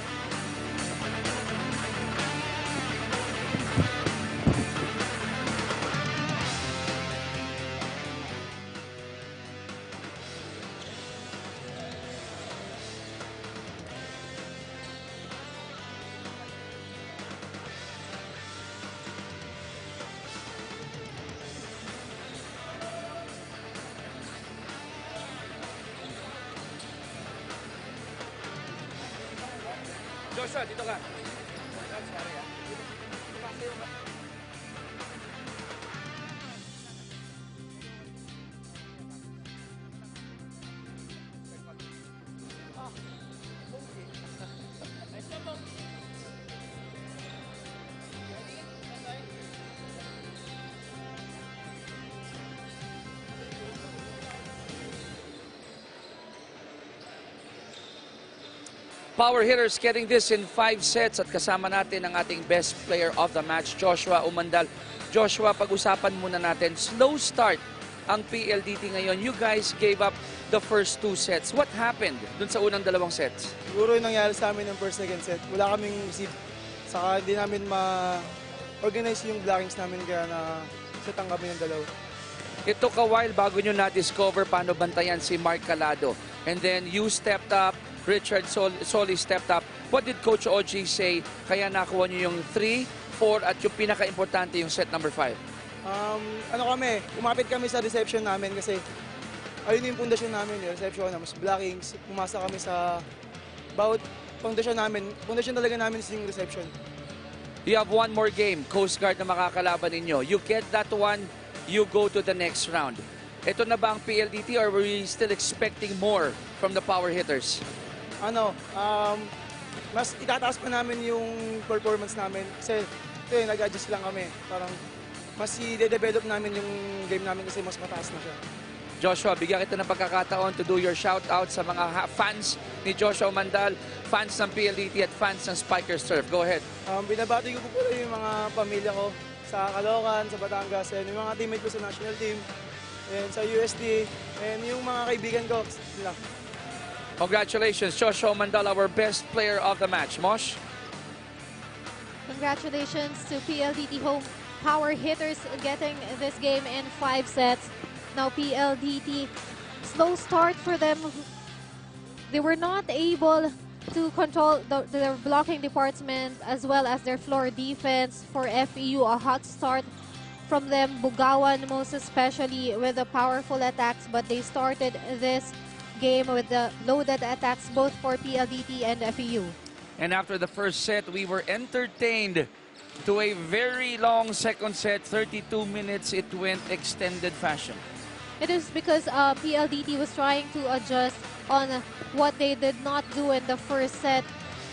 Joshua, dito ka. Power hitters getting this in 5 sets at kasama natin ang ating best player of the match, Joshua Umandal. Joshua, pag-usapan muna natin, slow start ang PLDT ngayon. You guys gave up the first 2 sets. What happened dun sa unang 2 sets? Siguro yung nangyari sa amin ng first, second set. Wala kaming receive. Saka hindi namin ma-organize yung blockings namin kaya na-setan kami ng dalaw. It took a while bago nyo na-discover paano bantayan si Mark Calado. And then you stepped up, Richard Soli stepped up. What did Coach Oji say? Kaya nakuha nyo yung 3, 4 at yung pinaka-importante yung set number 5. Umapit kami sa reception namin kasi ayun yung pundasyon namin, yung reception, mas blockings, pumasa kami sa bawat pundasyon namin. Pundasyon talaga namin yung reception. You have one more game, Coast Guard na makakalaban ninyo. You get that one, you go to the next round. Ito na ba ang PLDT or were we still expecting more from the power hitters? Mas itataas pa namin yung performance namin kasi ito nag-adjust lang kami. Parang mas i-develop namin yung game namin kasi mas mataas na siya. Joshua, bigyan kita ng pagkakataon to do your shout-out sa mga fans ni Joshua Mandal, fans ng PLDT at fans ng Spikers Turf. Go ahead. Binabati ko po yung mga pamilya ko sa Caloocan, sa Batangas, and yung mga teammate ko sa national team, and sa USD, and yung mga kaibigan ko. Sila. Congratulations, Joshua Mandal, our best player of the match. Mosh? Congratulations to PLDT home power hitters getting this game in 5 sets. Now PLDT, slow start for them. They were not able to control their blocking department as well as their floor defense. For FEU, a hot start from them. Bugawan most especially with the powerful attacks, but they started this game with the loaded attacks both for PLDT and FEU. And after the first set, we were entertained to a very long second set. 32 minutes, it went extended fashion. It is because PLDT was trying to adjust on what they did not do in the first set.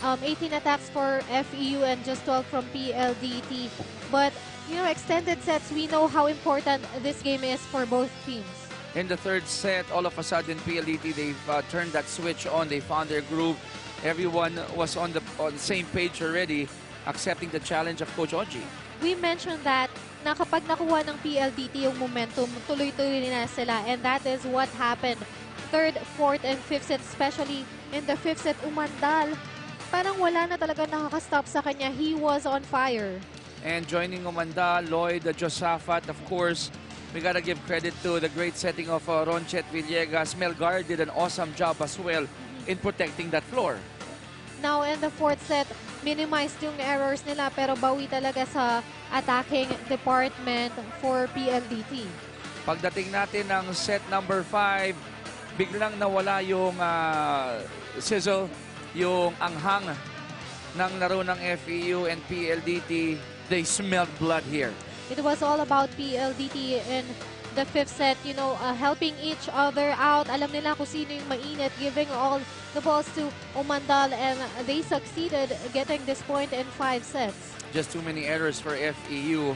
18 attacks for FEU and just 12 from PLDT. But, you know, extended sets, we know how important this game is for both teams. In the third set, all of a sudden, PLDT, they've turned that switch on. They found their groove. Everyone was on the same page already, accepting the challenge of Coach Oji. We mentioned that na kapag nakuha ng PLDT yung momentum, tuloy-tuloy na sila. And that is what happened. Third, fourth, and fifth set, especially in the fifth set, Umandal. Parang wala na talaga nakaka-stop sa kanya. He was on fire. And joining Umandal, Lloyd, Josafat, of course, we gotta give credit to the great setting of Ronchet Villegas. Melgar did an awesome job as well in protecting that floor. Now, in the fourth set, minimized yung errors nila pero bawi talaga sa attacking department for PLDT. Pagdating natin ng set number 5, biglang nawala yung sizzle, yung anghang ng laro ng FEU and PLDT. They smelled blood here. It was all about PLDT in the fifth set, you know, helping each other out. Alam nila kung sino yung mainit, giving all the balls to Umandal, and they succeeded getting this point in 5 sets. Just too many errors for FEU.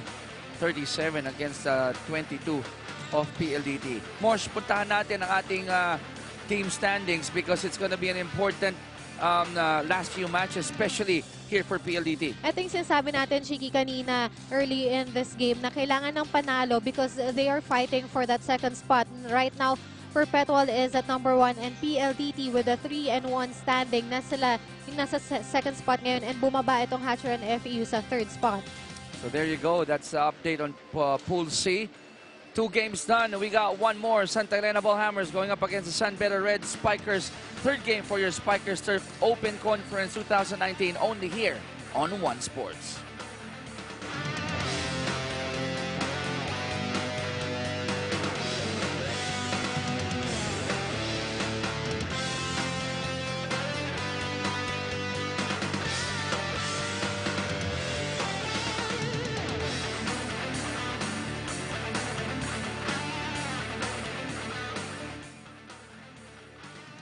37 against 22 of PLDT. Mosh, puntahan natin ang ating team standings because it's going to be an important last few matches, especially here for PLDT. I think sinasabi natin, Shiki, kanina early in this game na kailangan ng panalo because they are fighting for that second spot. Right now, Perpetual is at number 1 and PLDT with a 3-1 standing na sila yung nasa second spot ngayon and bumaba itong Hatcher and FEU sa third spot. So there you go. That's the update on Pool C. 2 games done. We got one more. Santa Elena Ballhammers going up against the San Pedro Red Spikers. Third game for your Spikers Turf Open Conference 2019 only here on One Sports.